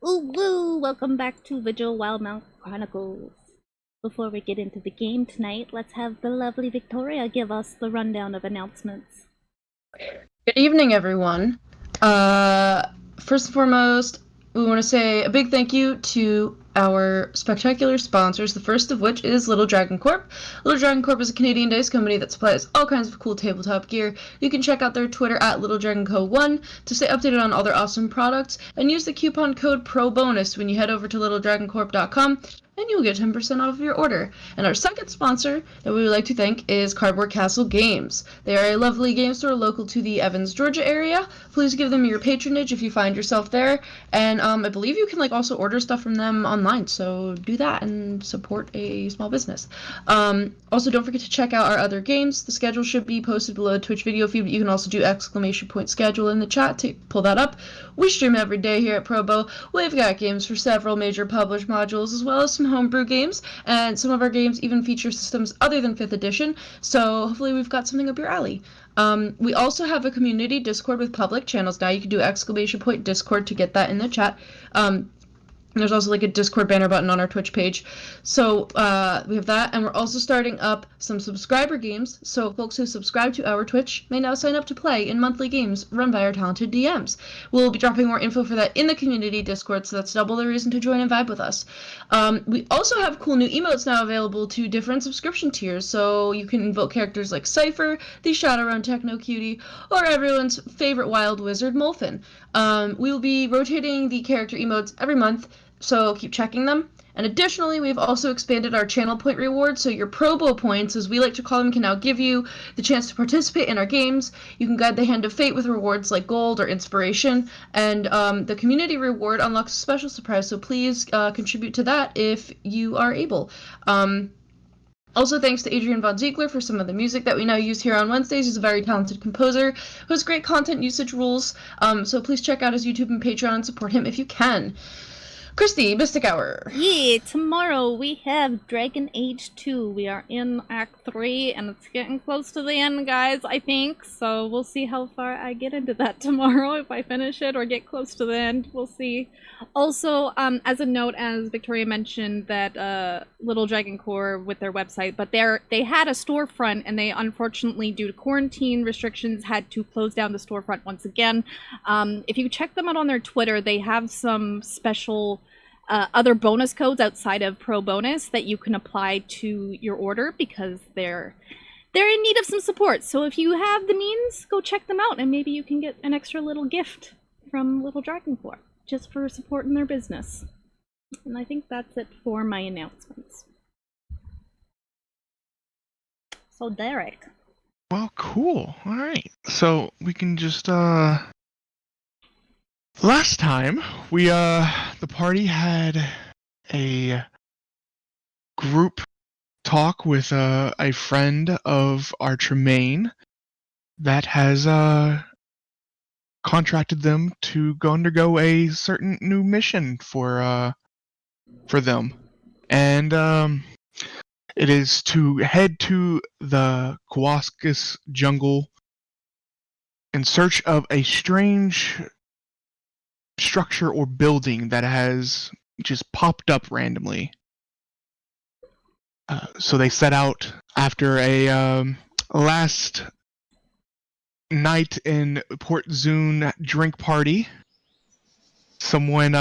Ooh woo! Welcome back to Vigil Wildemount Chronicles. Before we get into the game tonight, let's have the lovely Victoria give us the rundown of announcements. Good evening, everyone. First and foremost, we want to say a big thank you to our spectacular sponsors, the first of which is Little Dragon Corp. Little Dragon Corp is a Canadian dice company that supplies all kinds of cool tabletop gear. You can check out their Twitter at LittleDragonCo1 to stay updated on all their awesome products, and use the coupon code PROBONUS when you head over to littledragoncorp.com, and you'll get 10% off of your order. And our second sponsor that we would like to thank is Cardboard Castle Games. They are a lovely game store local to the Evans, Georgia area. Please give them your patronage if you find yourself there. And I believe you can also order stuff from them online, so do that and support a small business. Also, don't forget to check out our other games. The schedule should be posted below the Twitch video feed, but you can also do !schedule in the chat to pull that up. We stream every day here at Probo. We've got games for several major published modules, as well as some homebrew games, and some of our games even feature systems other than 5th edition, so hopefully we've got something up your alley. We also have a community Discord with public channels now. You can do !Discord to get that in the chat. There's also a Discord banner button on our Twitch page. So we have that, and we're also starting up some subscriber games, so folks who subscribe to our Twitch may now sign up to play in monthly games run by our talented DMs. We'll be dropping more info for that in the community Discord, so that's double the reason to join and vibe with us. We also have cool new emotes now available to different subscription tiers, so you can invoke characters like Cypher, the Shadowrun Techno Cutie, or everyone's favorite wild wizard, Molfin. We will be rotating the character emotes every month, so keep checking them. And additionally, we've also expanded our channel point rewards, so your Probo points, as we like to call them, can now give you the chance to participate in our games. You can guide the Hand of Fate with rewards like gold or inspiration, and the community reward unlocks a special surprise, so please contribute to that if you are able. Also, thanks to Adrian Von Ziegler for some of the music that we now use here on Wednesdays. He's a very talented composer who has great content usage rules, so please check out his YouTube and Patreon and support him if you can. Kristy, Mystic Hour. Yeah, tomorrow we have Dragon Age 2. We are in Act 3, and it's getting close to the end, guys, I think. So we'll see how far I get into that tomorrow, if I finish it or get close to the end. We'll see. Also, as a note, as Victoria mentioned, that Little Dragon Core with their website, but they had a storefront, and they unfortunately, due to quarantine restrictions, had to close down the storefront once again. If you check them out on their Twitter, they have some special other bonus codes outside of Pro Bonus that you can apply to your order, because they're in need of some support. So if you have the means, go check them out, and maybe you can get an extra little gift from Little Dragon Core just for supporting their business. And I think that's it for my announcements. So Derek. Well, cool. All right. So we can just last time we the party had a group talk with a friend of our Tremayne that has contracted them to go undergo a certain new mission for them, and it is to head to the Kawaskus jungle in search of a strange structure or building that has just popped up randomly. So they set out after a last night in Port Zoon drink party. Someone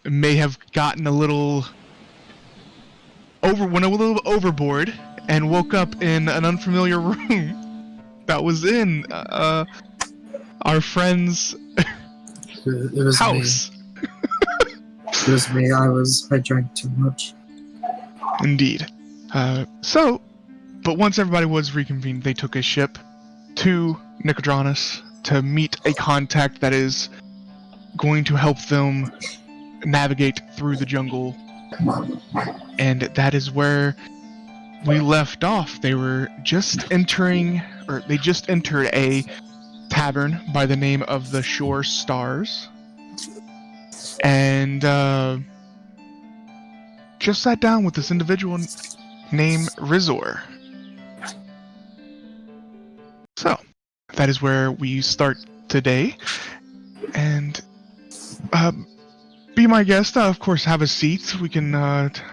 may have gotten went a little overboard and woke up in an unfamiliar room that was in our friend's It was house. Me. It was me. I drank too much. Indeed. But once everybody was reconvened, they took a ship to Nicodranus to meet a contact that is going to help them navigate through the jungle. And that is where we left off. They just entered a tavern by the name of the Shore Stars, and just sat down with this individual named Rizor. So that is where we start today, and be my guest. Of course, have a seat. We can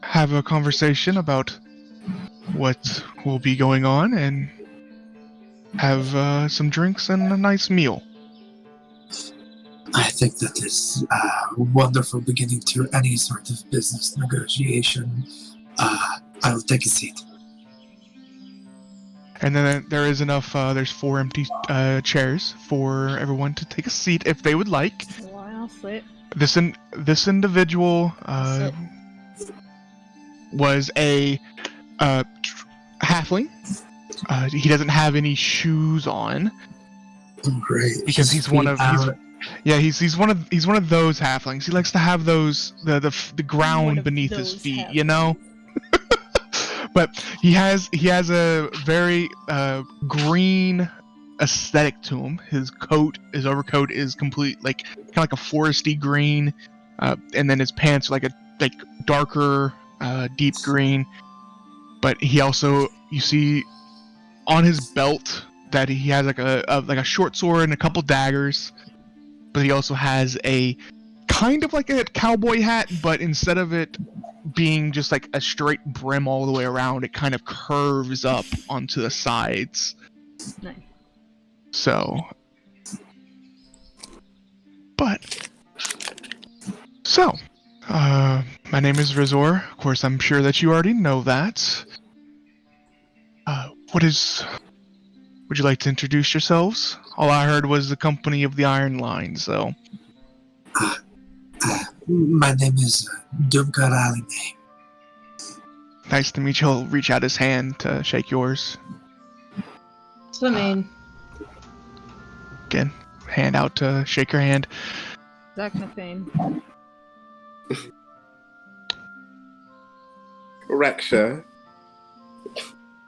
have a conversation about what will be going on and have some drinks and a nice meal. I think that is a wonderful beginning to any sort of business negotiation. I'll take a seat. And then there is enough, there's 4 empty chairs for everyone to take a seat if they would like. Well, I'll sit. This individual was a halfling. He doesn't have any shoes on. Great. Because he's one of those halflings. He likes to have those the ground beneath his feet, you know. But he has a very green aesthetic to him. His overcoat is complete kind of like a foresty green, and then his pants are like darker deep green. But he also, you see on his belt that he has like a short sword and a couple daggers. But he also has a kind of like a cowboy hat, but instead of it being just like a straight brim all the way around, it kind of curves up onto the sides. Nice. So, my name is Razor. Of course, I'm sure that you already know that. Would you like to introduce yourselves? All I heard was the company of the Iron Line, so. My name is Dumka. Nice to meet you. He'll reach out his hand to shake yours. Tremayne. Again, hand out to shake your hand. Zaknafein. Reksha.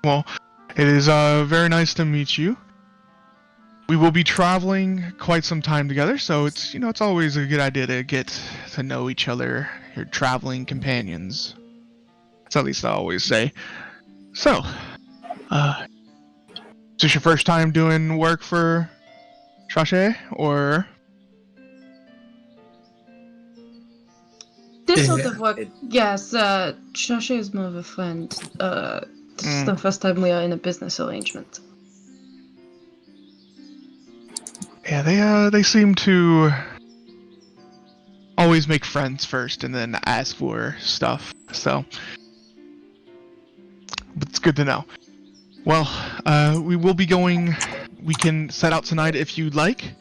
Well, it is very nice to meet you. We will be traveling quite some time together, so it's always a good idea to get to know each other, your traveling companions. That's at least I always say. So, is this your first time doing work for Shashe, or? This sort of work, yes, Shashe is more of a friend. This is the first time we are in a business arrangement. Yeah, they seem to always make friends first and then ask for stuff, so. But it's good to know. Well, we will be going, we can set out tonight if you'd like,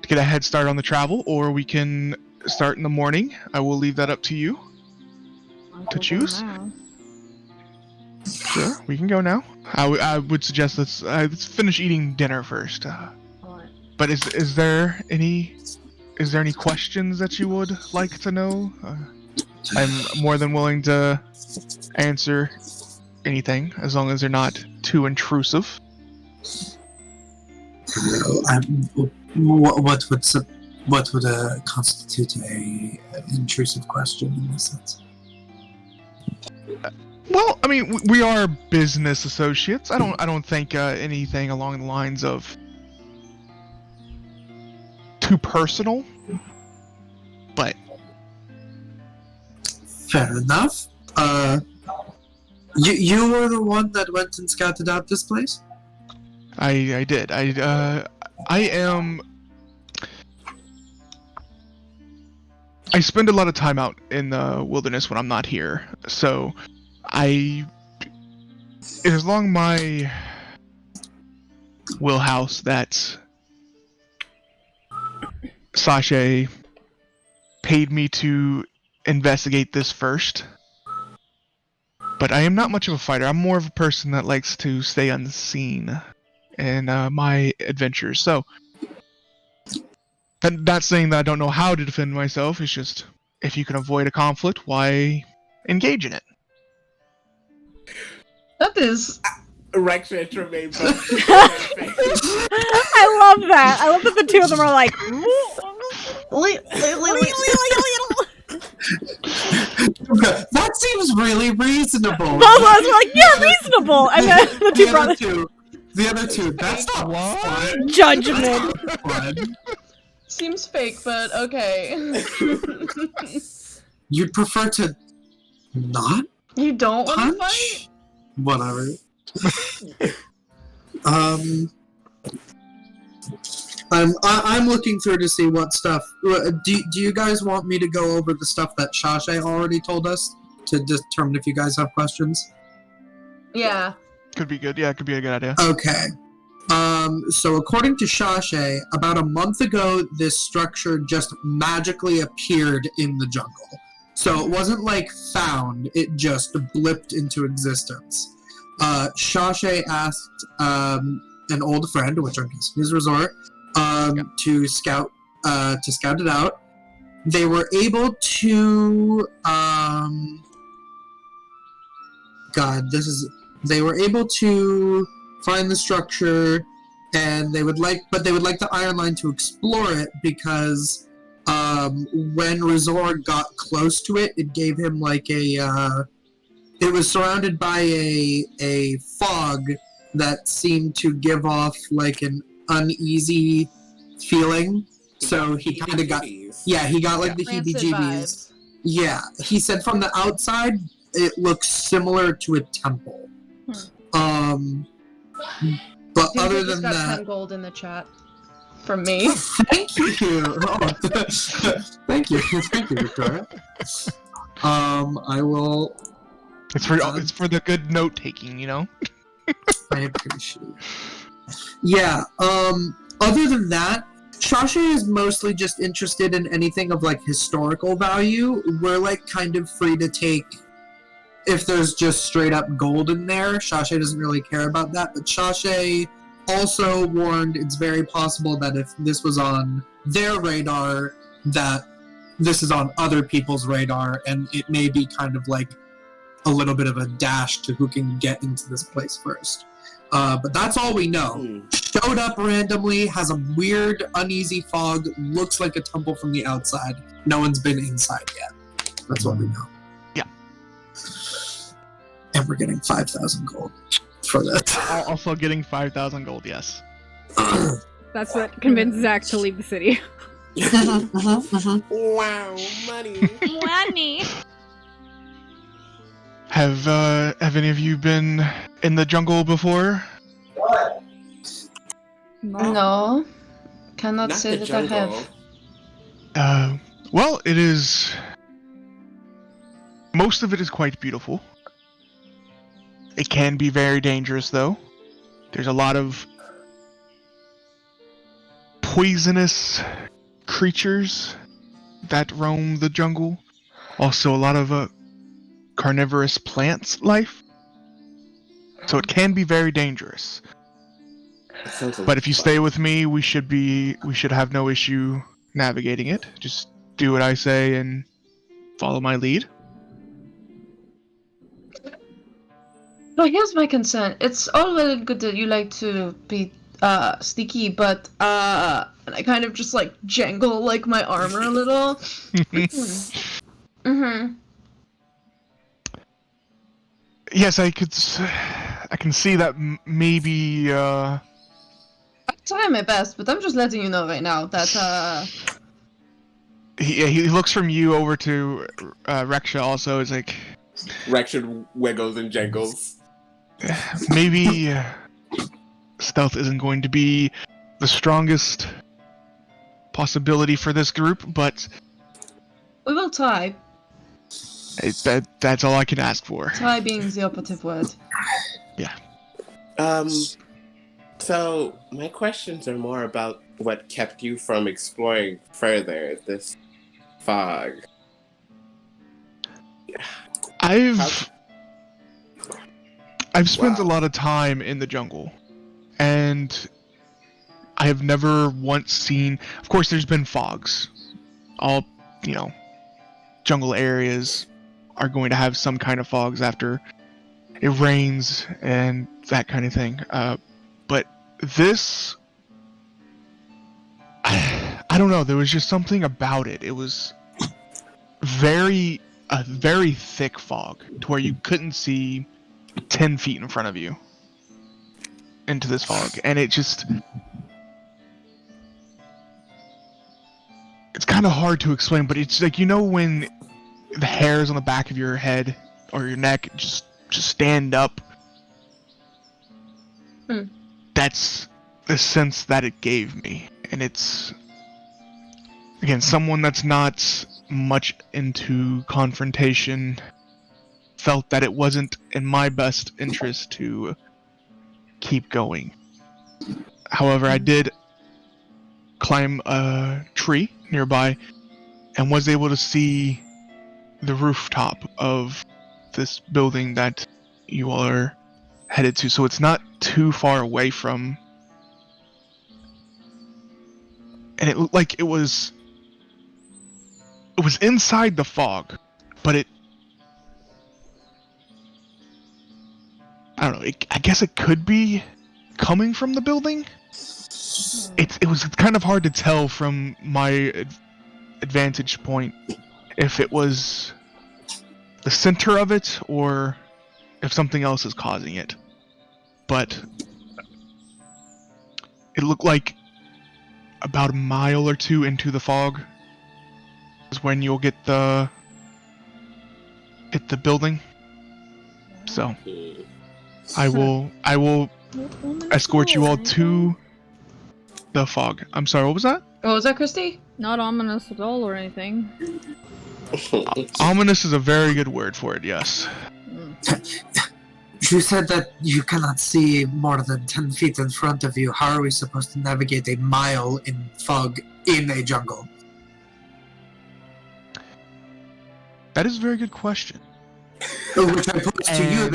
to get a head start on the travel, or we can start in the morning. I will leave that up to you to choose. Sure, we can go now. I would suggest let's finish eating dinner first. But is there any questions that you would like to know? I'm more than willing to answer anything as long as they're not too intrusive. What would constitute a intrusive question in this sense? Well, I mean, we are business associates. I don't think anything along the lines of too personal, but fair enough. You were the one that went and scouted out this place? I did. I spend a lot of time out in the wilderness when I'm not here, so it is along my wheelhouse that Sasha paid me to investigate this first. But I am not much of a fighter. I'm more of a person that likes to stay unseen in my adventures. So, not saying that I don't know how to defend myself. It's just, if you can avoid a conflict, why engage in it? That is... Reksha and Tremayne. I love that. I love that the two of them are like. That seems really reasonable. Both of us were like, yeah, reasonable. And then the two brothers. The other two, that's not fun. Judgment. Seems fake, but okay. You'd prefer to not You don't want to punch? fight? Whatever. I'm looking through to see what stuff. Do you guys want me to go over the stuff that Shashay already told us to determine if you guys have questions? Yeah. Could be good. Yeah, it could be a good idea. Okay. So according to Shashay, about a month ago, this structure just magically appeared in the jungle. So it wasn't like found; it just blipped into existence. Shashay asked an old friend, which I'm guessing is Resort, to scout it out. They were able to they were able to find the structure, and they would like the Iron Line to explore it because when Resort got close to it, it gave him like it was surrounded by a fog that seemed to give off like an uneasy feeling. So he kind of got the heebie-jeebies. Vibes. Yeah, he said from the outside it looks similar to a temple. But Dude, other you just than got that, 10 gold in the chat from me. thank you. Oh, thank you, Victoria. I will. It's for the good note taking, you know. I appreciate it. Yeah. Other than that, Shasha is mostly just interested in anything of like historical value. We're like kind of free to take if there's just straight up gold in there. Shasha doesn't really care about that, but Shasha also warned it's very possible that if this was on their radar, that this is on other people's radar, and it may be kind of like a little bit of a dash to who can get into this place first. But that's all we know. Showed up randomly, has a weird, uneasy fog, looks like a temple from the outside. No one's been inside yet. That's what we know. Yeah. And we're getting 5,000 gold for that. Also getting 5,000 gold, yes. That's what convinced Zach to leave the city. Wow, money. Money! Have any of you been in the jungle before? No. Cannot Not say the that I jungle. have. Well, it is. Most of it is quite beautiful. It can be very dangerous, though. There's a lot of poisonous creatures that roam the jungle. Also, a lot of carnivorous plants life. So it can be very dangerous. But if you stay with me, we should have no issue navigating it. Just do what I say and follow my lead. No, here's my concern. It's all well and good that you like to be sneaky, but and I kind of just like jangle like my armor a little. Yes, I can see that maybe. I try my best, but I'm just letting you know right now that He looks from you over to Reksha. Also, is like Reksha wiggles and jangles. maybe stealth isn't going to be the strongest possibility for this group, but we will try. That's all I can ask for. Try being the operative word. Yeah. So my questions are more about what kept you from exploring further this fog. I've spent a lot of time in the jungle, and I have never once seen. Of course, there's been fogs. All jungle areas are going to have some kind of fogs after it rains and that kind of thing. But this, I don't know. There was just something about it. It was a very thick fog to where you couldn't see 10 feet in front of you into this fog, and it just it's kind of hard to explain, but it's like, you know, when the hairs on the back of your head or your neck just stand up. That's the sense that it gave me, and it's, again, someone that's not much into confrontation felt that it wasn't in my best interest to keep going. However, I did climb a tree nearby and was able to see the rooftop of this building that you all are headed to, so it's not too far away from, and it looked like it was inside the fog, but I don't know, I guess it could be coming from the building. It was kind of hard to tell from my advantage point if it was the center of it or if something else is causing it. But it looked like about a mile or two into the fog is when you'll hit the building. So I will escort you all to the fog. I'm sorry, what was that? What was that, Kristy? Not ominous at all or anything. Ominous is a very good word for it, yes. You said that you cannot see more than 10 feet in front of you. How are we supposed to navigate a mile in fog in a jungle? That is a very good question. Which I pose to you,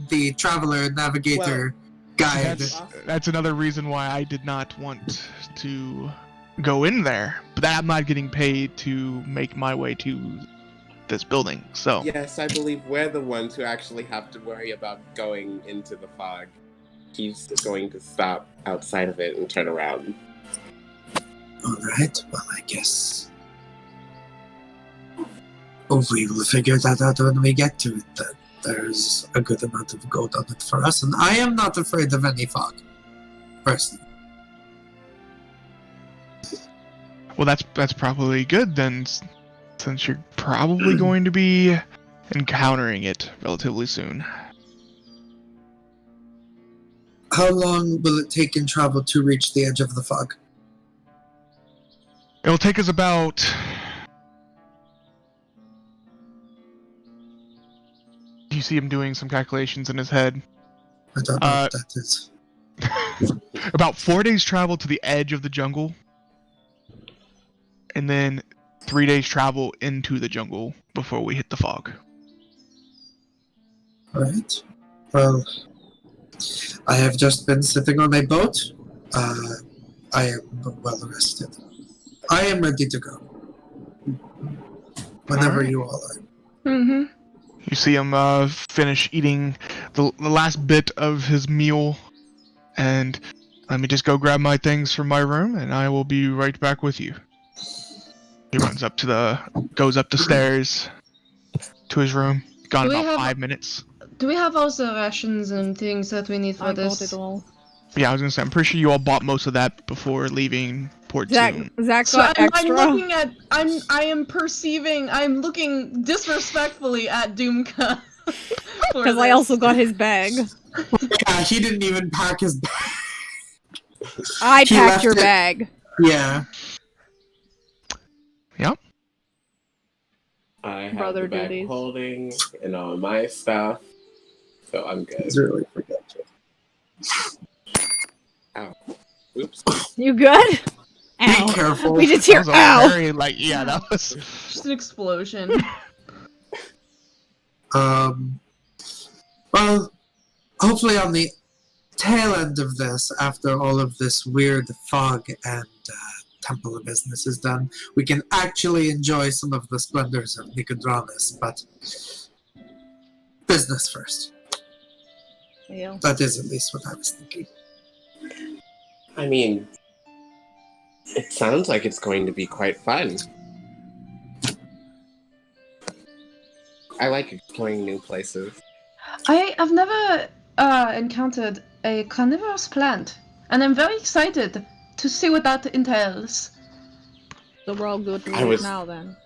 the traveler, navigator, guide. That's another reason why I did not want to go in there. But I'm not getting paid to make my way to this building, so... Yes, I believe we're the ones who actually have to worry about going into the fog. He's going to stop outside of it and turn around. Alright, well, I guess... Oh, we will figure that out when we get to it, then. There's a good amount of gold on it for us, and I am not afraid of any fog. Personally. Well, that's probably good then, since you're probably going to be encountering it relatively soon. How long will it take in travel to reach the edge of the fog? It'll take us about... You see him doing some calculations in his head. I don't know what that is. About 4 days travel to the edge of the jungle, and then 3 days travel into the jungle before we hit the fog. Right. Well, I have just been sitting on a boat. I am well rested. I am ready to go. Whenever Alright. you all are. Mm-hmm. You see him finish eating the last bit of his meal, and let me just go grab my things from my room, and I will be right back with you. He goes up the stairs to his room. Gone about 5 minutes. Do we have also rations and things that we need for I this? got it all. Yeah, I was gonna say, I'm pretty sure you all bought most of that before leaving Port Zoon. Zach So got I'm extra. looking at, I'm looking disrespectfully at Dumka. Because I also got his bag. Yeah, he didn't even pack his bag. I He packed left your it. bag. Yeah. Yep. I have Brother the bag duties. holding and all my stuff, so I'm good. It's really forgetful. Ow. Oops. You good? Be Ow. careful. We just That hear was a ow. very, yeah, that was... Just an explosion. Well, hopefully on the tail end of this, after all of this weird fog and temple business is done, we can actually enjoy some of the splendors of Nicodranas, but business first. Yeah. That is at least what I was thinking. I mean, it sounds like it's going to be quite fun. I like exploring new places. I've never encountered a carnivorous plant, and I'm very excited to see what that entails. So we're all good to I leave was- now then.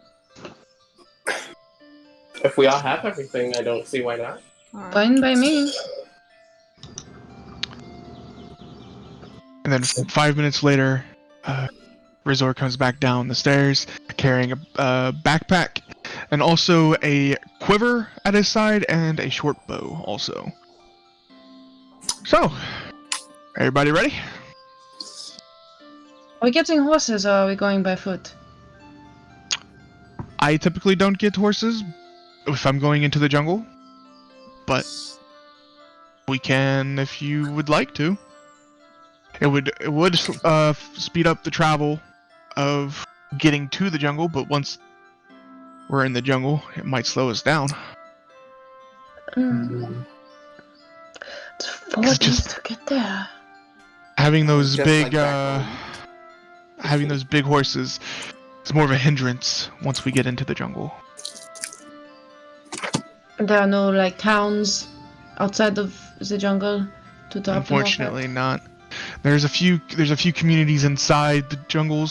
If we all have everything, I don't see why not. Alright. Fine by me. And then 5 minutes later, Razor comes back down the stairs carrying a backpack and also a quiver at his side and a short bow also. So, everybody ready? Are we getting horses or are we going by foot? I typically don't get horses if I'm going into the jungle, but we can if you would like to. It would speed up the travel of getting to the jungle, but once we're in the jungle, it might slow us down. It's 4 days just- to get there. Having those Just big like back home. having those big horses is more of a hindrance once we get into the jungle. There are no like towns outside of the jungle to drop Unfortunately not. There's a few communities inside the jungle,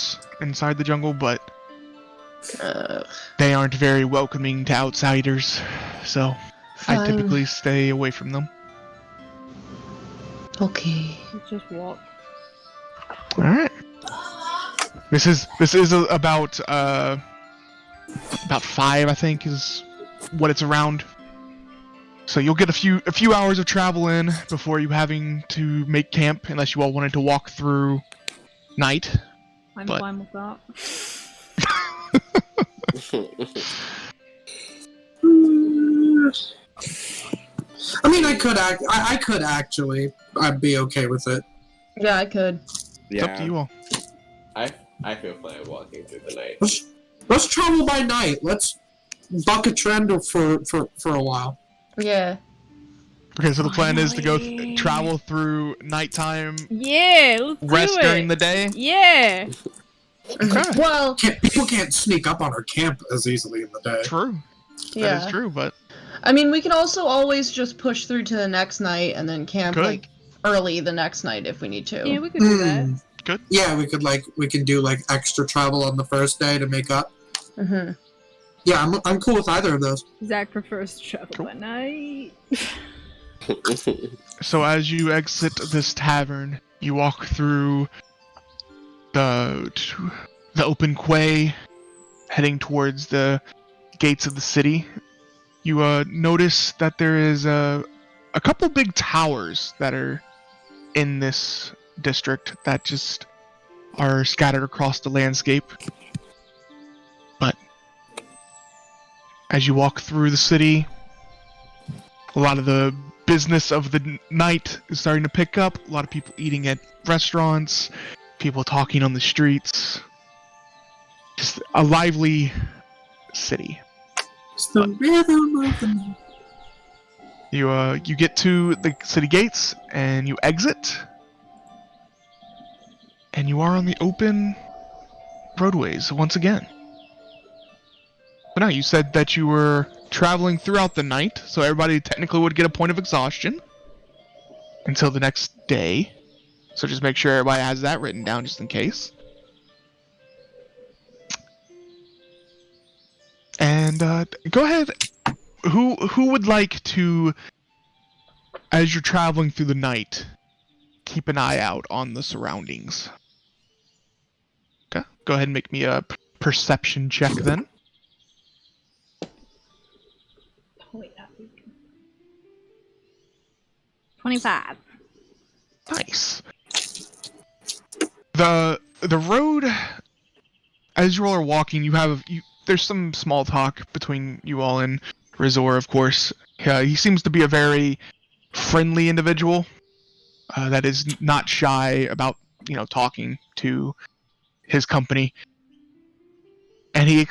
but they aren't very welcoming to outsiders. So I Fine. typically stay away from them. Okay. Let's just walk. All right. This is about 5, I think, is what it's around. So you'll get a few hours of travel in before you having to make camp, unless you all wanted to walk through night. I'm But- fine with that. I mean, I could actually. I'd be okay with it. Yeah, I could. It's up to you all. I feel fine walking through the night. Let's travel by night. Let's buck a trend for a while. Yeah. Okay, so the plan is to go Finally. travel through nighttime, Yeah, let's rest do it. during the day. Yeah. Okay. Well, People can't sneak up on our camp as easily in the day. True. That yeah. is true, but I mean, we can also always just push through to the next night and then camp Good. like early the next night if we need to. Yeah, we could do that. Mm. Yeah, we can do like extra travel on the first day to make up. Mm-hmm. Yeah, I'm cool with either of those. Zach prefers to travel Cool. by night. so as you exit this tavern, you walk through the open quay, heading towards the gates of the city. You notice that there is a couple big towers that are in this district that just are scattered across the landscape. But as you walk through the city, a lot of the business of the night is starting to pick up. A lot of people eating at restaurants, people talking on the streets. Just a lively city. It's the rhythm of the night. You get to the city gates and you exit, and you are on the open roadways once again. But now you said that you were traveling throughout the night, so everybody technically would get a point of exhaustion until the next day. So just make sure everybody has that written down just in case. And go ahead. Who would like to, as you're traveling through the night, keep an eye out on the surroundings? Okay, go ahead and make me a perception check then. Wait, 25. Nice. The road, as you all are walking, there's some small talk between you all and Razor, of course. He seems to be a very friendly individual that is not shy about, talking to his company. And you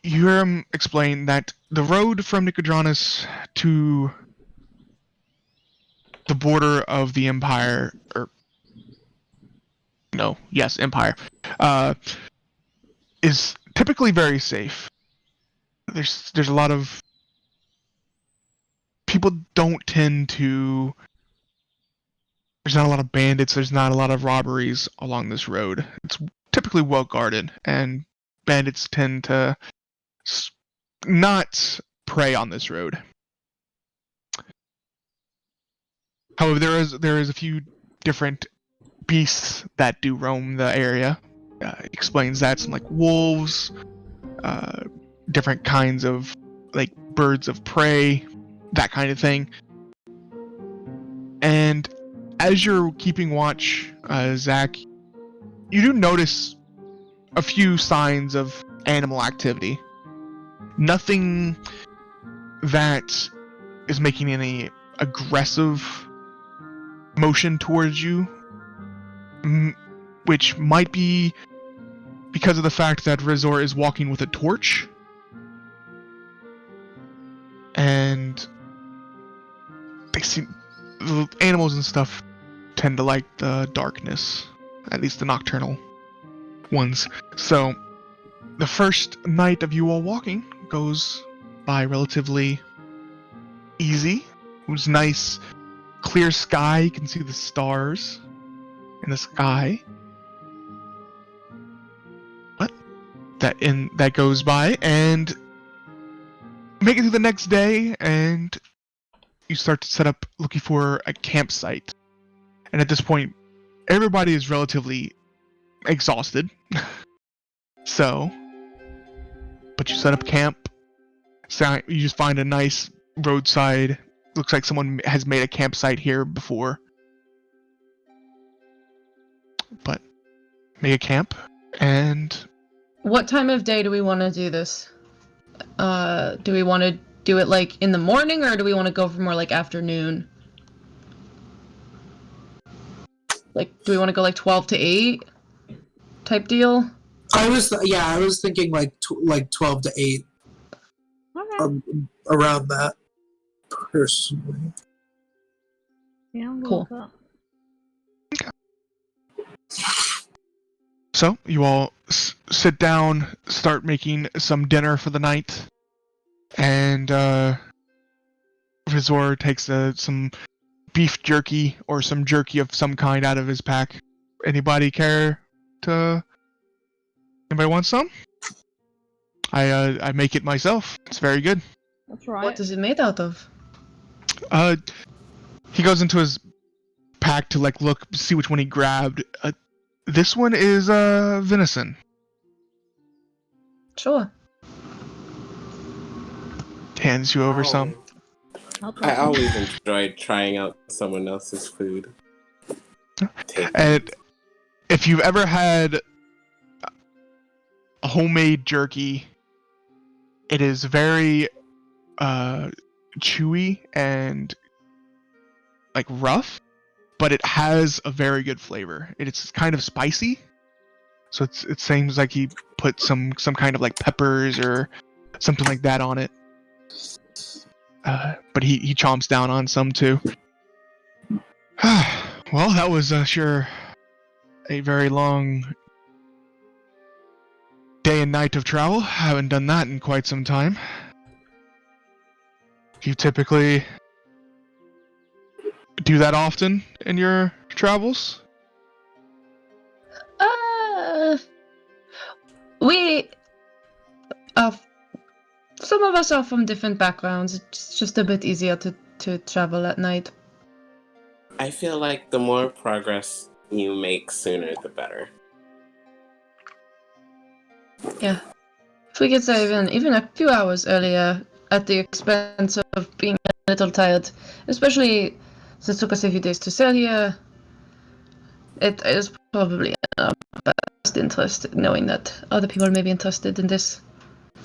hear him explain that the road from Nicodranas to the border of the Empire, Empire, is typically very safe. There's a lot of people don't tend to. There's not a lot of bandits. There's not a lot of robberies along this road. It's typically well guarded, and bandits tend to not prey on this road. However, there is a few different beasts that do roam the area. Explains that some like wolves, different kinds of like birds of prey, that kind of thing. And as you're keeping watch, Zach, you do notice a few signs of animal activity. Nothing that is making any aggressive motion towards you, which might be because of the fact that Razor is walking with a torch. And they seem, the animals and stuff tend to like the darkness, at least the nocturnal ones. So the first night of you all walking goes by relatively easy. It was nice, clear sky. You can see the stars in the sky. But that goes by, and make it to the next day, and you start to set up looking for a campsite. And at this point, everybody is relatively exhausted. So, but you set up camp. So you just find a nice roadside. Looks like someone has made a campsite here before. But make a camp, and What time of day do we want to do this? Do we want to do it like in the morning, or do we want to go for more like afternoon? Like, do we want to go like 12 to 8 type deal? I was thinking like 12 to 8, Alright. around that, personally. Yeah, we'll Cool. go. so you all sit down, start making some dinner for the night, and Razor takes some beef jerky or some jerky of some kind out of his pack. Anybody want some? I make it myself. It's very good. That's right. What is it made out of? He goes into his pack to like look, see which one he grabbed. This one is venison. Sure. Hands you over some. I always enjoyed trying out someone else's food. And if you've ever had a homemade jerky, it is very chewy and like rough, but it has a very good flavor. It's kind of spicy, so it seems like he put some kind of like peppers or something like that on it. But he chomps down on some too. Well, that was sure a very long day and night of travel. Haven't done that in quite some time. You typically do that often in your travels? We some of us are from different backgrounds. It's just a bit easier to travel at night. I feel like the more progress you make sooner, the better. Yeah. If we get there even a few hours earlier at the expense of being a little tired, especially since it took us a few days to sail here, it is probably in our best interest knowing that other people may be interested in this.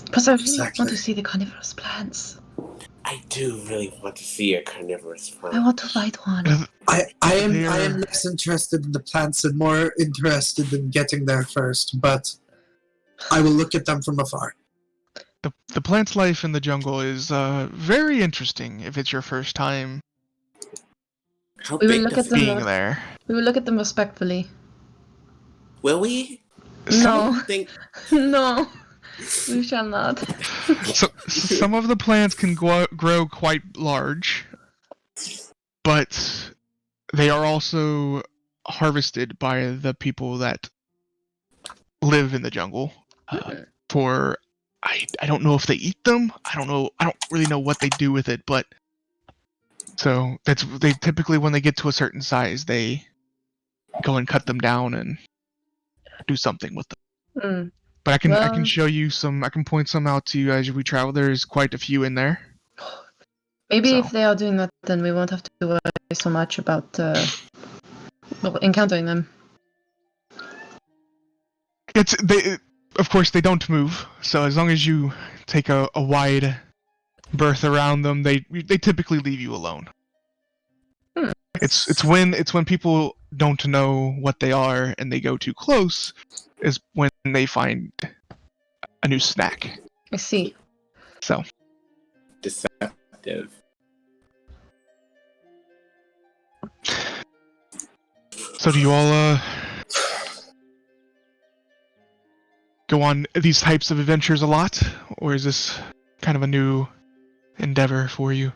Because I really Exactly. want to see the carnivorous plants. I do really want to see a carnivorous plant. I want to fight one. I am less interested in the plants and more interested in getting there first, but I will look at them from afar. The plant's life in the jungle is very interesting if it's your first time How We will big look does at them. being there. We will look at them respectfully. Will we? No. I think No. We shall not. So some of the plants can grow quite large, but they are also harvested by the people that live in the jungle. for I don't know if they eat them. I don't really know what they do with it, but so they typically, when they get to a certain size, they go and cut them down and do something with them. Mm. But I can show you some. I can point some out to you as we travel. There's quite a few in there. Maybe So. if they are doing that, then we won't have to worry so much about encountering them. Of course, they don't move. So as long as you take a wide berth around them, they typically leave you alone. Hmm. It's when people don't know what they are and they go too close is when they find a new snack. I see. So Deceptive. So do you all go on these types of adventures a lot, or is this kind of a new endeavor for you?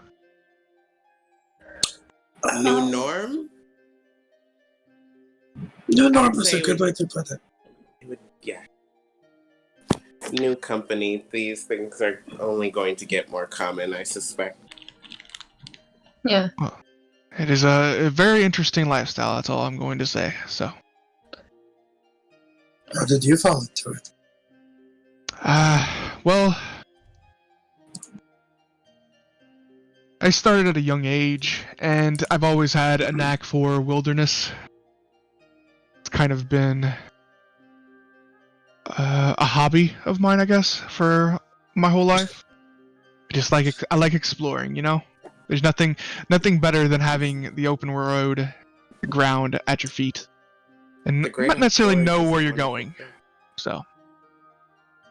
New norm? New norm I'd is say a good way to put it. Yeah. New company. These things are only going to get more common, I suspect. Yeah. Well, it is a very interesting lifestyle. That's all I'm going to say. So. How did you fall into it? Well, I started at a young age, and I've always had a knack for wilderness. It's kind of been a hobby of mine, I guess, for my whole life. I like exploring, you know? There's nothing better than having the open road ground at your feet and not necessarily know where you're going. So.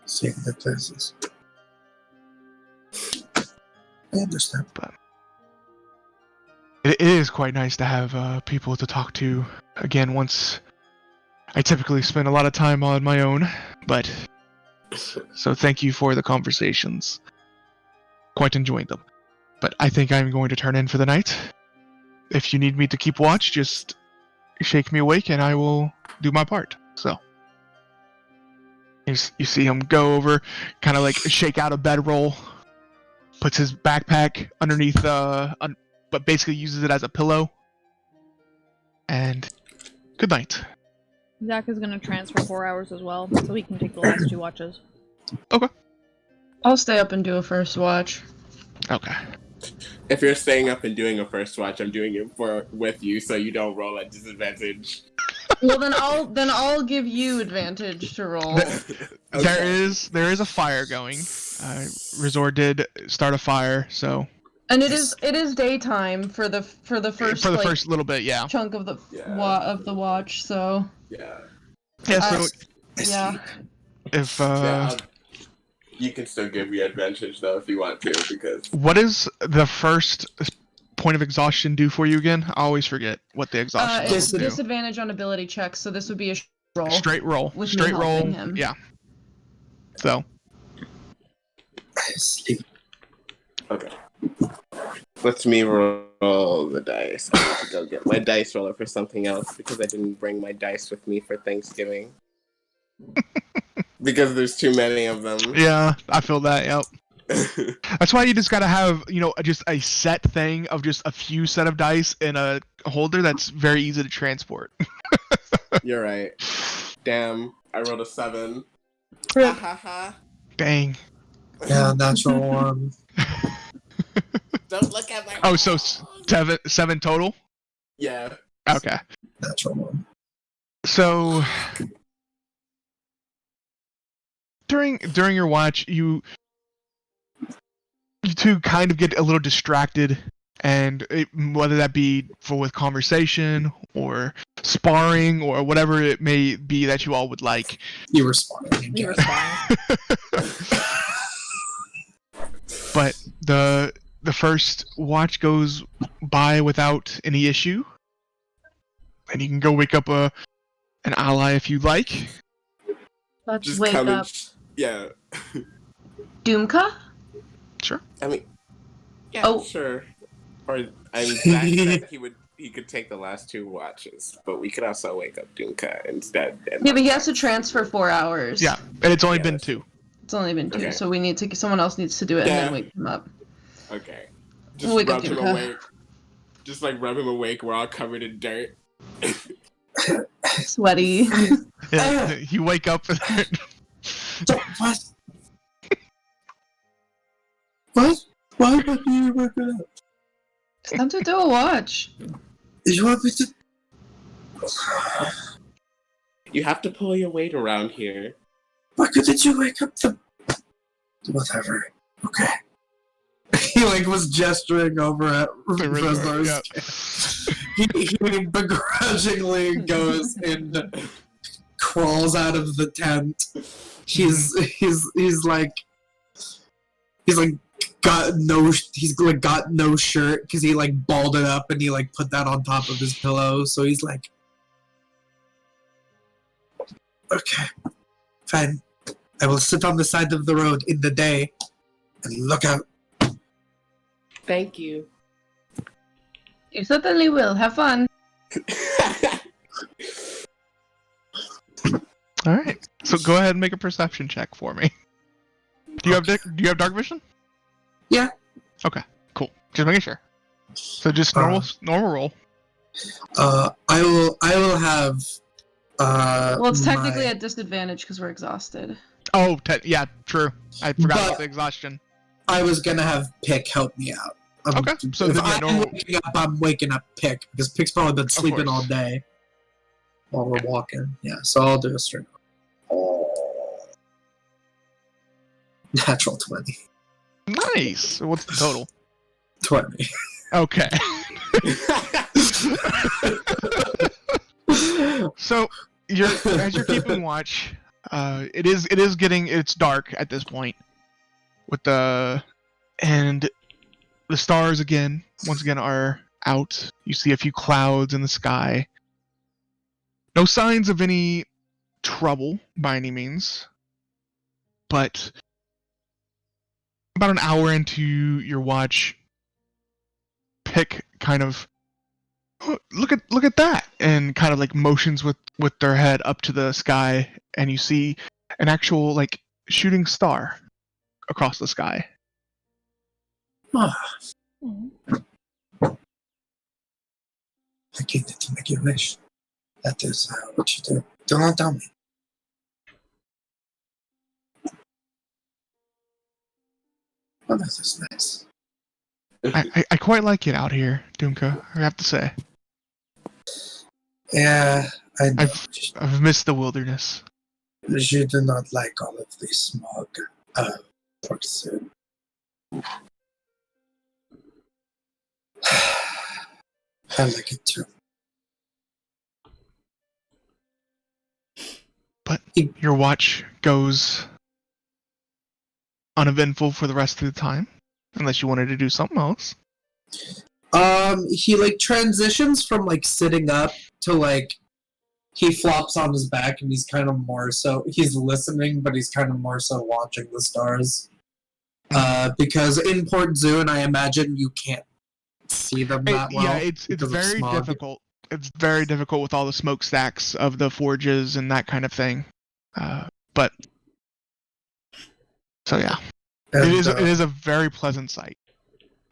Seeing the places. I understand. But it is quite nice to have people to talk to. Again, once I typically spend a lot of time on my own, but so thank you for the conversations. Quite enjoying them. But I think I'm going to turn in for the night. If you need me to keep watch, just shake me awake and I will do my part. So you see him go over, kind of like shake out a bedroll, puts his backpack underneath, but basically uses it as a pillow. And good night. Zach is going to transfer 4 hours as well, so he can take the last 2 watches. Okay. I'll stay up and do a first watch. Okay. If you're staying up and doing a first watch, I'm doing it with you, so you don't roll at disadvantage. Well, then I'll give you advantage to roll. Okay. There is a fire going. Resort did start a fire, so. And it is daytime for the first first little bit, yeah. chunk of the watch. So Yeah. Yeah. So yeah. if you can still give me advantage though if you want to, because what is the first point of exhaustion do for you again? I always forget what the exhaustion It's do. disadvantage on ability checks, so this would be a roll. Straight roll. With Straight me roll. helping him. Yeah. So. Sleep. okay. Let me roll the dice. I need to go get my dice roller for something else because I didn't bring my dice with me for Thanksgiving. Because there's too many of them. Yeah, I feel that. Yep. That's why you just gotta have, just a set thing of just a few set of dice in a holder that's very easy to transport. You're right. Damn, I rolled a 7. Rip. Ha ha ha. Dang. Yeah, natural one. Don't look at my. Oh, so 7 total? Yeah. Okay. Natural one. So during your watch, you two kind of get a little distracted, and whether that be with conversation or sparring or whatever it may be that you all would like. You were sparring. We were spying. But the first watch goes by without any issue, and you can go wake up an ally if you'd like. Let's Just wake come up. Yeah. Dumka? Sure. I mean. Yeah. Oh. Sure. Or Zach said he could take the last 2 watches, but we could also wake up Dumka instead. Yeah, but he has to transfer 4 hours. Yeah, and it's only Yeah, been that's 2. It's only been 2, Okay. so someone else needs to do it and then wake him up. Okay. Just Wake rub up him Dumka. awake. Just like rub him awake. We're all covered in dirt. Sweaty. Yeah, you wake up and What? What? Why would you work it up? It's time to do a watch. You want me to? You have to pull your weight around here. Why couldn't you wake up the? Whatever. Okay. He like was gesturing over at Rezar's. He begrudgingly goes and crawls out of the tent. He's like got no shirt because he like balled it up and he like put that on top of his pillow. So he's like, okay, fine. I will sit on the side of the road in the day and look out. Thank you. You certainly will. Have fun. All right. So go ahead and make a perception check for me. Do you have dark vision? Yeah. Okay. Cool. Just making sure. So just normal roll. I will have. Well, it's technically at disadvantage because we're exhausted. Oh, yeah, true. I forgot about the exhaustion. I was gonna have Pick help me out. Okay, so if then yeah, I'm normal. waking up, I'm waking up Pick because Pick's probably been sleeping all day while we're walking. Yeah, so I'll do a straight. Oh, natural 20. Nice. What's the total? 20. Okay. So as you're keeping watch, it's dark at this point. And the stars once again are out. You see a few clouds in the sky. No signs of any trouble by any means. But about an hour into your watch, Pick kind of look at that, and kind of like motions with their head up to the sky, and you see an actual like shooting star across the sky. I came to make you wish. That is what you do. Do not tell me. Oh, that is nice. I quite like it out here, Dumka, I have to say. Yeah, I know. I've missed the wilderness. You do not like all of the smog. Port Zoon. I like it too. But your watch goes uneventful for the rest of the time, unless you wanted to do something else. He like transitions from like sitting up to like he flops on his back and he's kind of more so he's listening, but he's kind of more so watching the stars. Because in Port Zoon, I imagine you can't see them that well. Yeah, it's very difficult. It's very difficult with all the smokestacks of the forges and that kind of thing. But so yeah, And, it is a very pleasant sight.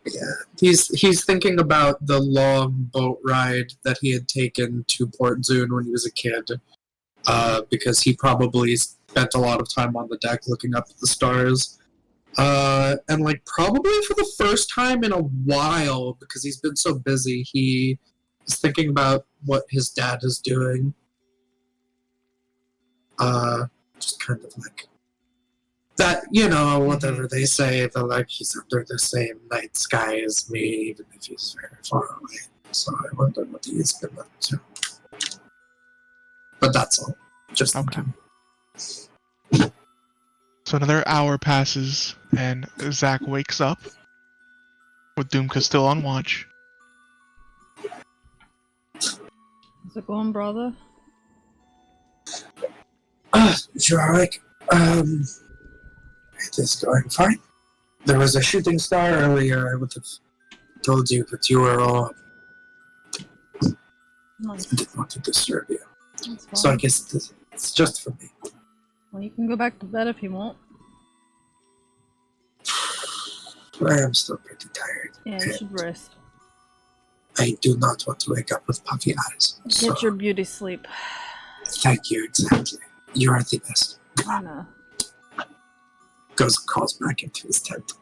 Yeah, he's thinking about the long boat ride that he had taken to Port Zoon when he was a kid, because he probably spent a lot of time on the deck looking up at the stars, and like probably for the first time in a while, because he's been so busy, he is thinking about what his dad is doing. Just kind of like that, whatever they say, that like he's under the same night sky as me, even if he's very far away. So I wonder what he's been up to. But that's all. Just okay. Thinking. So another hour passes, and Zach wakes up with Dumka still on watch. How's it going, brother? Sure, like, it is going fine. There was a shooting star earlier. I would have told you, but you were all. Nice. I didn't want to disturb you. That's fine. So I guess it's just for me. Well, you can go back to bed if you want. I am still pretty tired. Yeah, you should rest. I do not want to wake up with puffy eyes. So, Get your beauty sleep. thank you, exactly. You are the best. I know. Goes and crawls back into his tent.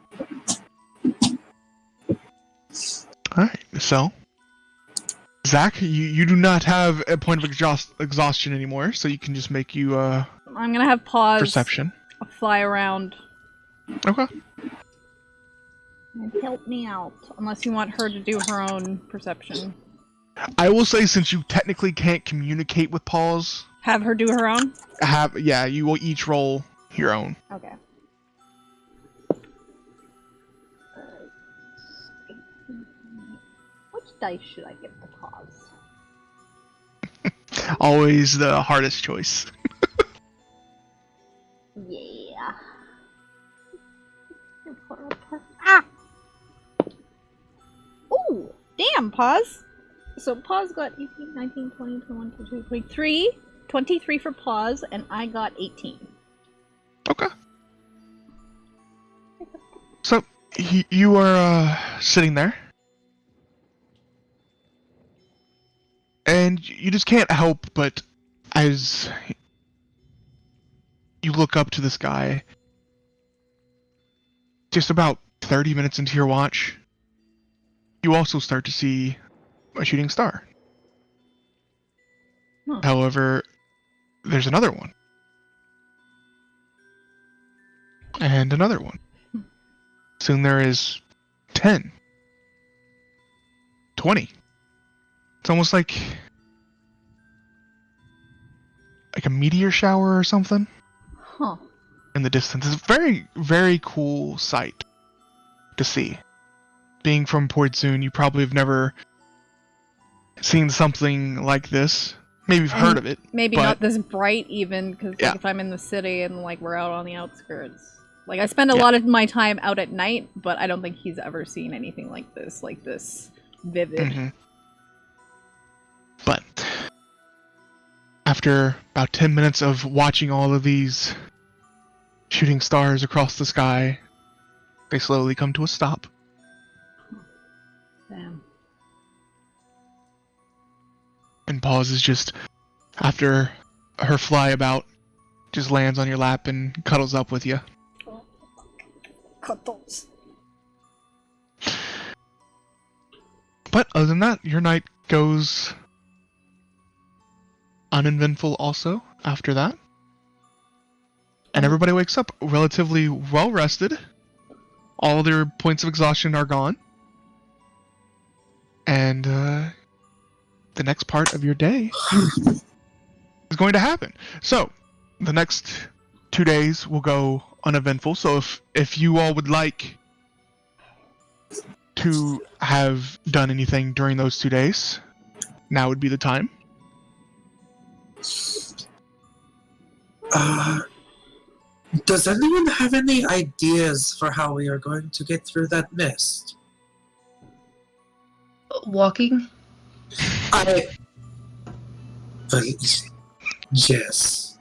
Alright, so Zach, you do not have a point of exhaustion anymore, so you can just make you I'm gonna have pause. perception. Fly around. Okay. And help me out. Unless you want her to do her own perception. I will say, since you technically can't communicate with Paws, Have her do her own? you will each roll your own. Okay. Which dice should I give to pause? Always the hardest choice. Yeah. Ah! Ooh! Damn, pause! So pause got 18, 19, 20, 21, 22, 23. 23 for pause, and I got 18. Okay. So, you are sitting there. And you just can't help but, as you look up to the sky, just about 30 minutes into your watch, you also start to see a shooting star. Huh. However, there's another one. And another one. Soon there is 10. 20. It's almost like a meteor shower or something Huh. in the distance. It's a very, very cool sight to see. Being from Port Zoon, you probably have never seen something like this. Maybe you've heard of it. Maybe but not this bright even, because Yeah. if I'm in the city and like we're out on the outskirts. Like I spend a lot of my time out at night, but I don't think he's ever seen anything like this vivid. Mhm. But after about 10 minutes of watching all of these shooting stars across the sky, they slowly come to a stop. Damn. And pauses just after her flyabout just lands on your lap and cuddles up with you. Cuddles. But other than that, your night goes uneventful also after that. And everybody wakes up relatively well rested. All their points of exhaustion are gone. And the next part of your day is going to happen. So, the next 2 days will go uneventful. So if you all would like to have done anything during those 2 days, now would be the time. Does anyone have any ideas for how we are going to get through that mist? Walking? Yes.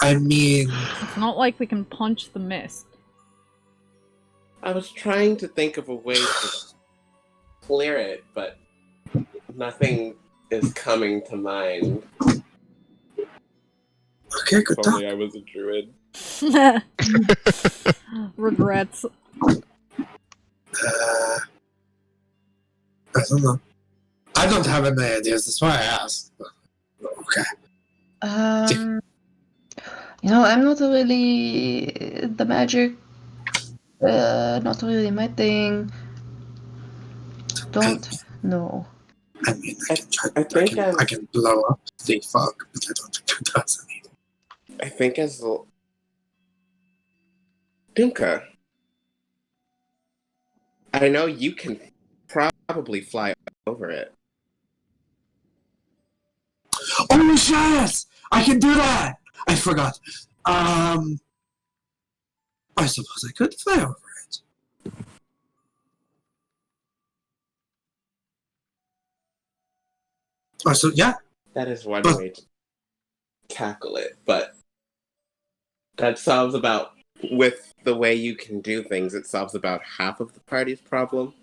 I mean, It's not like we can punch the mist. I was trying to think of a way to clear it, but nothing is coming to mind. okay, good If talk. only I was a druid. Regrets. I don't know. I don't have any ideas, that's why I asked. Okay. I'm not really the magic. Not really my thing. Don't know. I mean, I I can blow up the fog, but I don't think it does anything. I think as Dumka, I know you can probably fly over it. Oh, yes! I can do that! I forgot. I suppose I could fly over it. Oh, so yeah. That is one way to tackle it, but that solves about with the way you can do things, it solves about half of the party's problem.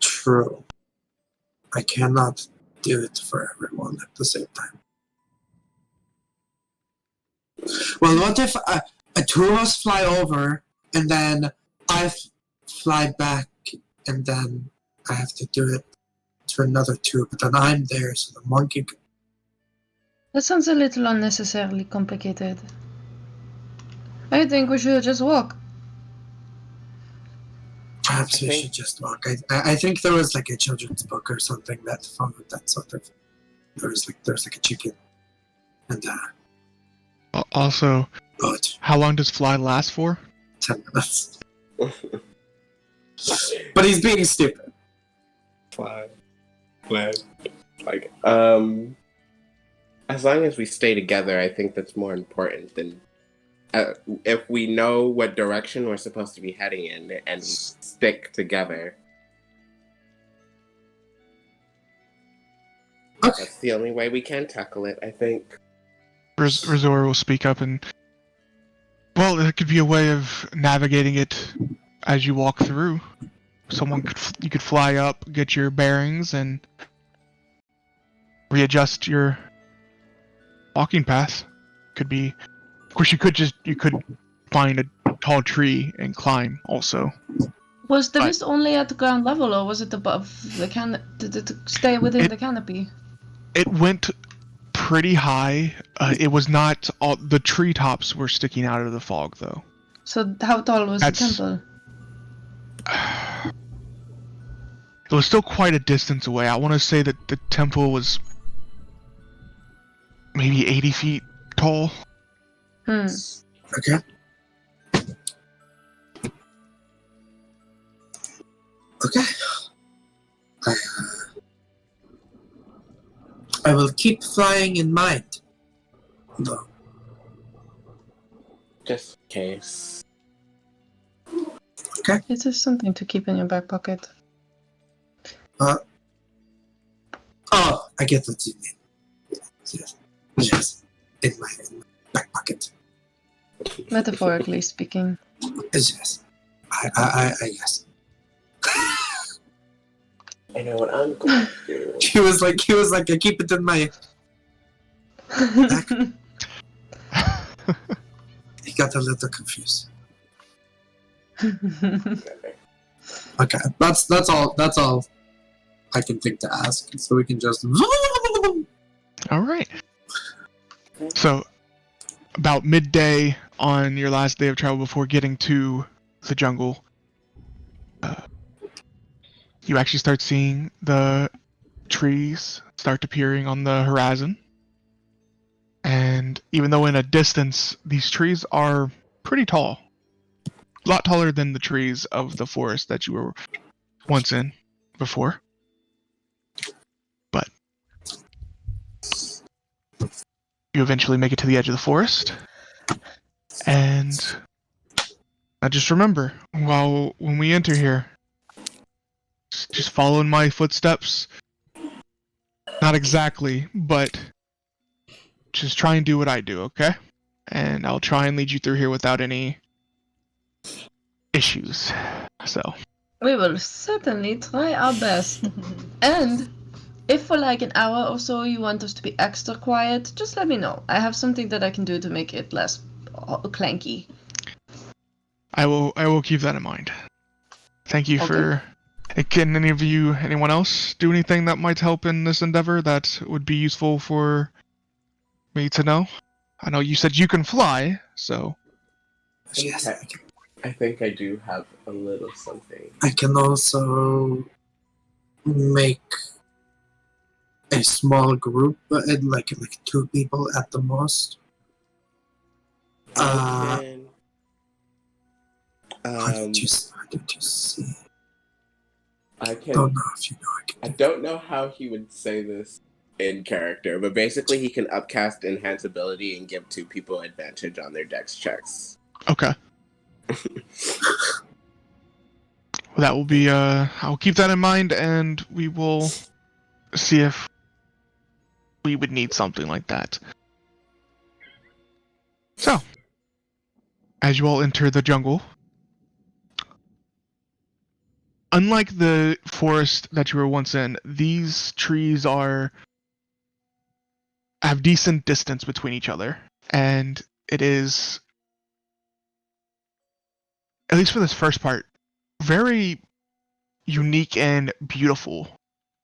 True. I cannot do it for everyone at the same time. Well, what if two of us fly over, and then I fly back, and then I have to do it to another two, but then I'm there, so the monkey can... That sounds a little unnecessarily complicated. I think we should just walk. Perhaps we should just walk. I think there was like a children's book or something that followed that sort of... There's like a chicken. And Also, but how long does fly last for? 10 minutes. But he's being stupid. Fly. Like, as long as we stay together, I think that's more important than if we know what direction we're supposed to be heading in and stick together. Okay. That's the only way we can tackle it, I think. Razor will speak up and... Well, it could be a way of navigating it as you walk through. You could fly up, get your bearings, and readjust your walking path. Could be... Of course, you could find a tall tree and climb also. Was the mist only at the ground level, or was it above the Did it stay within the canopy? It went pretty high. It was not all... The treetops were sticking out of the fog, though. So how tall was the temple? It was still quite a distance away. I want to say that the temple was maybe 80 feet tall. Okay. Okay. I will keep flying in mind. No. Just in case. Okay. It's just something to keep in your back pocket. Oh, I get what you mean. Yes. In my back pocket. Metaphorically speaking. Yes. I yes. I know what I'm going to do. He was like, I keep it in my back. He got a little confused. Okay, that's all I can think to ask. So we can just. All right. So, about midday on your last day of travel before getting to the jungle, you actually start seeing the trees start appearing on the horizon. And even though in a distance, these trees are pretty tall. A lot taller than the trees of the forest that you were once in before. But you eventually make it to the edge of the forest. And now just remember, when we enter here, just follow in my footsteps. Not exactly, but just try and do what I do, okay? And I'll try and lead you through here without any issues. So. We will certainly try our best. And if for like an hour or so you want us to be extra quiet, just let me know. I have something that I can do to make it less clanky. I will keep that in mind. Thank you for... Can anyone else do anything that might help in this endeavor that would be useful for me to know? I know you said you can fly, so... Yes, I think I do have a little something. I can also make a small group, like 2 people at the most. How did you see? I don't know if you know. I don't know how he would say this in character, but basically he can upcast enhance ability and give 2 people advantage on their dex checks. Okay. Well, that will be, I'll keep that in mind, and we will see if we would need something like that. So, as you all enter the jungle, unlike the forest that you were once in, these trees have decent distance between each other, and it is, at least for this first part, very unique and beautiful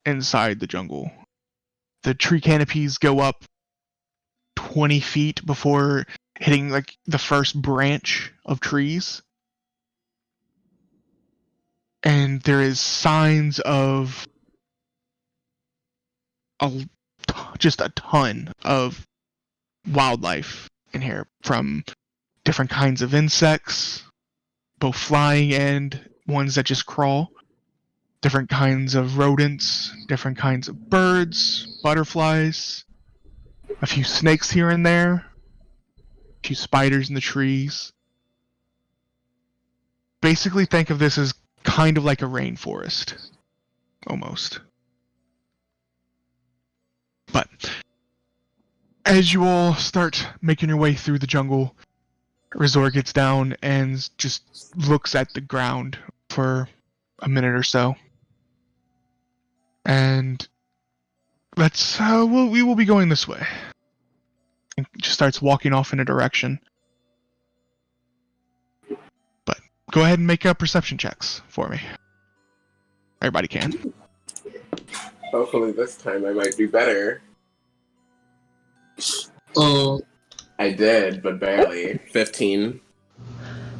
inside the jungle. The tree canopies go up 20 feet before hitting like the first branch of trees. And there is signs of just a ton of wildlife in here, from different kinds of insects, both flying and ones that just crawl, different kinds of rodents, different kinds of birds, butterflies, a few snakes here and there, a few spiders in the trees. Basically, think of this as kind of like a rainforest, almost. But as you all start making your way through the jungle, Razor gets down and just looks at the ground for a minute or so. And we will be going this way. And just starts walking off in a direction. But go ahead and make perception checks for me. Everybody can. Hopefully this time I might do better. Oh. I did, but barely. 15.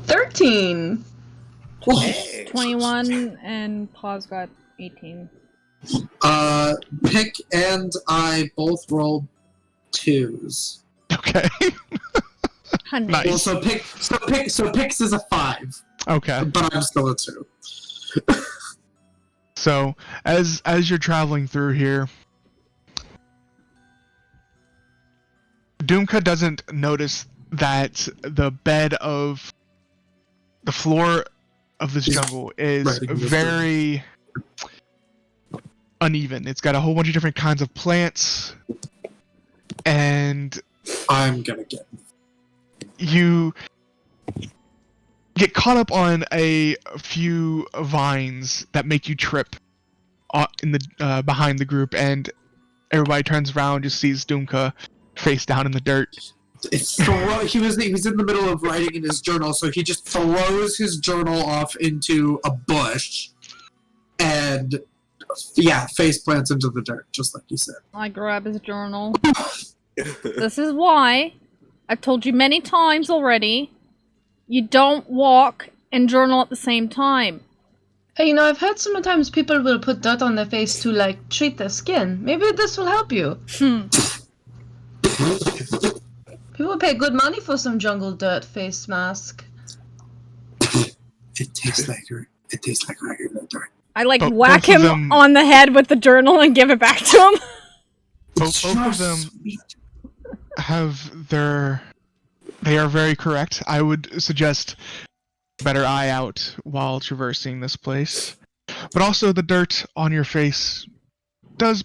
13. Hey. 21 and Paws got 18. Pick and I both rolled 2s. Okay. Nice. Well, so Pix is a 5. Okay. But I'm still a 2. So, as you're traveling through here, Dumka doesn't notice that the floor of this jungle is very uneven. It's got a whole bunch of different kinds of plants, and I'm gonna get you get caught up on a few vines that make you trip in the behind the group, and everybody turns around, just sees Dumka face down in the dirt. He was in the middle of writing in his journal, so he just throws his journal off into a bush, and face plants into the dirt, just like you said. I grab his journal. This is why I've told you many times already. You don't walk and journal at the same time. Hey, I've heard sometimes people will put dirt on their face to, like, treat their skin. Maybe this will help you. People pay good money for some jungle dirt face mask. It tastes like regular dirt. I whack him on the head with the journal and give it back to him. Both of them they are very correct. I would suggest better eye out while traversing this place. But also the dirt on your face does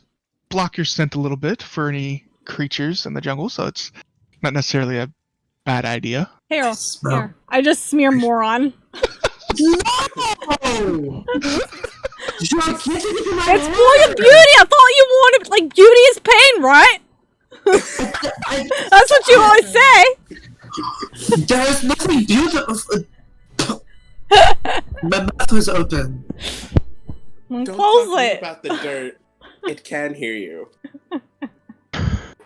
block your scent a little bit for any creatures in the jungle, so it's not necessarily a bad idea. Here. I just smear more on. No! It's for your beauty! I thought you wanted, beauty is pain, right? That's what you always say! There's nothing beautiful. My mouth was open. Don't close talk it! about the dirt. It can hear you.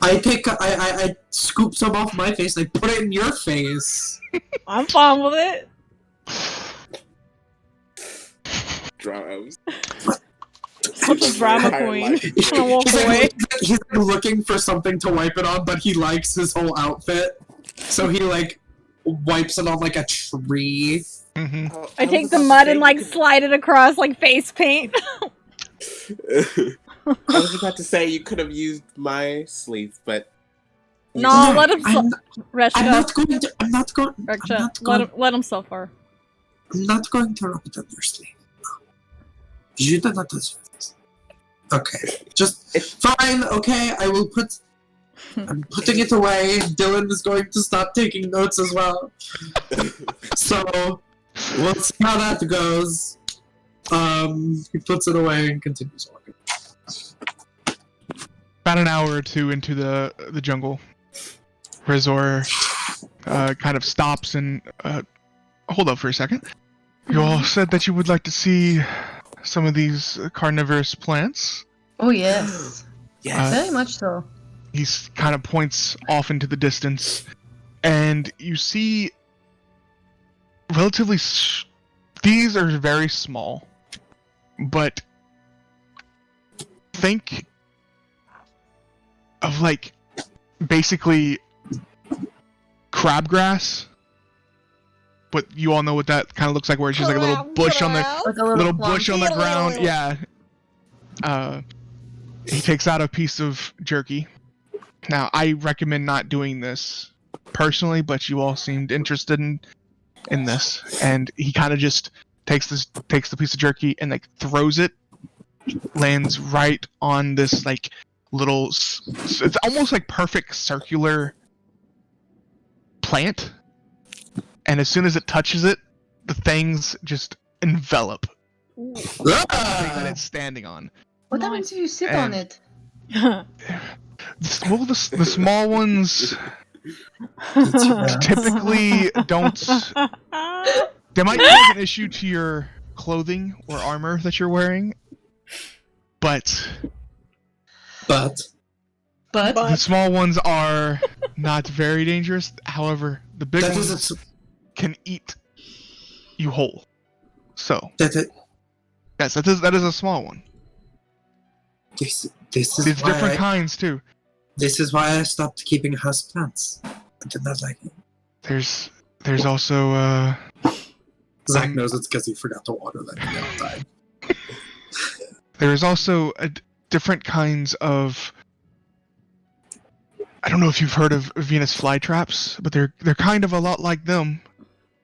I scoop some off my face and I put it in your face. I'm fine with it. Drums. Such a drama queen. I'm gonna walk away. He's looking for something to wipe it on, but he likes his whole outfit. So he, wipes it on, a tree. Mm-hmm. I take the mud and, slide it across like face paint. I was about to say you could have used my sleeve, but... No, let him Reksha. I'm not going to... Reksha, let him suffer. I'm not going to rub it on your sleeve. No. You do not deserve this. Okay. Just... Fine, okay, I will put... I'm putting it away. Dylan is going to start taking notes as well. So, we'll see how that goes. He puts it away and continues walking. About an hour or two into the jungle, Razor kind of stops and hold up for a second. You all said that you would like to see some of these carnivorous plants. Oh yes. Yes. Very much so. He kind of points off into the distance, and you see relatively. These are very small, but think of like basically crabgrass. But you all know what that kind of looks like, where it's just like a little bush on the Like a little plum. bush on the ground. Yeah. He takes out a piece of jerky. Now, I recommend not doing this personally, but you all seemed interested in this, and he kind of just takes the piece of jerky and like throws it, lands right on this like little. It's almost like perfect circular plant, and as soon as it touches it, the things just envelop the thing that it's standing on. What happens if you sit on it? Well, the small ones typically don't. They might cause an issue to your clothing or armor that you're wearing, but the small ones are not very dangerous. However, the big ones can eat you whole. So That's it. yes, that is a small one. This is It's why different kinds too. This is why I stopped keeping house plants. I did not like it. There's also Zach knows it's because he forgot to water them and they all died. there is also different kinds of. I don't know if you've heard of Venus flytraps, but they're kind of a lot like them.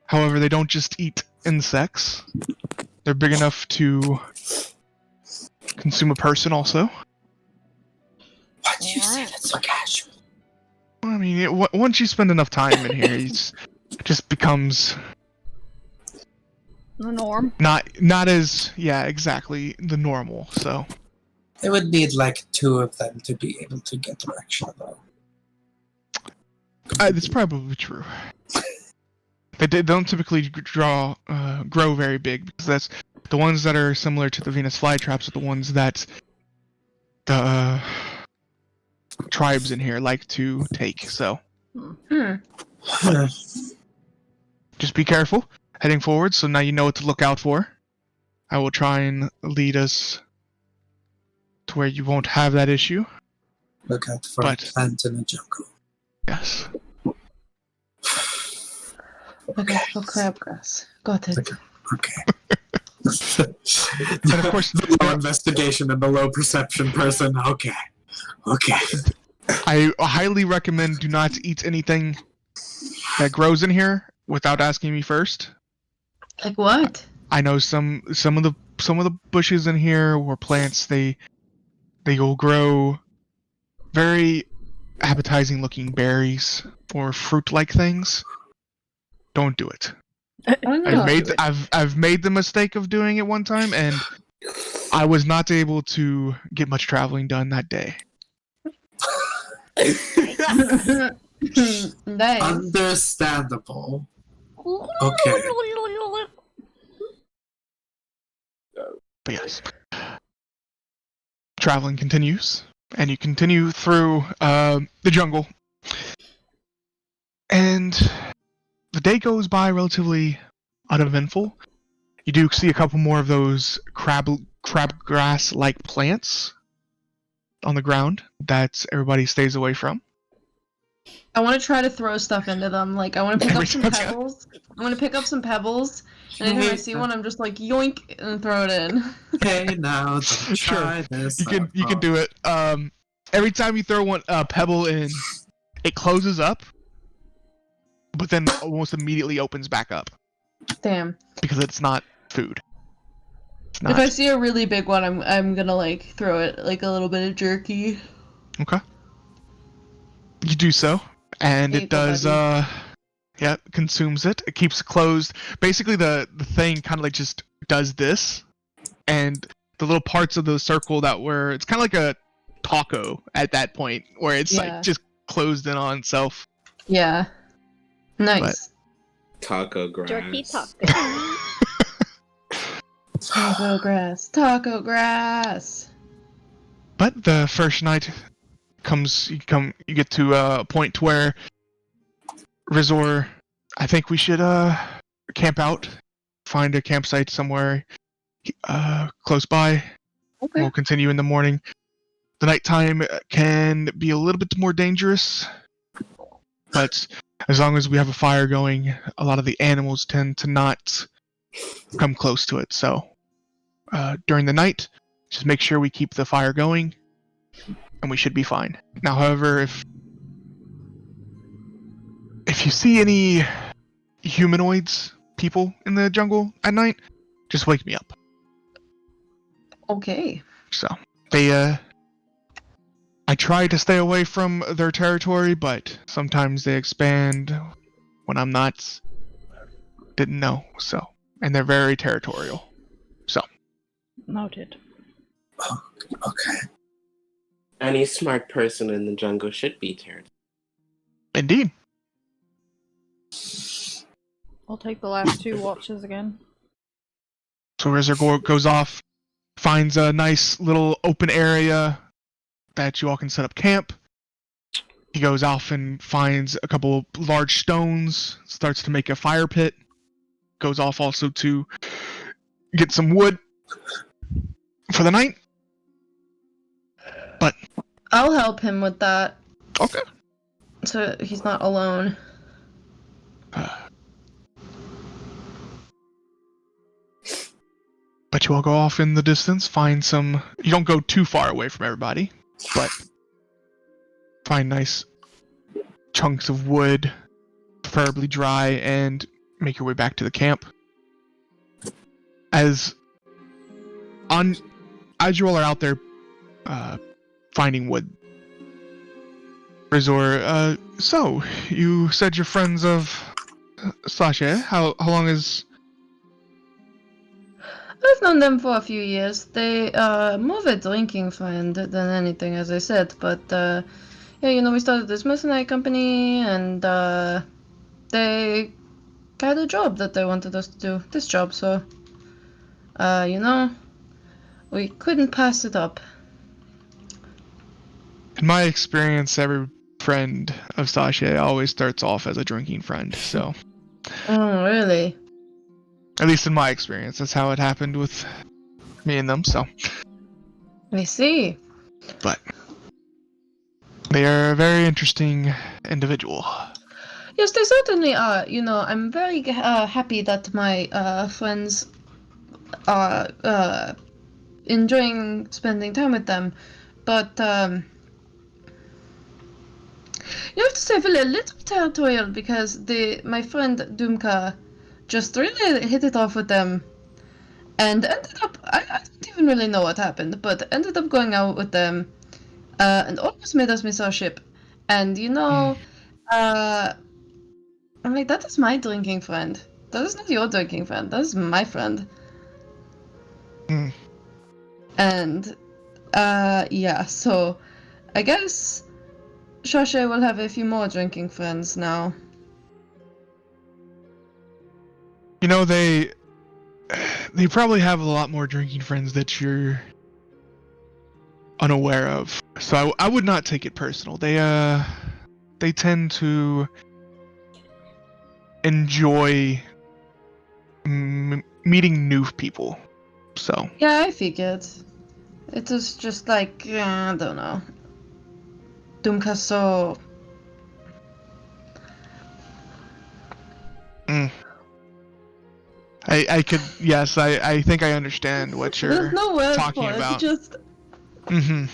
However, they don't just eat insects. They're big enough to consume a person also. Why do you say that so casual? I mean, once you spend enough time in here, it just becomes The norm. not as exactly the normal. So It would need like 2 of them to be able to get Reksha though. that's probably true. They don't typically grow very big, because that's the ones that are similar to the Venus flytraps are the ones that the tribes in here like to take. So just be careful heading forward. So now you know what to look out for. I will try and lead us to where you won't have that issue. Look out for a plant in the jungle. Yes. Okay, for crabgrass. Got it. Okay. And of course, the low investigation and the low perception person. Okay. I highly recommend do not eat anything that grows in here without asking me first. Like what? I know some of the bushes in here or plants they will grow very appetizing looking berries or fruit like things. Don't do it. I've made the mistake of doing it one time, and I was not able to get much traveling done that day. Nice. Understandable. Okay. But yes, traveling continues, and you continue through the jungle, and the day goes by relatively uneventful. You do see a couple more of those crabgrass-like plants on the ground that everybody stays away from. I want to try to throw stuff into them. Like, I want to pick up some pebbles. I'm going to pick up some pebbles, and anytime I see one, I'm just like, yoink, and throw it in. Okay, now don't try this. You can do it. Every time you throw a pebble in, it closes up, but then almost immediately opens back up. Damn. Because it's not food. It's not. If I see a really big one, I'm gonna like throw it like a little bit of jerky. Okay. You do so, and Here you it go, does, buddy. yeah, consumes it. It keeps it closed. Basically, the thing kind of like just does this, and the little parts of the circle that were, it's kind of like a taco at that point, where it's Yeah. like just closed in on itself. Yeah. Nice. Taco grass. Jerky taco. Taco grass. Taco grass. But the first night comes, you get to a point where Rizor, I think we should camp out, find a campsite somewhere close by. Okay. We'll continue in the morning. The nighttime can be a little bit more dangerous, but as long as we have a fire going, a lot of the animals tend to not come close to it. So during the night, just make sure we keep the fire going, and we should be fine. Now, however, if you see any humanoids, people in the jungle at night, just wake me up. Okay. So they I try to stay away from their territory, but sometimes they expand when I'm not. Didn't know, so. And they're very territorial. So. Noted. Okay. Any smart person in the jungle should be territorial. Indeed. I'll take the last 2 watches again. So Reservoir goes off, finds a nice little open area that you all can set up camp. He goes off and finds a couple large stones, starts to make a fire pit. Goes off also to get some wood for the night. But I'll help him with that. okay. So he's not alone. But you all go off in the distance, find some. You don't go too far away from everybody, but find nice chunks of wood, preferably dry, and make your way back to the camp. As you all are out there finding wood, Rizor, so you said you're friends of Sasha. How long is? I've known them for a few years. They more of a drinking friend than anything, as I said. But yeah, we started this mercenary company, and they got a job that they wanted us to do. This job, so we couldn't pass it up. In my experience, every friend of Sasha always starts off as a drinking friend. So, Oh, really? at least in my experience, that's how it happened with me and them. So, I see. but they are a very interesting individual. Yes, they certainly are. I'm very happy that my friends are enjoying spending time with them. But you have to say, I feel a little territorial because my friend Dumka just really hit it off with them and ended up, I don't even really know what happened, but ended up going out with them and almost made us miss our ship. And I'm like, that is my drinking friend. That is not your drinking friend. That is my friend. Mm. And yeah, so I guess Shoshe will have a few more drinking friends now. They probably have a lot more drinking friends that you're unaware of. So I would not take it personal. They tend to enjoy meeting new people. So Yeah, I figured. It was just like, I don't know. Dumka so... I could, yes, I think I understand what you're There's no word talking for about. it, just... Mm-hmm.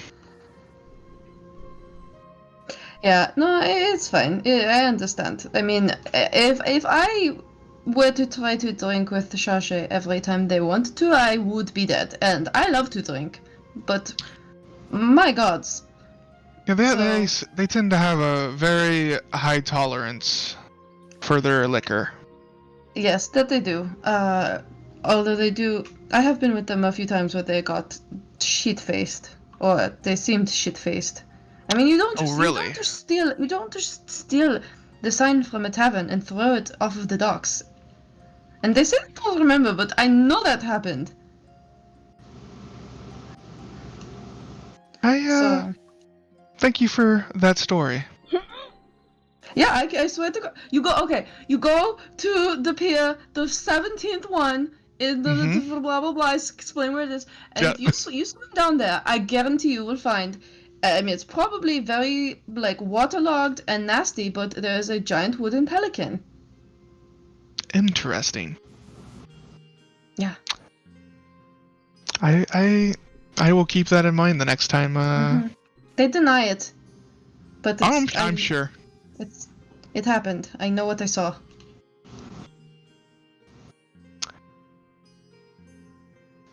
Yeah, no, it's fine. I understand. I mean, if I were to try to drink with Shashe every time they want to, I would be dead. And I love to drink. But, my gods, Yeah, they tend to have a very high tolerance for their liquor. Yes, that they do. Although they do, I have been with them a few times where they got shit-faced, or they seemed shit-faced. I mean, you don't just steal the sign from a tavern and throw it off of the docks. And they say they don't remember, but I know that happened. Thank you for that story. Yeah, I swear to God. You go to the pier, the 17th one, in the blah blah blah, explain where it is, and if you swim down there, I guarantee you will find, I mean, it's probably very, like, waterlogged and nasty, but there's a giant wooden pelican. Interesting. Yeah. I will keep that in mind the next time, They deny it. But I'm sure. It happened. I know what I saw.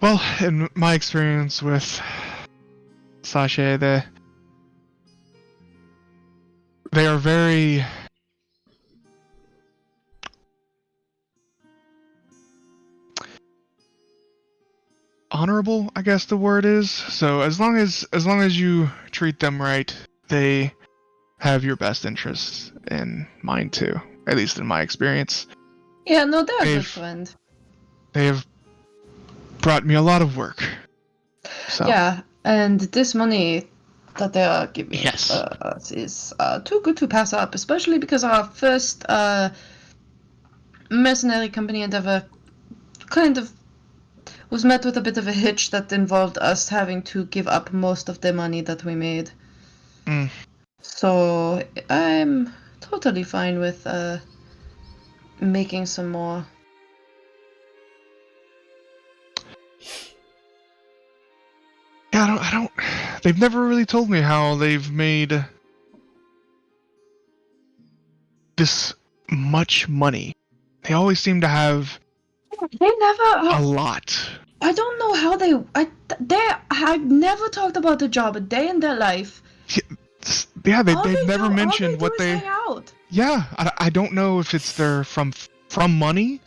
Well, in my experience with Sasha, they are very honorable, I guess the word is. So as long as you treat them right, they have your best interests in mind too. At least in my experience. Yeah, no, they're a good friend. They have brought me a lot of work. So. Yeah, and this money that they are giving us is too good to pass up, especially because our first mercenary company endeavor kind of was met with a bit of a hitch that involved us having to give up most of the money that we made. So I'm totally fine with making some more. Yeah, I don't. They've never really told me how they've made this much money. They always seem to have. They never a lot. I don't know how I've never talked about the job a day in their life. Yeah, they've never mentioned what they. Hang out. Yeah, I don't know if it's from money.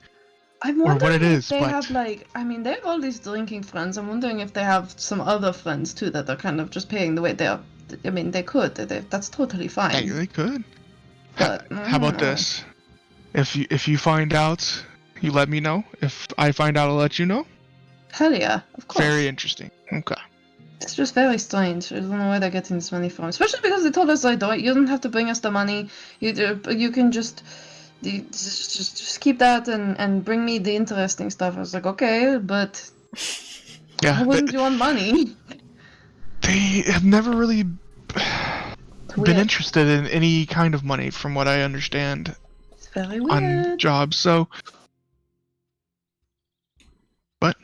I'm wondering or what it if is, they but... have, like, I mean, they have all these drinking friends. I'm wondering if they have some other friends too that are kind of just paying the way they are. I mean, they could. That's totally fine. Yeah, they could. But how about this? If you find out, you let me know. If I find out, I'll let you know. Hell yeah, of course. Very interesting. Okay. It's just very strange. I don't know where they're getting this money from. Especially because they told us, like, you don't have to bring us the money. You can just keep that and bring me the interesting stuff. I was like, okay, but yeah, why wouldn't you want money? They have never really Weird. been interested in any kind of money, from what I understand. It's very weird. On jobs, so. But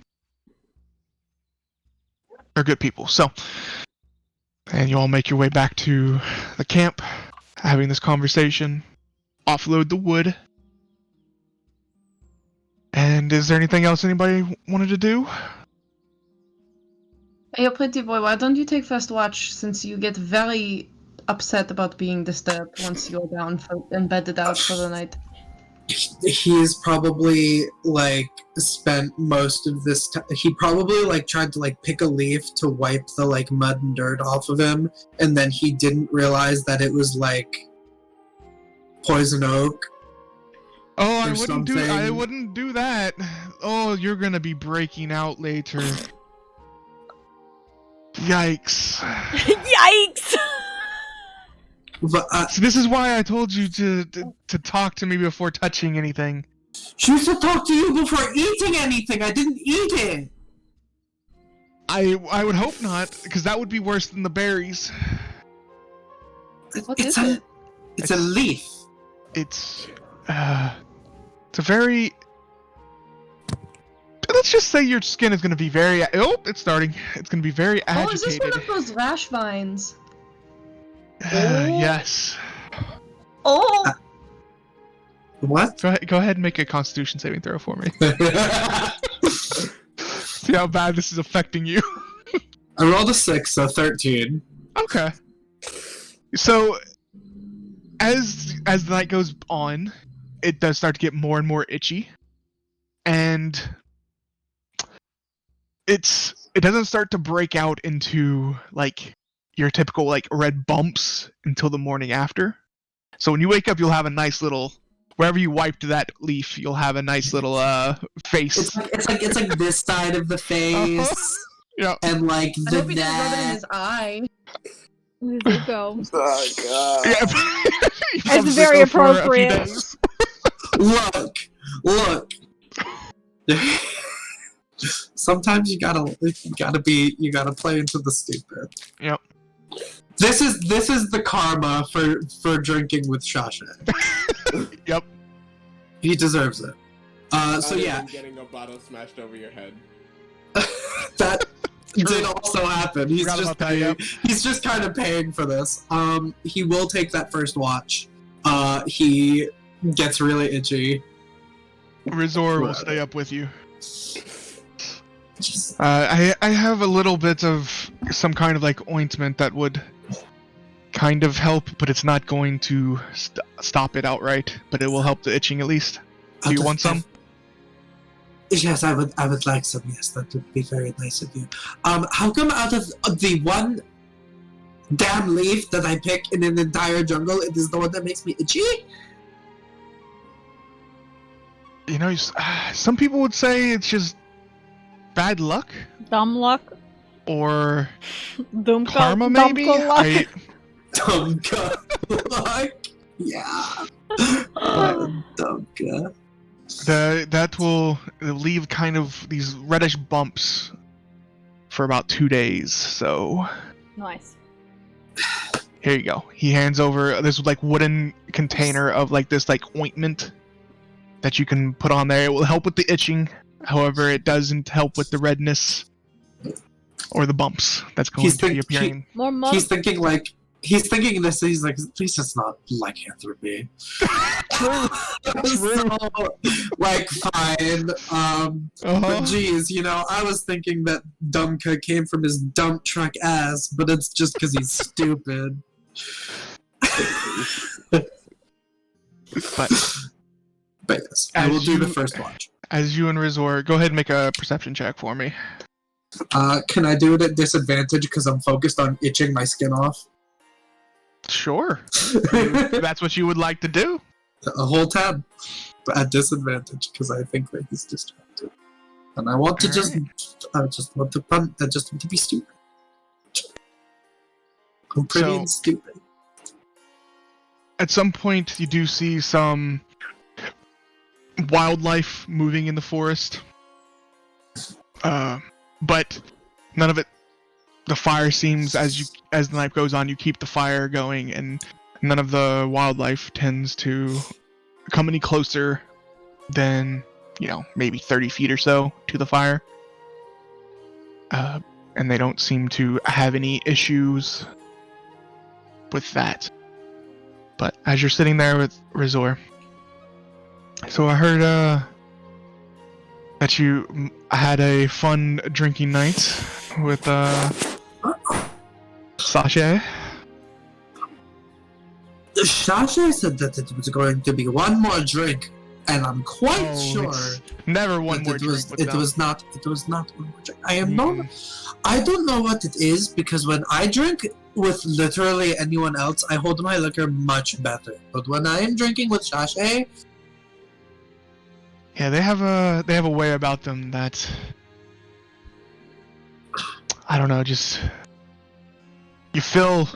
they're good people, so. And you all make your way back to the camp, having this conversation. Offload the wood. And is there anything else anybody wanted to do? Hey, pretty boy, why don't you take first watch, since you get very upset about being disturbed once you're down and bedded out for the night? He's probably, like, spent most of this time. He probably, like, tried to, like, pick a leaf to wipe the, like, mud and dirt off of him, and then he didn't realize that it was, like, poison oak. Oh, I wouldn't do that. Oh, you're gonna be breaking out later. Yikes. Yikes! But, so this is why I told you to talk to me before touching anything. She used to talk to you before eating anything. I didn't eat it. I would hope not, because that would be worse than the berries. It's a leaf. It's a very... Let's just say your skin is going to be very... Oh, it's starting. It's going to be very agitated. Oh, is this one of those rash vines? Yes. Oh! What? Go ahead and make a Constitution saving throw for me. See how bad this is affecting you. I rolled a 6, so 13. Okay. So, as the night goes on, it does start to get more and more itchy, and it doesn't start to break out into like your typical like red bumps until the morning after. So when you wake up, you'll have a nice little wherever you wiped that leaf, you'll have a nice little face. It's like this side of the face, Yeah. and like I the hope he didn't rub it in neck. his eye. Zuko. Oh god. Yeah. It's very appropriate. Look. Sometimes you gotta play into the stupid. Yep. This is the karma for drinking with Shasha. Yep. He deserves it. So yeah, getting a bottle smashed over your head. that did also happen. He's Forgot just about that, paying, yep. he's just kind of paying for this. He will take that first watch. He gets really itchy. Resor will stay up with you. I have a little bit of some kind of like ointment that would kind of help, but it's not going to stop it outright. But it will help the itching at least. Do you want some? Yes, I would like some. Yes, that would be very nice of you. How come out of the one damn leaf that I pick in an entire jungle, it is the one that makes me itchy? You know, some people would say it's just bad luck Dumb luck. or Dumka. karma, maybe. Dumka luck. Dumka. Like, yeah. Dumka. That will leave kind of these reddish bumps for about 2 days. So Nice. here you go. He hands over this like wooden container of like this like ointment that you can put on there. It will help with the itching. However, it doesn't help with the redness or the bumps that's going to be appearing. More mud. He's thinking this. He's like, at least it's not lycanthropy. True. So, like, fine. But geez, I was thinking that Dumka came from his dump truck ass, but it's just because he's stupid. But yes, I will do the first watch. As you and Resor, go ahead and make a perception check for me. Can I do it at disadvantage because I'm focused on itching my skin off? Sure. If that's what you would like to do. A whole tab, but at disadvantage because I think that he's distracted, and I want to I just want to be stupid. I'm pretty and stupid. At some point, you do see some wildlife moving in the forest, but none of it. The fire seems, as the night goes on, you keep the fire going, and none of the wildlife tends to come any closer than, maybe 30 feet or so to the fire. And they don't seem to have any issues with that. But as you're sitting there with Resor, so I heard that you had a fun drinking night with Sasha. Sasha said that it was going to be one more drink, and I'm quite sure never one more drink. It was not one more drink. I don't know what it is, because when I drink with literally anyone else, I hold my liquor much better. But when I am drinking with Sasha, yeah, they have a way about them that I don't know, just you feel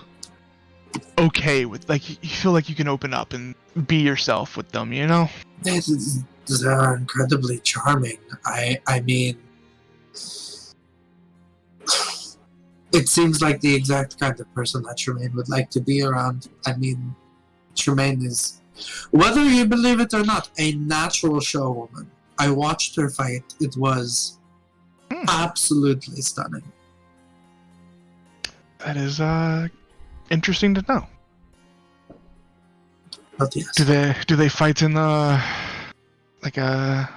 okay with, like, you feel like you can open up and be yourself with them, They are incredibly charming. I mean, it seems like the exact kind of person that Tremayne would like to be around. I mean, Tremayne is, whether you believe it or not, a natural showwoman. I watched her fight. It was absolutely stunning. That is interesting to know. But yes. Do they fight in like a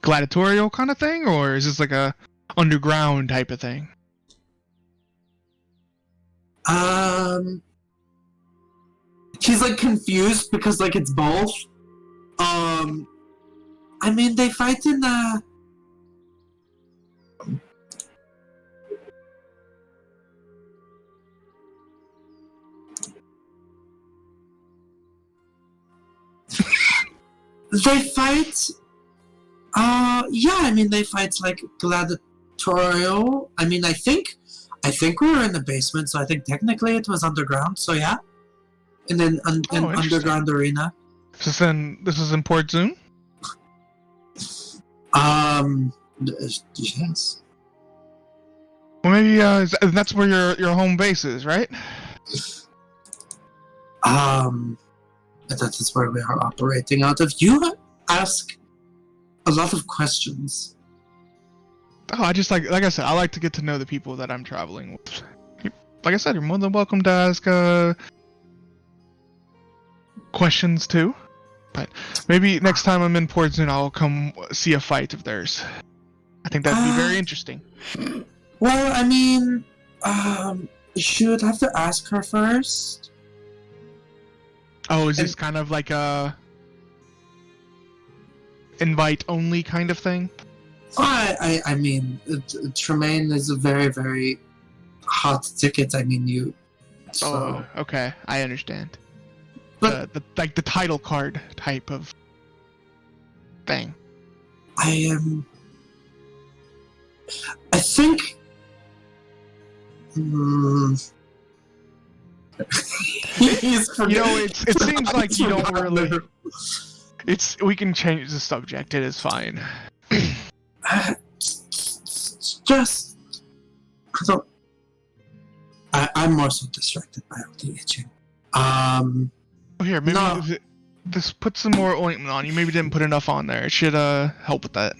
gladiatorial kind of thing, or is this like a underground type of thing? She's like confused because like it's both. I mean, they fight in they fight. Yeah. I mean, they fight like gladiatorial. I mean, I think we were in the basement, so I think technically it was underground. So yeah, and then an underground arena. This is in Port Zoon? Yes. Well, maybe that's where your home base is, right? That is where we are operating out of. You ask a lot of questions. Oh, I just like I said, I like to get to know the people that I'm traveling with. Like I said, you're more than welcome to ask questions too. But maybe next time I'm in Port Zoon, I'll come see a fight of theirs. I think that'd be very interesting. Well, I mean, you would have to ask her first. Oh, is this kind of like a invite-only kind of thing? I mean, Tremayne is a very, very hot ticket. I mean, you. So. Oh, okay, I understand. But the title card type of thing. I think. He's it seems like you don't really. We can change the subject. It is fine. Just. I'm more so distracted by all the itching. Oh, here, maybe No. this put some more ointment on. You maybe didn't put enough on there. It should help with that.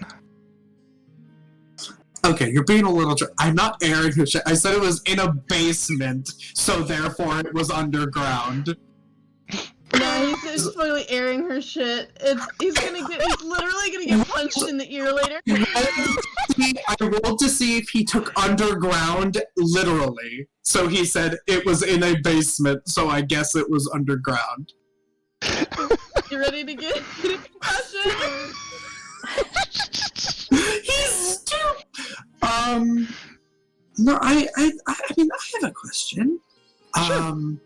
Okay, you're being a little. I'm not airing your shit. I said it was in a basement, so therefore it was underground. Yeah, he's totally airing her shit. He's literally gonna get punched in the ear later. I rolled to see if he took underground literally. So he said it was in a basement, so I guess it was underground. You ready to get a concussion? He's stupid. No, I mean, I have a question. Sure.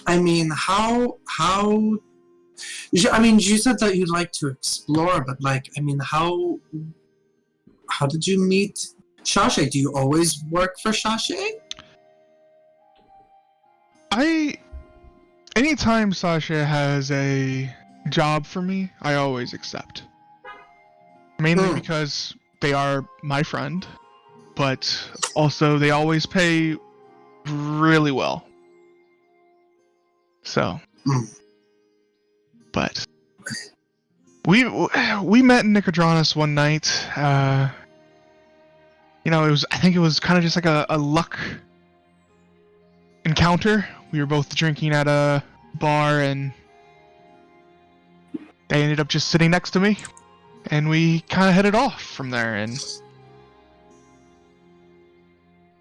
I mean, how? I mean, you said that you'd like to explore, but like, I mean, how did you meet Shashay? Do you always work for Shashay? Anytime Sasha has a job for me, I always accept. Mainly because they are my friend, but also they always pay really well. So, but we met in Nicodranus one night. I think it was kind of just like a luck encounter. We were both drinking at a bar, and they ended up just sitting next to me, and we kind of headed off from there. And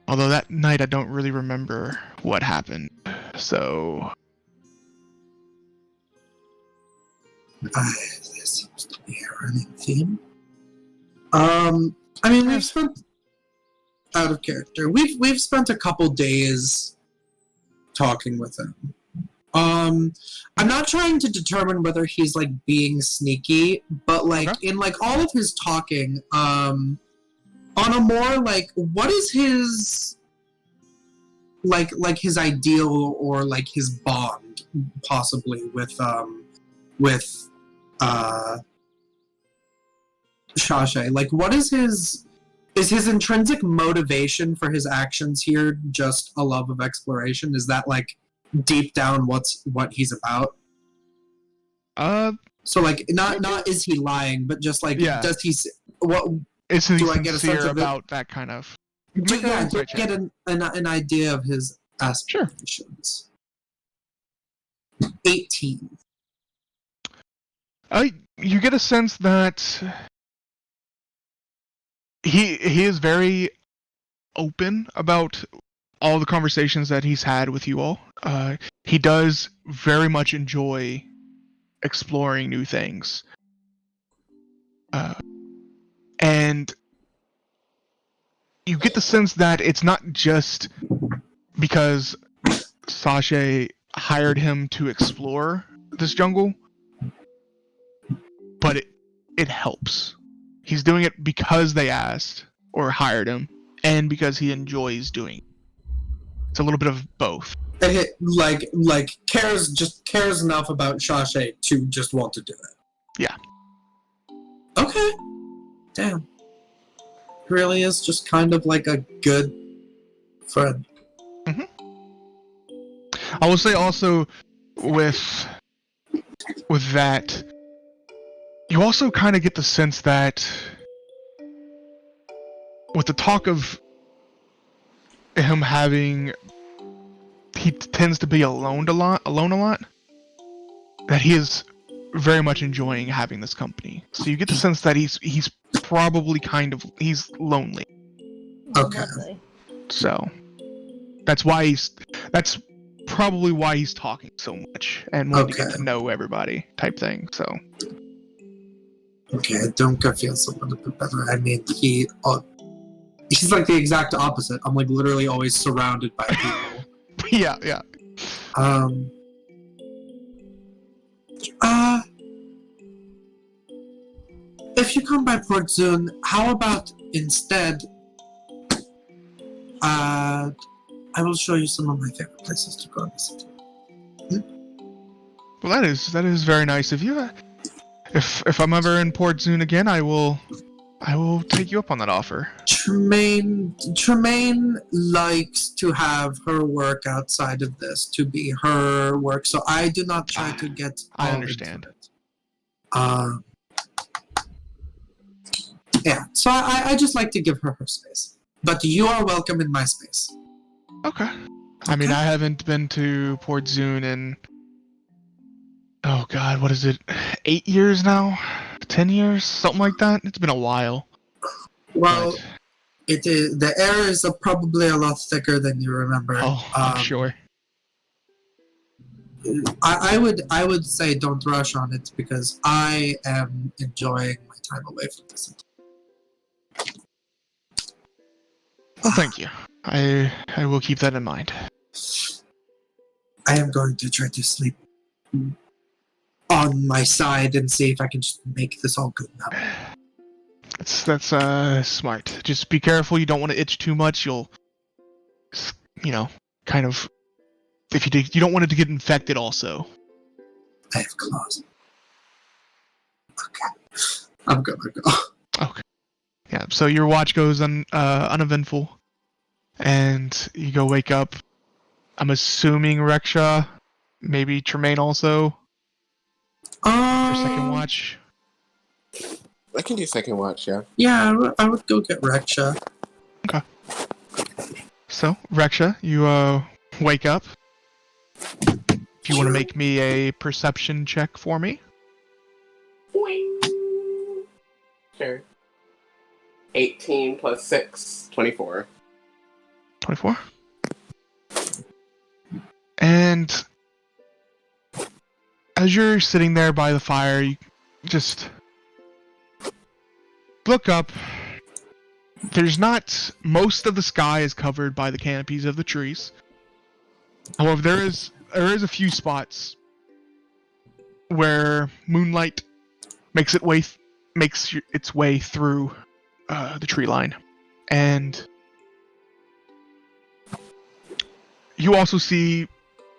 although that night I don't really remember what happened, so. There seems to be a running theme. I mean, we've spent out of character. We've spent a couple days talking with him. I'm not trying to determine whether he's like being sneaky, but like in like all of his talking, on a more like what is his like his ideal or like his bond possibly with Shashay? Like, what is his intrinsic motivation for his actions here just a love of exploration? Is that like deep down what he's about? So like not is he lying, but just like does he what is he do I get a sense of about that kind of? Do I get an idea of his aspirations? Sure. 18. You get a sense that he is very open about all the conversations that he's had with you all, he does very much enjoy exploring new things. And you get the sense that it's not just because Sasha hired him to explore this jungle, but it helps. He's doing it because they asked or hired him, and because he enjoys doing it. It's a little bit of both. Cares enough about Shasha to just want to do it. Yeah. Okay. Damn. Really is just kind of like a good friend. Mm-hmm. I will say also with that, you also kind of get the sense that with the talk of him having, he tends to be alone a lot, that he is very much enjoying having this company. So you get the sense that he's probably he's lonely. Okay. Lovely. So that's probably why he's talking so much and wanting to get to know everybody type thing. So okay, Dumka feels a little bit better. I mean, he's like the exact opposite. I'm like literally always surrounded by people. yeah. If you come by Port Zoon, how about instead, I will show you some of my favorite places to go and visit. Well, that is very nice of you. If I'm ever in Port Zoon again, I will take you up on that offer. Tremayne likes to have her work outside of this to be her work, so I do not try to get. I understand. Into it. Yeah, so I just like to give her space, but you are welcome in my space. Okay. I mean, I haven't been to Port Zoon in, oh god, what is it? 8 years now? 10 years? Something like that? It's been a while. Well, But it is, the air is probably a lot thicker than you remember. oh, I'm sure. I would say don't rush on it because I am enjoying my time away from this. Well, thank you. I will keep that in mind. I am going to try to sleep on my side and see if I can just make this all good now. That's smart. Just be careful. You don't want to itch too much. You'll, kind of. If you do, you don't want it to get infected. Also. I have claws. Okay, I'm gonna go. Okay. Yeah. So your watch goes uneventful, and you go wake up. I'm assuming Reksha, maybe Tremayne also. For second watch. I can do second watch, yeah. Yeah, I would go get Reksha. Okay. So Reksha, you wake up. If you want to make me a perception check for me. Sure. 18 plus 6, 24. 24. And as you're sitting there by the fire, you just look up. There's not, most of the sky is covered by the canopies of the trees. However, there is a few spots where moonlight makes its way through the tree line, and you also see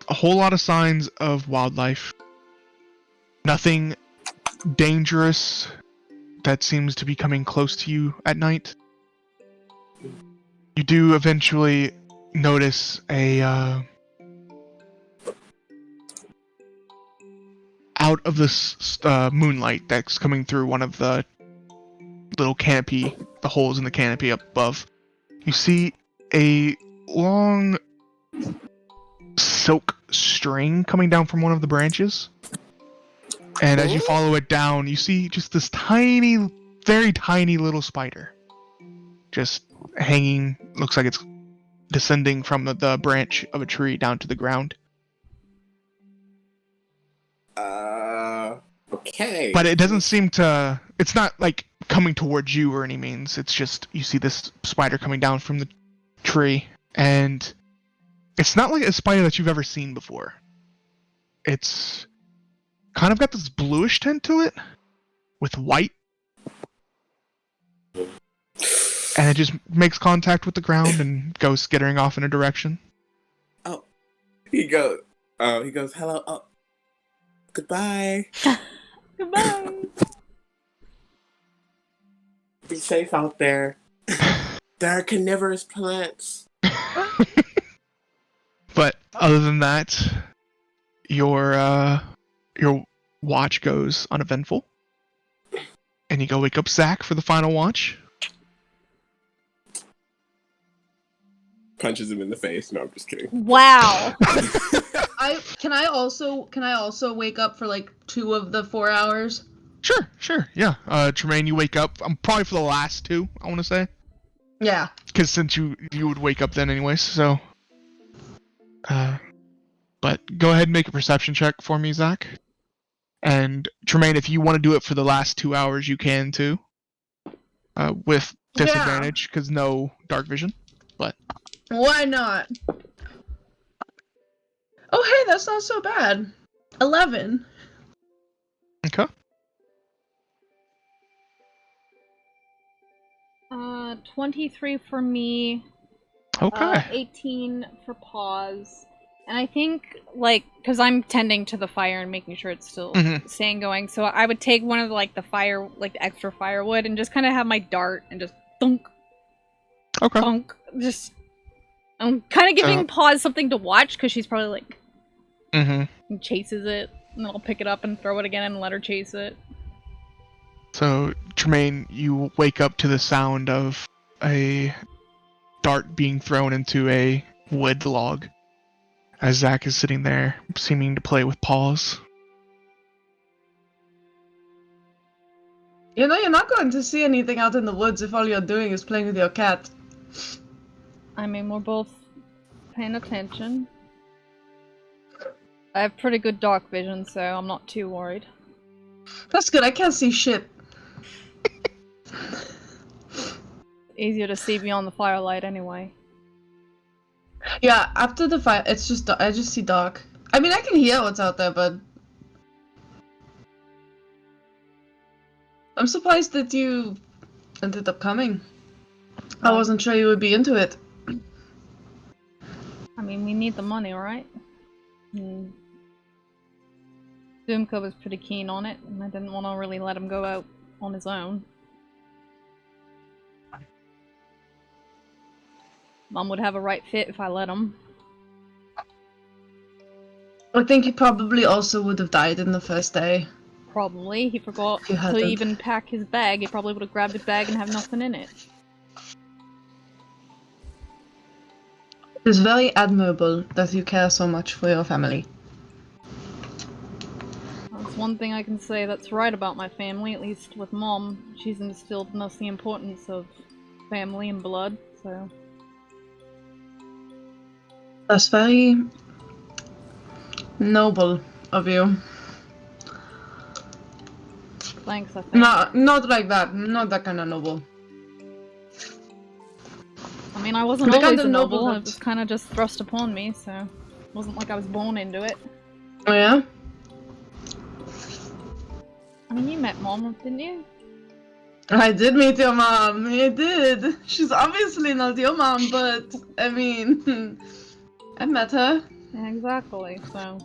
a whole lot of signs of wildlife. Nothing dangerous that seems to be coming close to you at night. You do eventually notice a out of this moonlight that's coming through one of the little canopy, the holes in the canopy up above. You see a long silk string coming down from one of the branches. And as you follow it down, you see just this tiny, very tiny little spider. Just hanging, looks like it's descending from the branch of a tree down to the ground. Okay. But it doesn't seem to... It's not, like, coming towards you or any means. It's just, you see this spider coming down from the tree, and it's not like a spider that you've ever seen before. It's kind of got this bluish tint to it, with white. And it just makes contact with the ground and goes skittering off in a direction. Oh, he goes, hello, oh, goodbye. Goodbye. Be safe out there. There are carnivorous plants. But other than that, your watch goes uneventful. And you go wake up Zach for the final watch. Punches him in the face. No, I'm just kidding. Wow. Can I also wake up for like 2 of the 4 hours? Sure, yeah. Tremayne, you wake up. Probably for the last 2, I want to say. Yeah. Because since you would wake up then anyways, so... but go ahead and make a perception check for me, Zach. And Tremayne, if you want to do it for the last 2 hours, you can too. With disadvantage, because no dark vision. But Why not? Oh, hey, that's not so bad. 11. okay. 23 for me. Okay. 18 for pause. And I think, like, because I'm tending to the fire and making sure it's still staying going, so I would take one of the, like, the fire, like, the extra firewood and just kind of have my dart and just thunk, Okay. thunk, just... I'm kind of giving Pause something to watch, because she's probably, like, and chases it, and then I'll pick it up and throw it again and let her chase it. So, Tremayne, you wake up to the sound of a dart being thrown into a wood log. As Zach is sitting there, seeming to play with paws. You know, you're not going to see anything out in the woods if all you're doing is playing with your cat. I mean, we're both paying attention. I have pretty good dark vision, so I'm not too worried. That's good, I can't see shit. Easier to see beyond the firelight anyway. Yeah, after the fire, it's just, I just see dark. I mean, I can hear what's out there, but... I'm surprised that you ended up coming. I wasn't sure you would be into it. I mean, we need the money, right? Dumka was pretty keen on it, and I didn't want to really let him go out on his own. Mom would have a right fit if I let him. I think he probably also would have died in the first day. Probably. He forgot You to hadn't. even pack his bag. He probably would have grabbed his bag and have nothing in it. It's very admirable that you care so much for your family. That's one thing I can say that's right about my family, at least with Mom. She's instilled in us the importance of family and blood, so... That's very noble of you. Thanks, I think. Not like that. Not that kind of noble. I mean, I wasn't The always kind of a noble noble, that- it was kind of just thrust upon me, so... It wasn't like I was born into it. Oh yeah? I mean, you met Mom, didn't you? I did meet your mom. I did. She's obviously not your mom, but I mean, I met her. Yeah, exactly, so...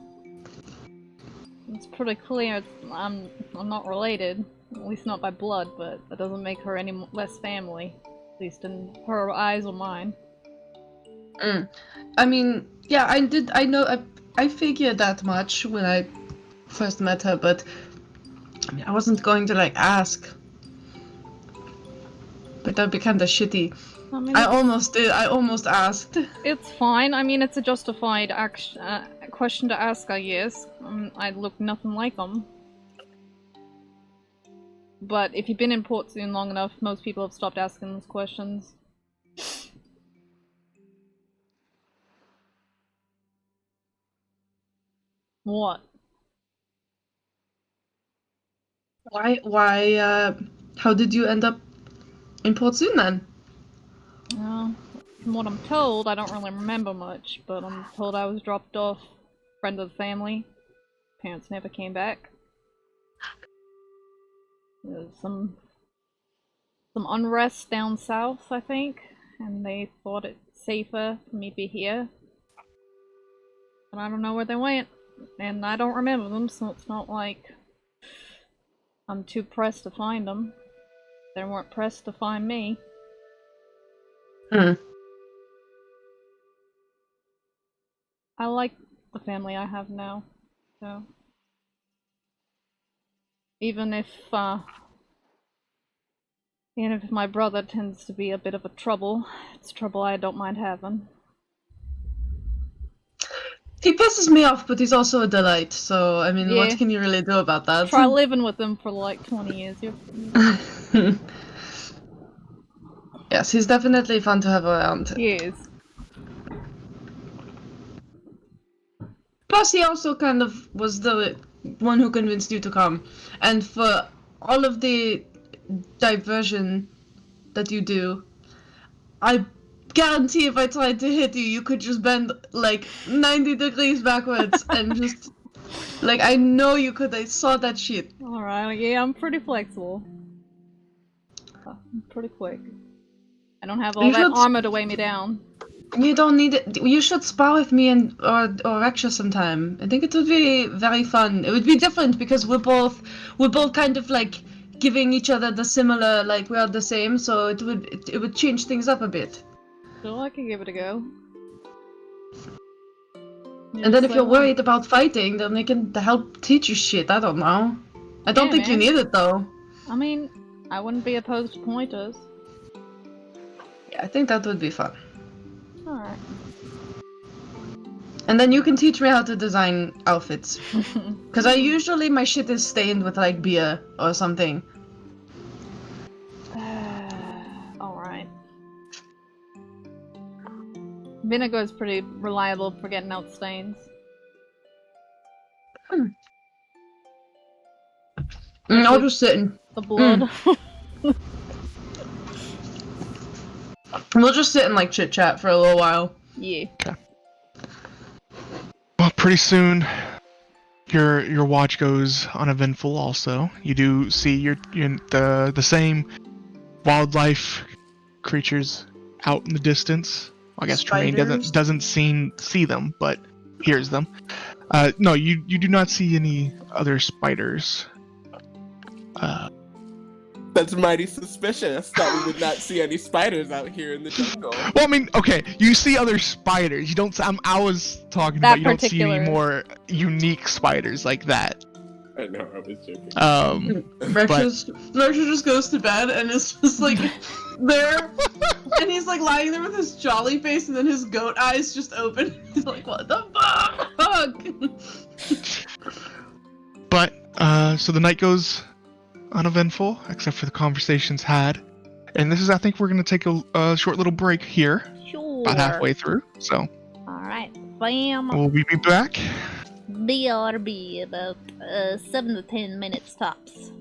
It's pretty clear I'm not related. At least not by blood, but that doesn't make her any less family. At least in her eyes or mine. I mean, yeah, I know, I figured that much when I first met her, but I mean, I wasn't going to, like, ask. But that'd be kinda shitty. I mean, I almost did, I almost asked. it's fine. I mean, it's a justified question to ask, I guess. I look nothing like them. But if you've been in Port Zoon long enough, most people have stopped asking those questions. What? How did you end up in Port Zoon then? Well, from what I'm told, I don't really remember much, but I'm told I was dropped off. Friend of the family. Parents never came back. There's some unrest down south, I think, and they thought it safer for me to be here. But I don't know where they went, and I don't remember them, so it's not like I'm too pressed to find them. They weren't pressed to find me. Hmm. I like the family I have now, so even if my brother tends to be a bit of a trouble, it's trouble I don't mind having. He pisses me off, but he's also a delight, so, I mean, Yeah. what can you really do about that? Try living with him for like 20 years. Yes, he's definitely fun to have around. He is. Plus, he also kind of was the one who convinced you to come. And for all of the diversion that you do, I guarantee if I tried to hit you, you could just bend like 90 degrees backwards and just... Like, I know you could. I saw that shit. Alright, yeah, I'm pretty flexible. I'm pretty quick. I don't have all that armor to weigh me down. You don't need it. You should spar with me and or Reksha sometime. I think it would be very fun. It would be different because we're both kind of like giving each other the similar, like we are the same. So it would change things up a bit. So I can give it a go. And then if you're worried about fighting, then they can help teach you shit. I don't know. I don't think you need it though. I mean, I wouldn't be opposed to pointers. Yeah, I think that would be fun. Alright. And then you can teach me how to design outfits. Because my shit is stained with like beer or something. Alright. Vinegar is pretty reliable for getting out stains. I'll just sit and... The blood. We'll just sit and like chit chat for a little while. Yeah. Okay. Well, pretty soon, your watch goes uneventful. Also, you do see the same wildlife creatures out in the distance. I guess Tremayne doesn't see them, but hears them. No, you do not see any other spiders. That's mighty suspicious. Thought we would not see any spiders out here in the jungle. Well, I mean, okay, you see other spiders. You don't. I was talking about you don't see any more unique spiders like that. I know, I was joking. Reksha just goes to bed and is just like there, and he's like lying there with his jolly face, and then his goat eyes just open. He's like, "What the fuck?" But so the night goes uneventful, except for the conversations had, and this is, I think, we're gonna take a short little break here, about halfway through. So, all right, bam. Will we be back? BRB, about 7 to 10 minutes tops.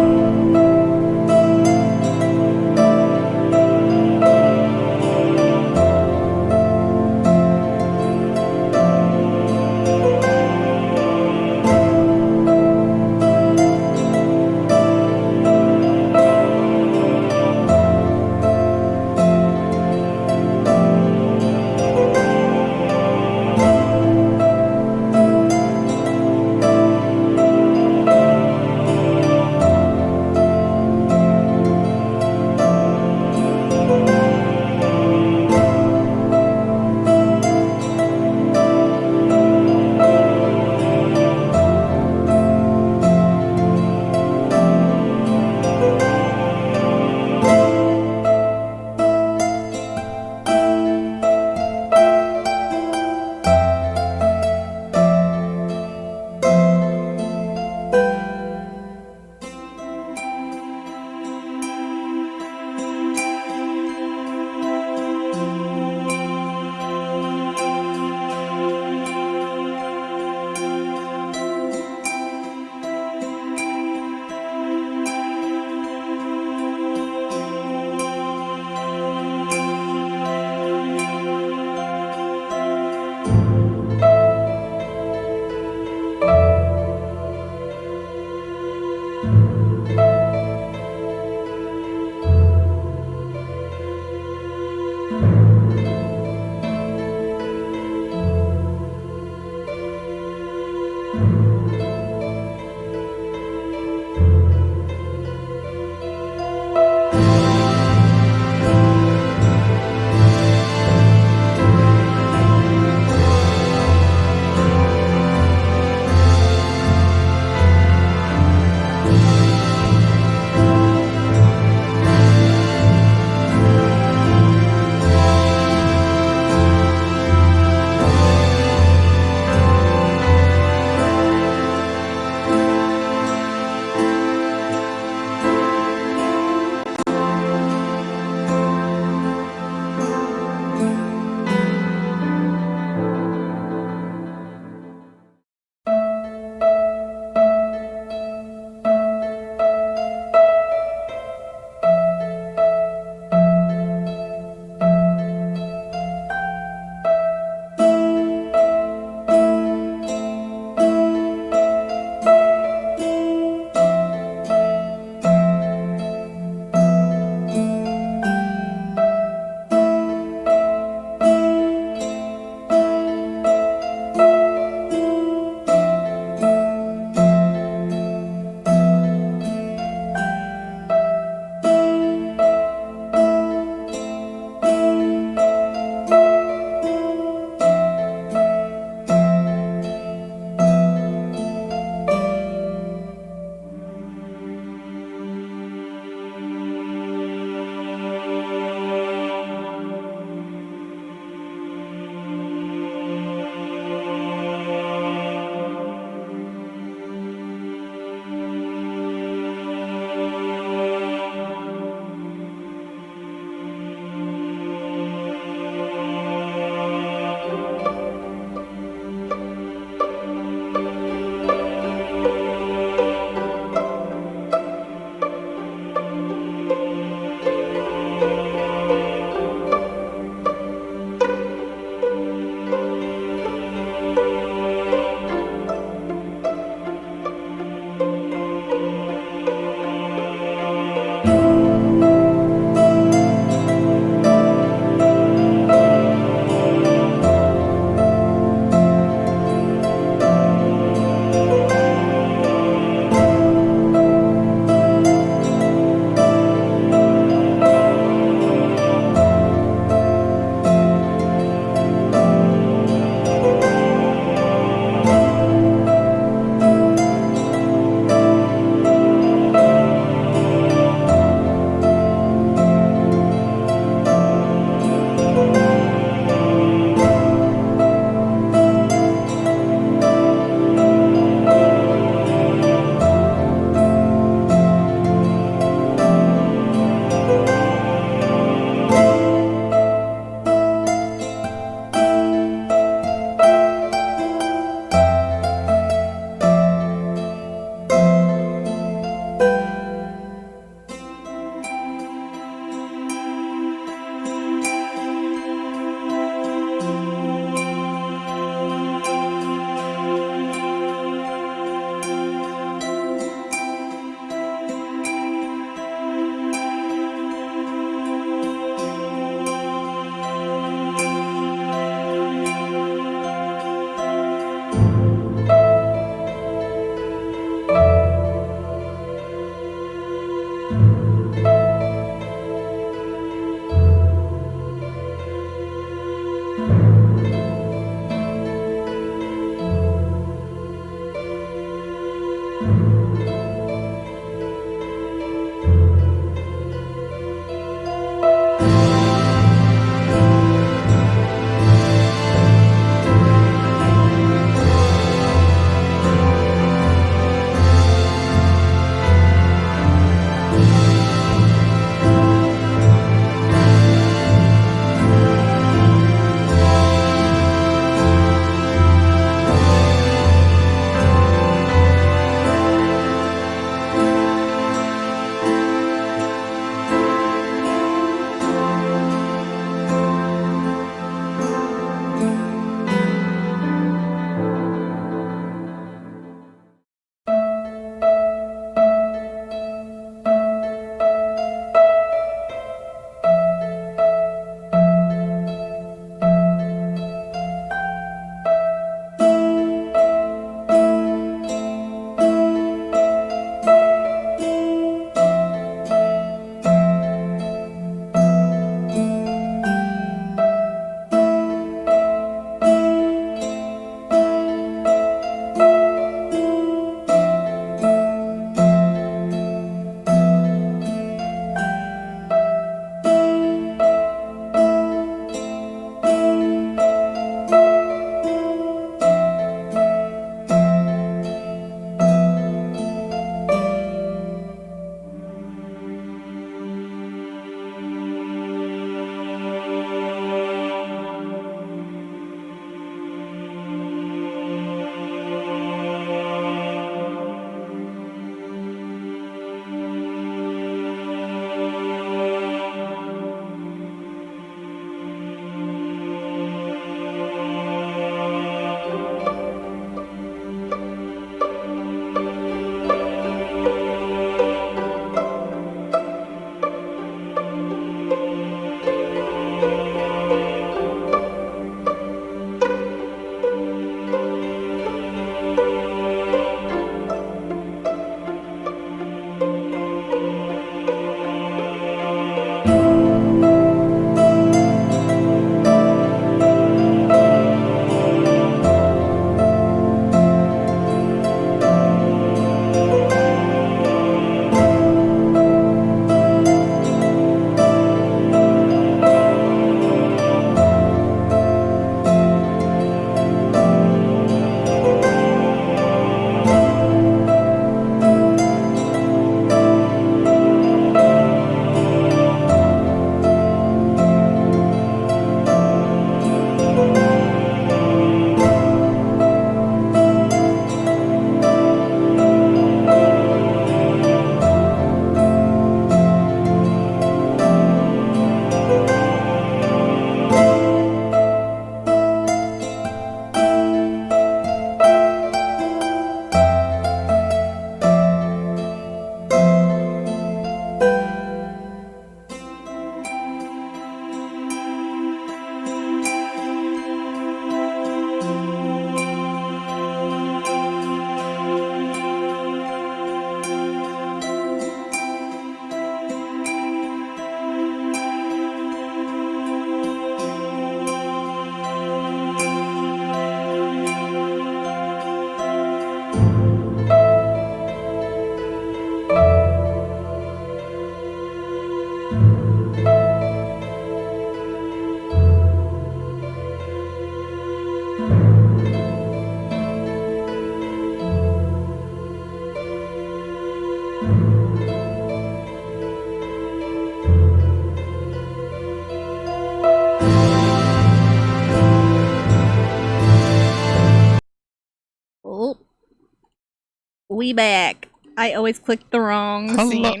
We back. I always clicked the wrong Hello. scene.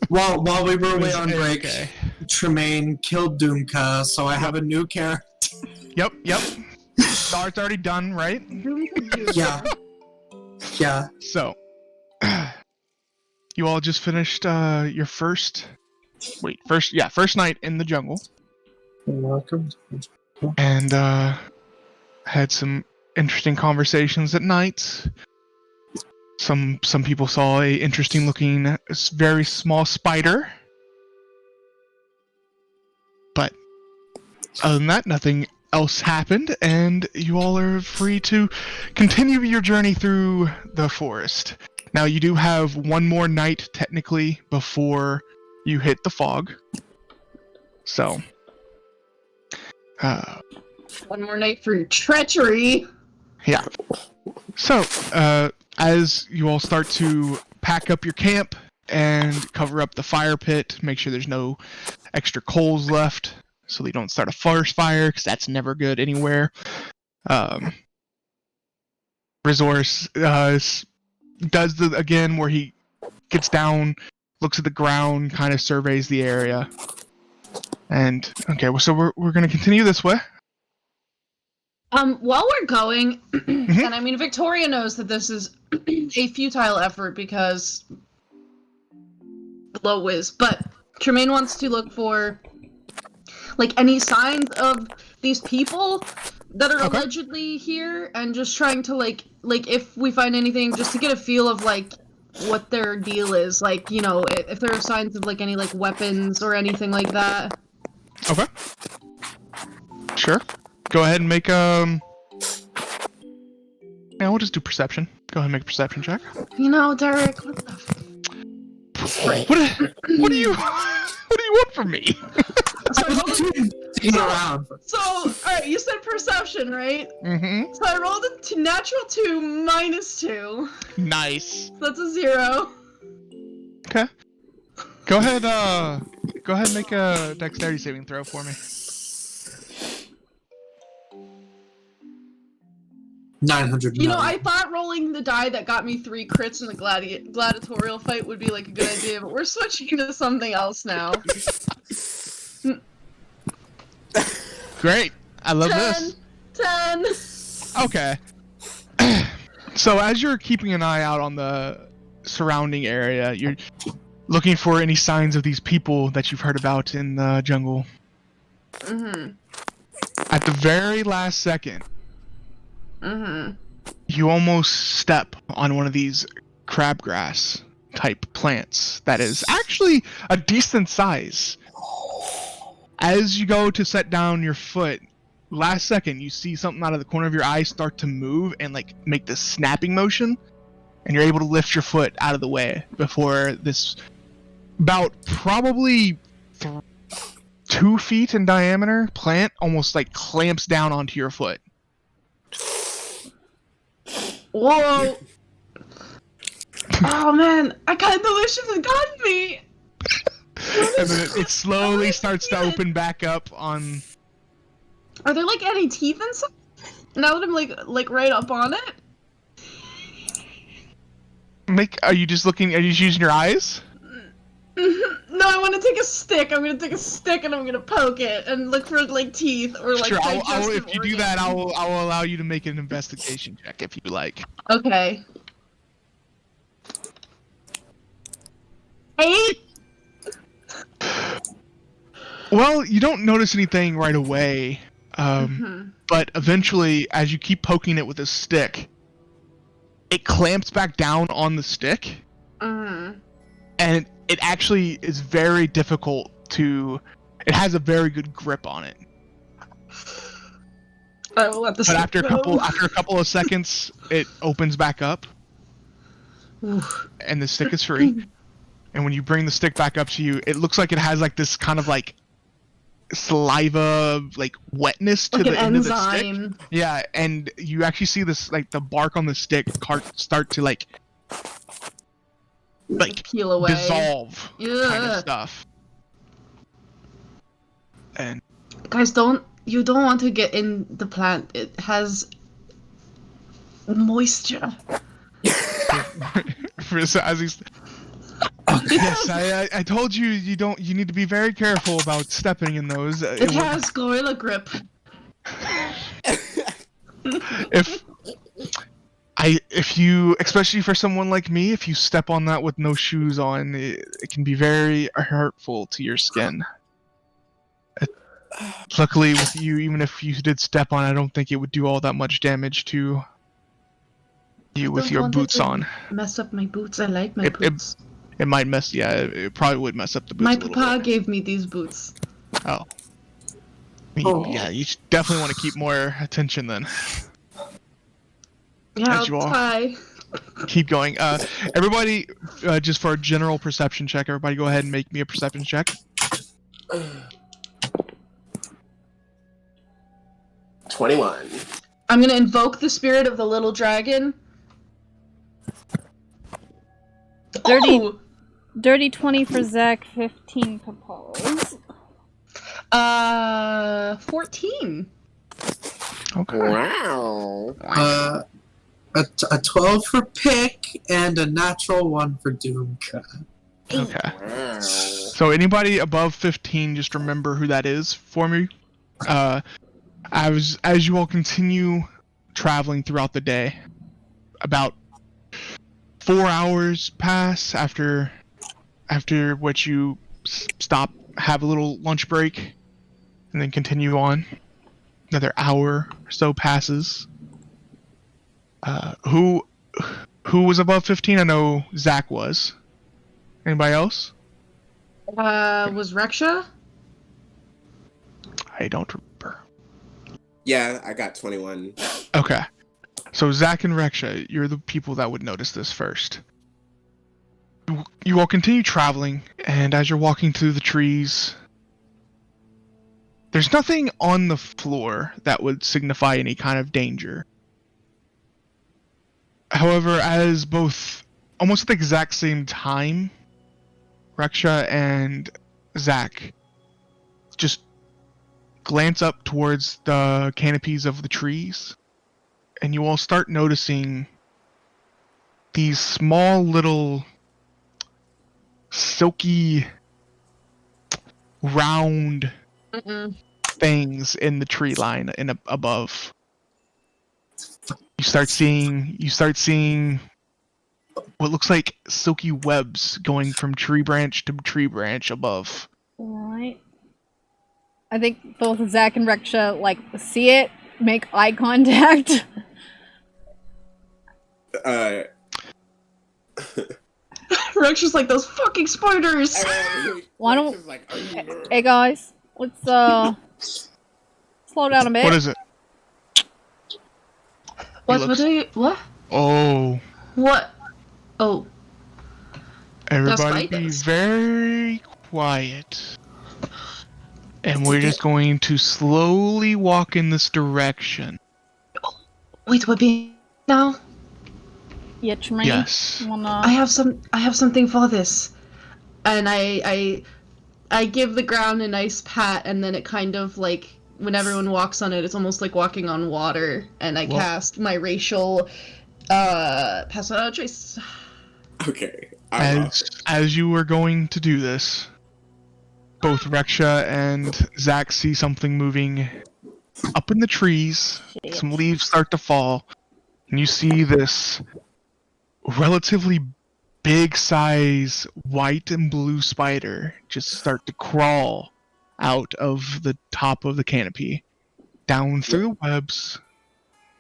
While we were away It's on break, okay. Tremayne killed Dumka, so I have a new character. Yep. The art's already done, right? Yeah. Yeah. So, you all just finished your first night in the jungle, Welcome. and had some interesting conversations at night. Some people saw a interesting looking, very small spider, but other than that, nothing else happened, and you all are free to continue your journey through the forest. Now, you do have one more night, technically, before you hit the fog. So, One more night for treachery. yeah. So, as you all start to pack up your camp and cover up the fire pit, make sure there's no extra coals left, so they don't start a forest fire, because that's never good anywhere. Resource does the again where he gets down, looks at the ground, kind of surveys the area, and okay, well, so we're gonna continue this way. While we're going, and I mean, Victoria knows that this is a futile effort because low whiz, but Tremayne wants to look for, like, any signs of these people that are Okay. allegedly here, and just trying to, like, if we find anything, just to get a feel of, like, what their deal is, like, you know, if there are signs of, like, any, like, weapons or anything like that. Okay. Sure. Go ahead and make yeah, we'll just do perception. Go ahead and make a perception check. You know, Derek, what the What do you want from me? I was also digging around. So, alright, you said perception, right? Mm-hmm. So I rolled a natural 2 -2. Nice. That's a 0. Okay. Go ahead and make a dexterity saving throw for me. 900. You know, I thought rolling the die that got me 3 crits in the gladiatorial fight would be like a good idea, but we're switching to something else now. Great. I love this. 10. Okay. So as you're keeping an eye out on the surrounding area, you're looking for any signs of these people that you've heard about in the jungle. Mm-hmm. At the very last second, Mm-hmm. you almost step on one of these crabgrass type plants that is actually a decent size. As you go to set down your foot, last second you see something out of the corner of your eye start to move and like make this snapping motion, and you're able to lift your foot out of the way before this about probably 2 feet in diameter plant almost like clamps down onto your foot. Whoa! Oh man, I kinda wish it had gotten me! And then it slowly starts to open back up on... Are there like any teeth inside? Now that I'm like right up on it? Are you just using your eyes? No, I want to take a stick. I'm gonna take a stick and I'm gonna poke it and look for like teeth or like Sure, digestive if you do that, organs. I'll allow you to make an investigation check if you like. Okay. 8. Well, you don't notice anything right away, but eventually, as you keep poking it with a stick, it clamps back down on the stick, and it actually is very difficult to... It has a very good grip on it. I will let the But stick after go. a couple of seconds, it opens back up, Oof. and the stick is free. And when you bring the stick back up to you, it looks like it has like this kind of like saliva, like wetness to Like the an end of the stick. enzyme. Yeah, and you actually see this like the bark on the stick start to like Peel away. dissolve kind of Ugh. stuff. And Guys, you don't want to get in the plant. It has moisture. as he's. Yes, I told you you need to be very careful about stepping in those. It has gorilla grip. If you, especially for someone like me, if you step on that with no shoes on, it can be very hurtful to your skin. Luckily with you, even if you did step on, I don't think it would do all that much damage to you with your boots on. Mess up my boots. I like my boots. It might mess, yeah, it probably would mess up the boots My a little papa bit. gave me these boots. Oh. Oh. Yeah, you definitely want to keep more attention then. Yeah, As you I'll all try. keep going. Everybody, just for a general perception check, everybody go ahead and make me a perception check. 21. I'm gonna invoke the spirit of the little dragon. Dirty 20 for Zach, 15 for Pause. 14. Okay. Wow. A 12 for Pick and a natural 1 for Dumka. Okay. Wow. So anybody above 15, just remember who that is for me. As you all continue traveling throughout the day, about 4 hours pass after which you stop, have a little lunch break, and then continue on. Another hour or so passes. Who was above 15? I know Zach was. Anybody else? Was Reksha? I don't remember. Yeah, I got 21. Okay. So Zach and Reksha, you're the people that would notice this first. You all continue traveling, and as you're walking through the trees, there's nothing on the floor that would signify any kind of danger. However, as both, almost at the exact same time, Reksha and Zach just glance up towards the canopies of the trees, and you all start noticing these small little silky round things in the tree line above. You start seeing what looks like silky webs going from tree branch to tree branch above. Alright. I think both Zach and Reksha, see it, make eye contact. Reksha's like, those fucking spiders! Why don't... Hey guys, let's, slow down a bit. What is it? What? Oh. What? Oh. Everybody be spiders. very quiet. And we're just going to slowly walk in this direction. Wait, what being now? Yeah, Tremayne. Yes. I have something for this. And I give the ground a nice pat, and then it kind of when everyone walks on it, it's almost like walking on water, and I cast my racial pass without a trace. Okay. As you were going to do this, both Reksha and Zach see something moving up in the trees. Shit. Some leaves start to fall, and you see this relatively big size white and blue spider just start to crawl out of the top of the canopy, down through the webs,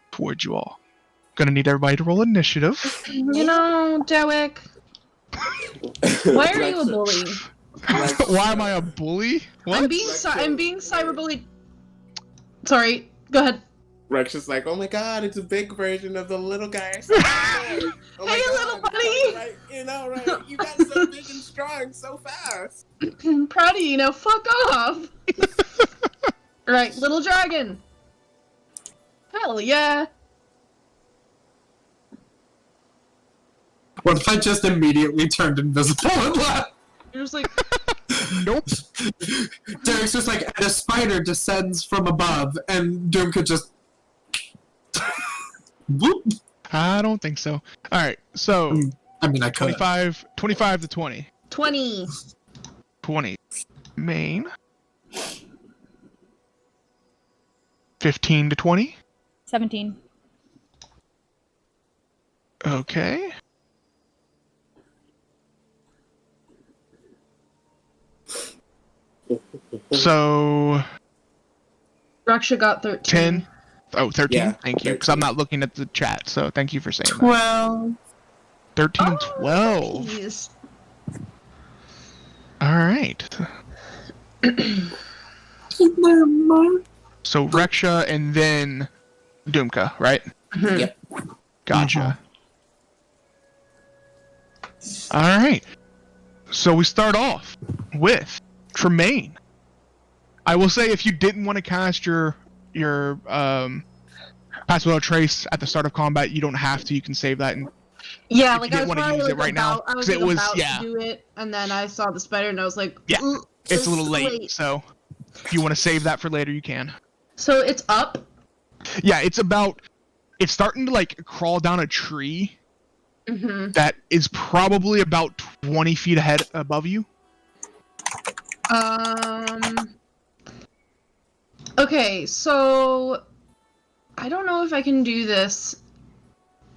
towards you all. Gonna need everybody to roll initiative. Derek. Why are you a bully? Why am I a bully? What? I'm being cyberbullied. Sorry, go ahead. Rex is like, oh my god, it's a big version of the little guy. Oh Hey, little buddy! Right, right? You got so big and strong so fast. Proud of you, fuck off! Right, little dragon! Hell yeah! What if I just immediately turned invisible and left? You're just like, Nope. Derek's just like, and a spider descends from above, and Dumka just... Whoop! I don't think so. Alright, so I mean, I could. 25 to 20. 20. 20. Main. 15 to 20. 17. Okay. So Reksha got 13. 10. Oh, 13. Yeah, Thank you, because I'm not looking at the chat. So thank you for saying that. 12. 13 and 12. Jeez. All right. So Reksha and then Dumka, right? Yep. Gotcha. All right. So we start off with Tremayne. I will say, if you didn't want to cast your Pass Without Trace at the start of combat, you don't have to. You can save that. And Yeah, if like you I didn't was want to probably use like it right now, I was, because like, it was about to do it, and then I saw the spider, and I was like, yeah, it's a little this late. is So if you want to save that for later, you can. So it's up. Yeah, it's starting to like crawl down a tree Mm-hmm. that is probably about 20 feet ahead above you. Okay, so I don't know if I can do this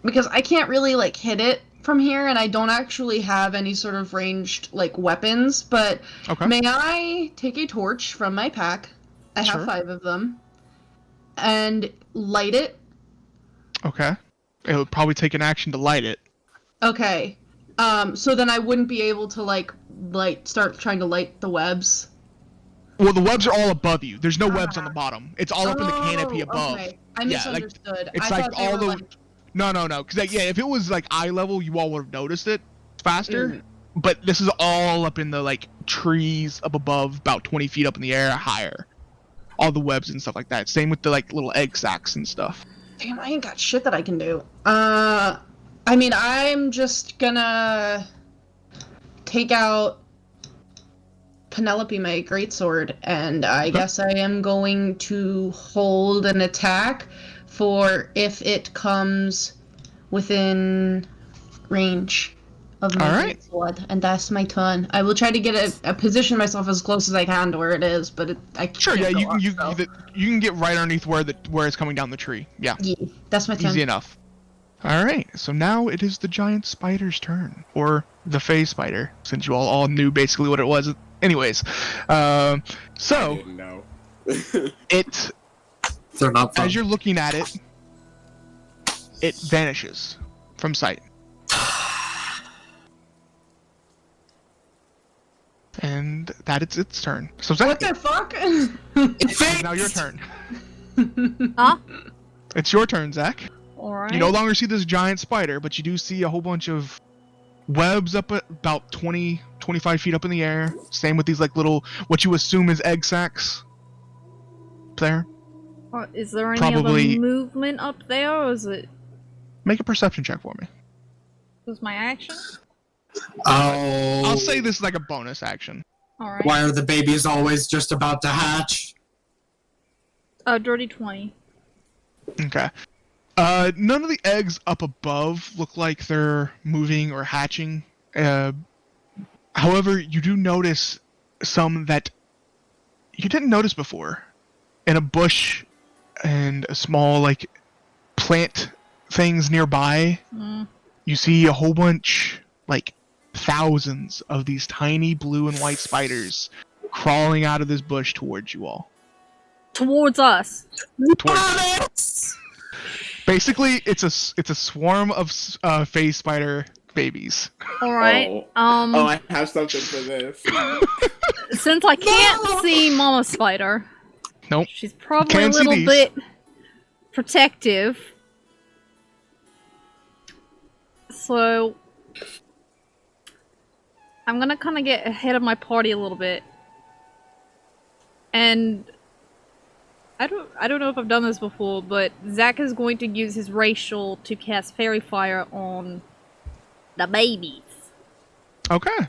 because I can't really like hit it from here, and I don't actually have any sort of ranged like weapons. But Okay. may I take a torch from my pack? I have Sure. 5 of them, and light it. Okay. It would probably take an action to light it. Okay. So then I wouldn't be able to like start trying to light the webs. Well, the webs are all above you. There's no webs on the bottom. It's all up in the canopy above. Okay. I Yeah, like, misunderstood. it's I like thought they all were, the. like... No. Because yeah, if it was like eye level, you all would have noticed it faster. But this is all up in the like trees up above, about 20 feet up in the air, higher. All the webs and stuff like that. Same with the like little egg sacs and stuff. Damn, I ain't got shit that I can do. I mean, I'm just gonna take out Penelope, my greatsword, and I guess I am going to hold an attack for if it comes within range of my Alright. greatsword, and that's my turn. I will try to get a position myself as close as I can to where it is, but I can't. Sure, yeah, go you up, so. you can get right underneath where it's coming down the tree. Yeah. Yeah, that's my turn. Easy enough. Alright, so now it is the giant spider's turn. Or the Fey spider, since you all knew basically what it was. Anyways. I So, didn't know. They're not fun. as you're looking at it, it vanishes from sight. And that is its turn. So, What Zach, the fuck? it's now your turn. Huh? It's your turn, Zach. Alright. You no longer see this giant spider, but you do see a whole bunch of webs up at about 20, 25 feet up in the air. Same with these like little, what you assume is egg sacs. There. Is there any Probably- other movement up there, or is it Make a perception check for me. was my action? Oh. I'll say this is like a bonus action. Alright. Why are the babies always just about to hatch? Dirty 20. Okay. None of the eggs up above look like they're moving or hatching. However, you do notice some that you didn't notice before. In a bush and a small, like, plant things nearby, you see a whole bunch, like, thousands of these tiny blue and white spiders crawling out of this bush towards you all. Towards us. Basically, it's a swarm of phase spider babies. Alright. Oh, I have something for this. Since I can't see Mama Spider, Nope. she's probably Can a see little these. bit protective. So I'm gonna kind of get ahead of my party a little bit, and I don't know if I've done this before, but Zach is going to use his racial to cast Fairy Fire on the babies. Okay.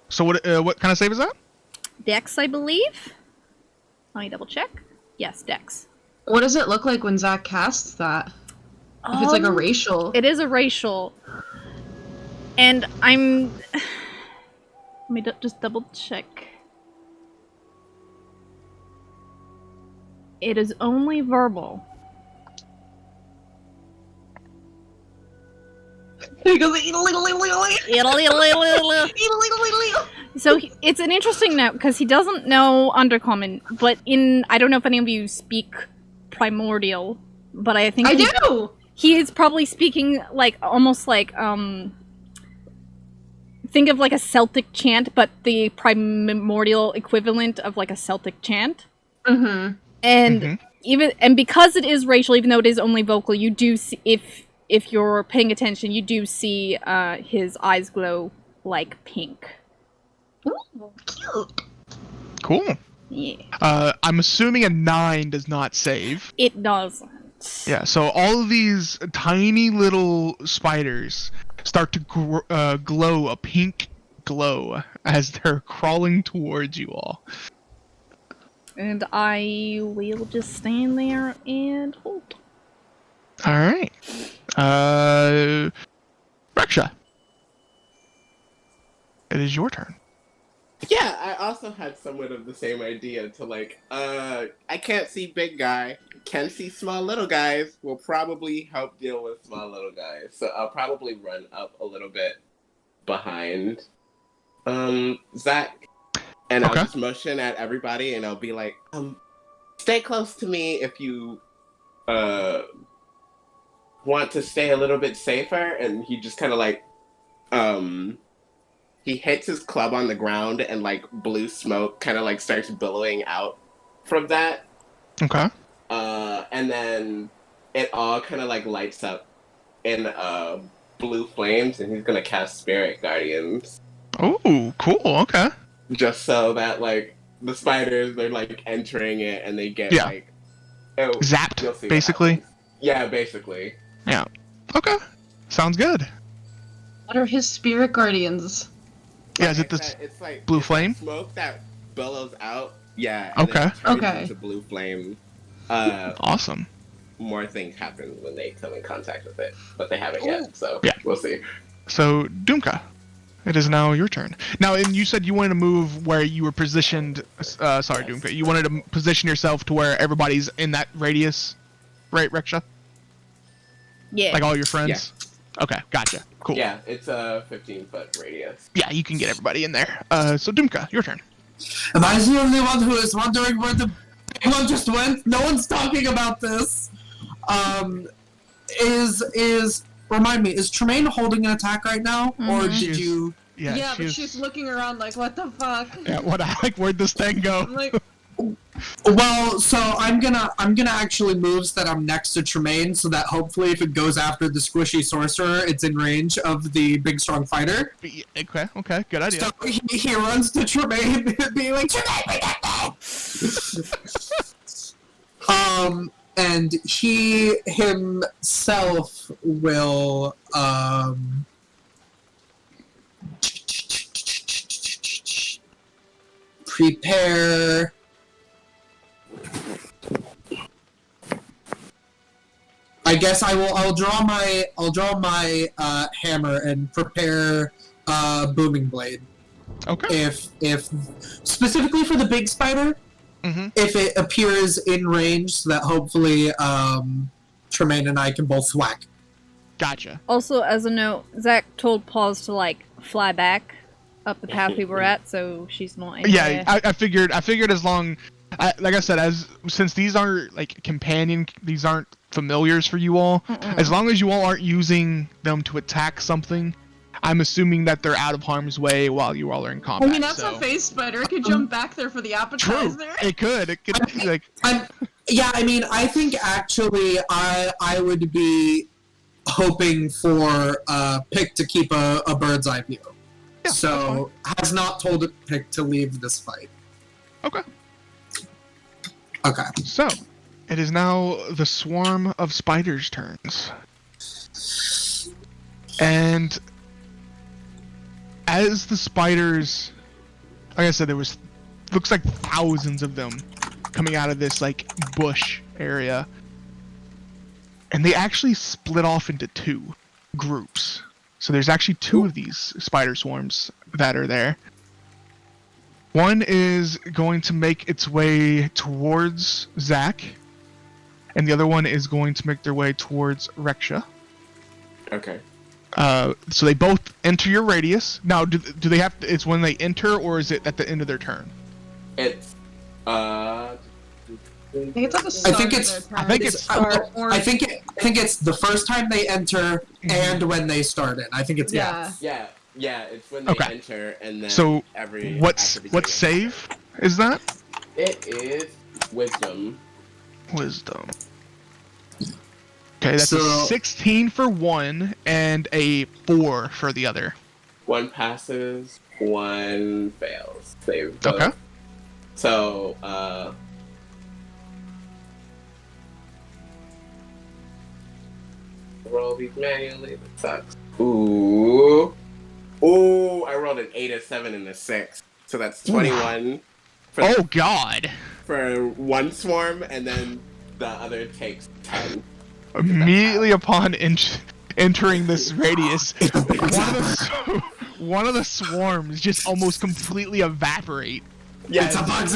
So what kind of save is that? Dex, I believe. Let me double check. Yes, Dex. What does it look like when Zach casts that? If it's like a racial. It is a racial. And I'm... Let me just double check. It is only verbal. He goes, So it's an interesting note because he doesn't know Undercommon, but I don't know if any of you speak Primordial, but I think I do. He is probably speaking like almost like think of like a Celtic chant, but the primordial equivalent of like a Celtic chant. Mm-hmm. And because it is racial, even though it is only vocal, you do see, if you're paying attention, you do see his eyes glow like pink. Ooh, cute. Cool. Yeah. I'm assuming a 9 does not save. It doesn't. Yeah, so all of these tiny little spiders start to glow a pink glow as they're crawling towards you all. And I will just stand there and hold. Alright. Reksha. It is your turn. Yeah, I also had somewhat of the same idea to like, I can't see big guy, can see small little guys, will probably help deal with small little guys. So I'll probably run up a little bit behind Zach, and I'll just motion at everybody and I'll be like, stay close to me if you want to stay a little bit safer. And he just kind of like, he hits his club on the ground and like blue smoke kind of like starts billowing out from that. Okay. And then it all kind of like lights up in blue flames, and he's gonna cast Spirit Guardians. Oh, cool. Okay. Just so that like the spiders, they're like entering it and they get like zapped, basically. Yeah, basically. Yeah. Okay. Sounds good. What are his Spirit Guardians? Yeah, is it this it's like blue it's flame? Like smoke that billows out. Yeah. And Okay. Then it turns into blue flame. Awesome. More things happen when they come in contact with it, but they haven't yet. So we'll see. So Dumka, it is now your turn. Now, and you said you wanted to move where you were positioned. Sorry, Dumka. You wanted to position yourself to where everybody's in that radius, right, Reksha? Yeah. Like all your friends. Yeah. Okay, gotcha. Cool. Yeah, it's a 15-foot radius. Yeah, you can get everybody in there. So Dumka, your turn. Am I the only one who is wondering where the big one just went? No one's talking about this. Remind me, is Tremayne holding an attack right now? Or did you... Yeah, but she's looking around like, what the fuck? Yeah, where'd this thing go? I'm like... Well, so I'm gonna actually move so that I'm next to Tremayne, so that hopefully if it goes after the squishy sorcerer, it's in range of the big strong fighter. Okay, good idea. So he runs to Tremayne, being like, Tremayne, and he himself will prepare. I guess I'll draw my hammer and prepare booming blade. Okay. If specifically for the big spider, if it appears in range, so that hopefully Tremayne and I can both whack. Gotcha. Also, as a note, Zach told Paws to like fly back up the path we were at, so she's not. Yeah, I figured as long. Like I said, since these aren't like companion, these aren't familiars for you all. As long as you all aren't using them to attack something, I'm assuming that they're out of harm's way while you all are in combat. I mean, that's a face spider. It could jump back there for the appetizer. True. It could like. Yeah, I mean, I think actually I would be hoping for Pick to keep a bird's eye view. Yeah, so has not told Pick to leave this fight. Okay. Okay. So, it is now the swarm of spiders' turns. And as the spiders, like I said, looks like thousands of them coming out of this like bush area. And they actually split off into two groups. So there's actually 2 of these spider swarms that are there. One is going to make its way towards Zach, and the other one is going to make their way towards Reksha. Okay. So they both enter your radius. Now, do they have to, it's when they enter, or is it at the end of their turn? It's I think it's at the start. I think it's the first time they enter and when they start it. I think it's Yeah, it's when they enter and then so every. What save is that? It is Wisdom. Wisdom. Okay, that's So- a 16 for one and a 4 for the other. 1 passes, 1 fails. Save both. Okay. So, roll these manually. That sucks. Ooh, I rolled an 8, a 7, and a 6. So that's 21. Oh God! For 1 swarm, and then the other takes 10. Immediately upon entering this radius, one of the swarms just almost completely evaporate. Yeah, It's a bug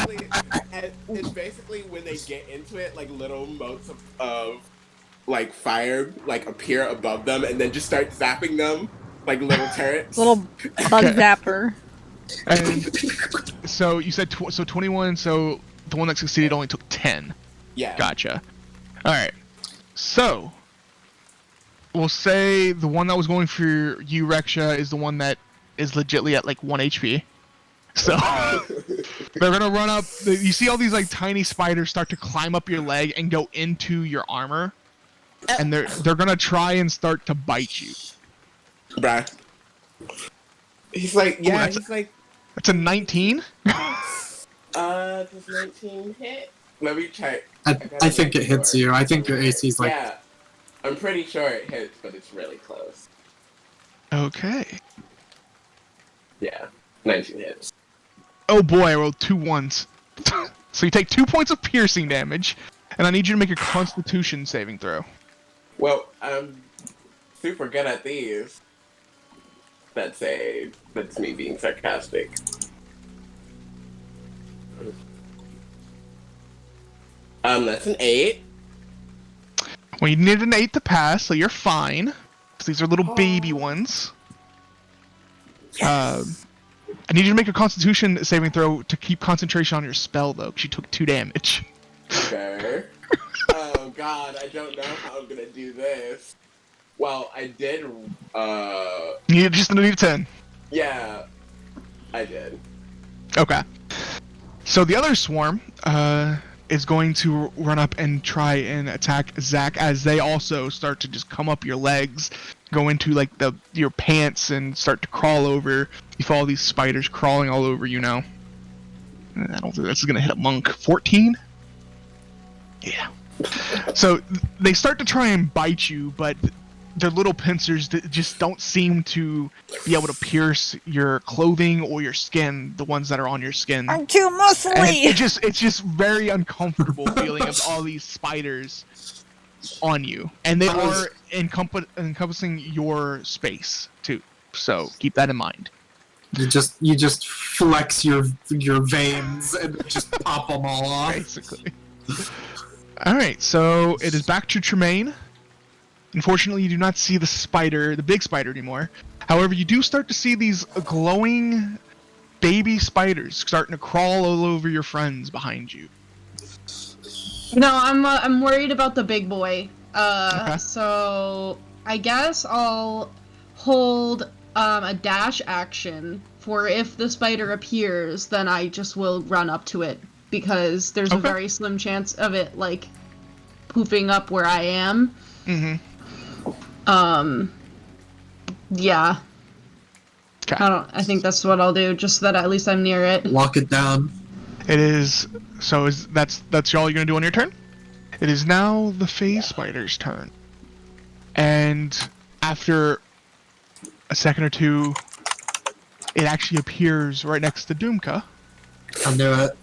it's basically when they get into it, like little motes of like fire like appear above them, and then just start zapping them like little turrets. Little bug zapper. And so you said so 21. So the one that succeeded only took 10. Yeah. Gotcha. All right. So we'll say the one that was going for you, Reksha, is the one that is legitly at like 1 HP. So they're gonna run up. You see all these like tiny spiders start to climb up your leg and go into your armor, and they're gonna try and start to bite you. Bruh. He's like, yeah, he's like. That's a 19. Does 19 hit? Let me check. I think it hits you. I think your AC is like. Yeah, I'm pretty sure it hits, but it's really close. Okay. Yeah, 19 hits. Oh boy, I rolled 2 1s. So you take 2 points of piercing damage, and I need you to make a Constitution saving throw. Well, I'm super good at these. That's me being sarcastic. That's an 8. Well, you need an 8 to pass, so you're fine. 'Cause these are little baby ones. Yes. I need you to make a Constitution saving throw to keep concentration on your spell, though, because you took 2 damage. Okay. Oh god, I don't know how I'm gonna do this. Well, I did, You just need a 10. yeah, I did. Okay. So the other swarm is going to run up and try and attack Zach as they also start to just come up your legs, go into like your pants and start to crawl over. You follow these spiders crawling all over you now. I don't think this is gonna hit a monk. 14? Yeah. So they start to try and bite you, but their little pincers just don't seem to be able to pierce your clothing or your skin, the ones that are on your skin. I'm too muscly! And it's just very uncomfortable feeling of all these spiders on you. And they are encompassing your space too. So keep that in mind. You just flex your veins and just pop them all off. Basically. Alright, so it is back to Tremayne. Unfortunately, you do not see the big spider anymore. However, you do start to see these glowing baby spiders starting to crawl all over your friends behind you. You know, I'm worried about the big boy. Okay. So I guess I'll hold a dash action for if the spider appears, then I just will run up to it because there's a very slim chance of it like poofing up where I am. Mm-hmm. Yeah. Okay. I think that's what I'll do, just so that at least I'm near it. Lock it down. It is that's all you're gonna do on your turn? It is now the phase spider's turn. And after a second or two, it actually appears right next to Dumka. I'll do it.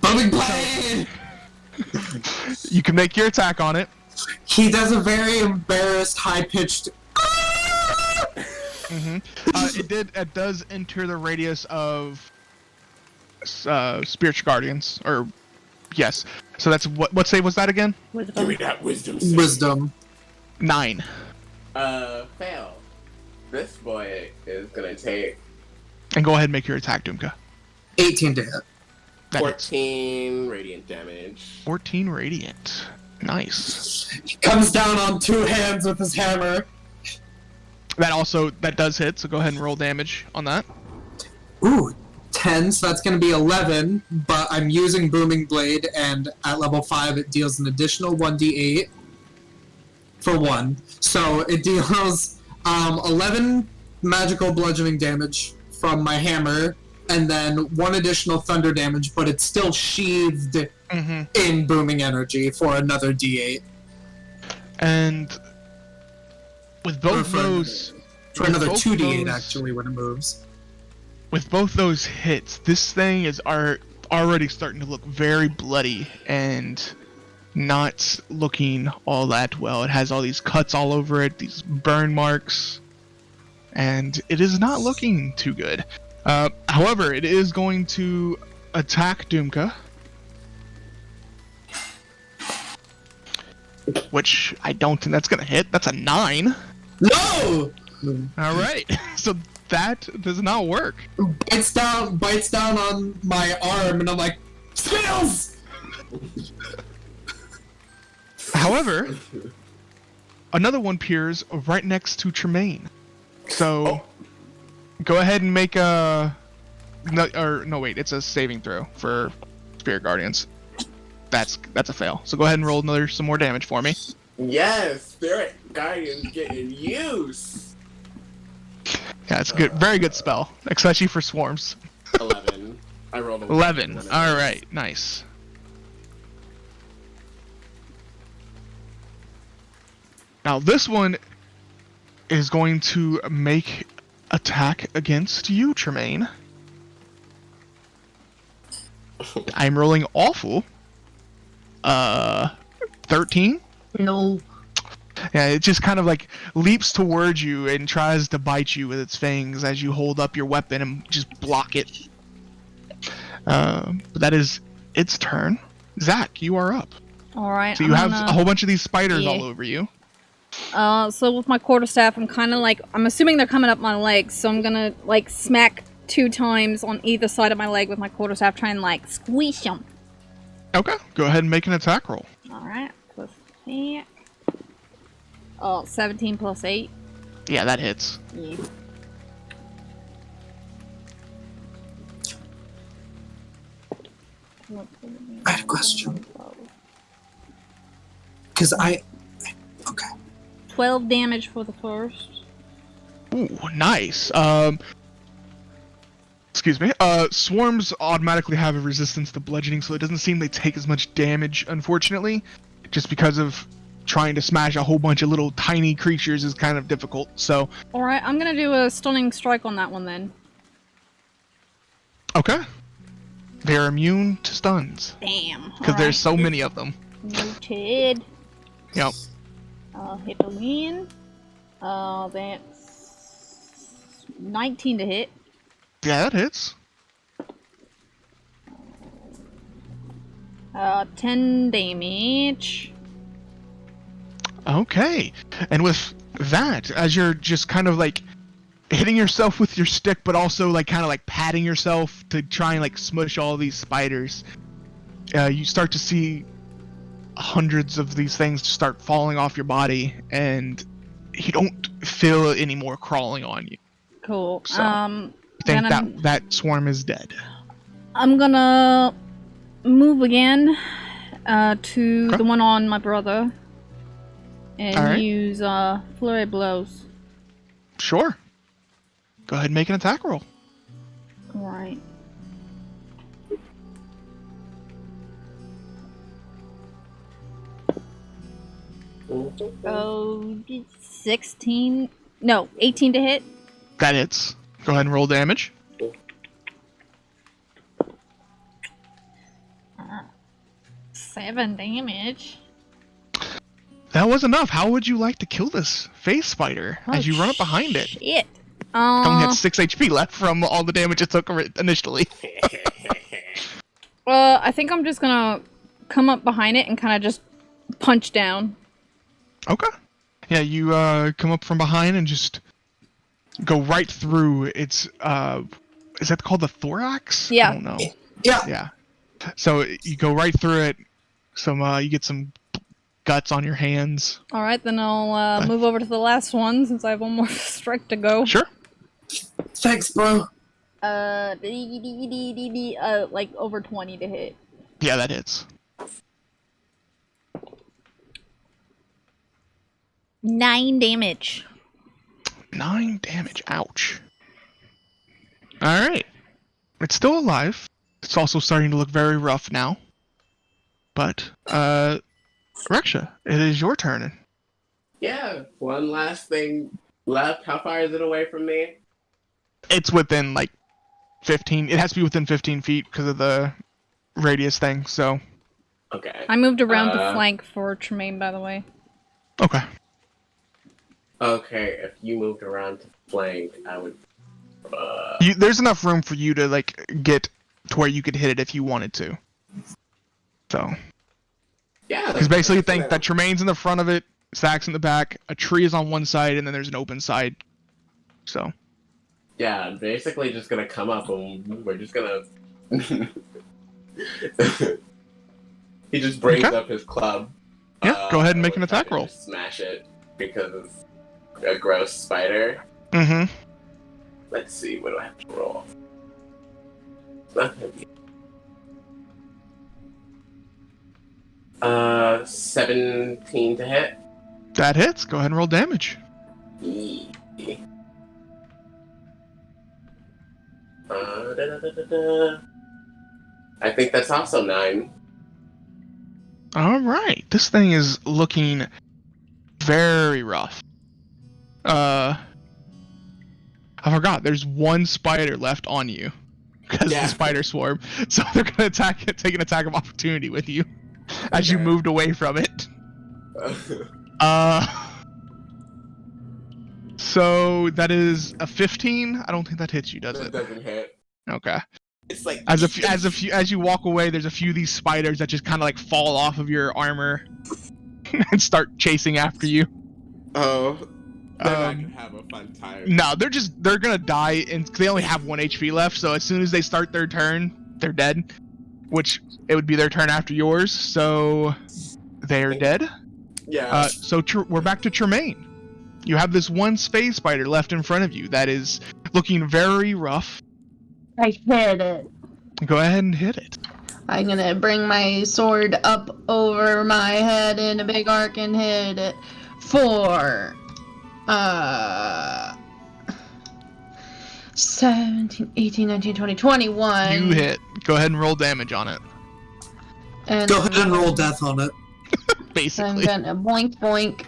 Bumming blade! You can make your attack on it. He does a very embarrassed, high-pitched It does enter the radius of spiritual guardians, or yes. So that's what save was that again? Give me that wisdom save. Wisdom. 9. Fail. This boy is gonna take And go ahead and make your attack, Dumka. 18 to hit. That hits. 14 radiant damage. 14 radiant. Nice. He comes down on 2 hands with his hammer. That does hit, so go ahead and roll damage on that. Ooh, 10, so that's going to be 11, but I'm using Booming Blade, and at level 5 it deals an additional 1d8 for 1. So it deals 11 magical bludgeoning damage from my hammer, and then 1 additional thunder damage, but it's still sheathed in booming energy for another d8. And with both those... For another 2d8, actually, when it moves. With both those hits, this thing is already starting to look very bloody and not looking all that well. It has all these cuts all over it, these burn marks, and it is not looking too good. However, it is going to attack Dumka, which I don't think that's going to hit. That's a 9. No! Alright, so that does not work. Bites down on my arm, and I'm like, Skills! However, another one appears right next to Tremayne. So, go ahead and make a... No, wait, it's a saving throw for Spirit Guardians. That's a fail. So go ahead and roll some more damage for me. Yes, Spirit Guardians getting use. Yeah, it's a good, very good spell, especially for swarms. 11. I rolled a 11. All right, nice. Now this one is going to make attack against you, Tremayne. I'm rolling awful. 13? No. Yeah, it just kind of like leaps towards you and tries to bite you with its fangs as you hold up your weapon and just block it. But that is its turn. Zach, you are up. Alright. So you have a whole bunch of these spiders all over you. So with my quarterstaff, I'm kind of like, I'm assuming they're coming up my legs, so I'm gonna like smack 2 times on either side of my leg with my quarterstaff, try and like squeeze them. Okay, go ahead and make an attack roll. Alright, plus 8. Oh, 17 plus 8. Yeah, that hits. Yeah. I have a question. Because okay. 12 damage for the first. Ooh, nice. Excuse me. Swarms automatically have a resistance to bludgeoning, so it doesn't seem they take as much damage, unfortunately. Just because of trying to smash a whole bunch of little tiny creatures is kind of difficult, so... Alright, I'm gonna do a stunning strike on that one then. Okay. They're immune to stuns. Damn. Because there's so many of them. Noted. Yep. Hit the win. That's 19 to hit. Yeah, that hits. 10 damage. Okay. And with that, as you're just kind of like hitting yourself with your stick, but also like kind of like patting yourself to try and like smush all these spiders, you start to see hundreds of these things start falling off your body, and you don't feel any more crawling on you. Cool. So, I think that swarm is dead. I'm gonna move again to the one on my brother and use flurry of blows. Sure. Go ahead and make an attack roll. Right. Oh, 16. No, 18 to hit. That hits. Go ahead and roll damage. 7 damage. That was enough. How would you like to kill this face spider as you run up behind it? Shit. It only had 6 HP left from all the damage it took initially. I think I'm just gonna come up behind it and kind of just punch down. Okay. Yeah, you come up from behind and just go right through its, is that called the thorax? Yeah. I don't know. Yeah. Yeah. So you go right through it. You get some guts on your hands. Alright, then I'll move over to the last one since I have one more strike to go. Sure. Thanks, bro. Like over 20 to hit. Yeah, that hits. 9 damage. 9 damage. Ouch. Alright. It's still alive. It's also starting to look very rough now. But, Reksha, it is your turn. Yeah, one last thing left. How far is it away from me? It's within, like, 15. It has to be within 15 feet because of the radius thing, so. Okay. I moved around to flank for Tremayne, by the way. Okay. Okay, if you moved around to flank, I would... There's enough room for you to, like, get to where you could hit it if you wanted to. So. Yeah. Because basically think that Tremayne's in the front of it, Zach's in the back, a tree is on one side, and then there's an open side. So. Yeah, I'm basically just gonna come up and we're just gonna... He just brings up his club. Yeah, go ahead and make an attack roll. Smash it because it's a gross spider. Mm-hmm. Let's see, what do I have to roll? It's not gonna be... 17 to hit. That hits. Go ahead and roll damage. Yeah. I think that's also 9. Alright. This thing is looking very rough. I forgot. There's one spider left on you. Because of the spider swarm. So they're going to attack it, take an attack of opportunity with you. As you moved away from it. So that is a 15. I don't think that hits you, does it? That doesn't hit. Okay. It's like As you walk away, there's a few of these spiders that just kind of like fall off of your armor and start chasing after you. Oh, they're not gonna have a fun time. No, they're gonna die, and they only have 1 HP left. So as soon as they start their turn, they're dead. Which it would be their turn after yours. So they're dead. Yeah. So we're back to Tremayne. You have this one space spider left in front of you that is looking very rough. I hit it. Go ahead and hit it. I'm gonna bring my sword up over my head in a big arc and hit it for 17, 18, 19, 20, 21. You hit. Go ahead and roll damage on it. And Go ahead and roll death on it. Basically. I'm gonna boink boink,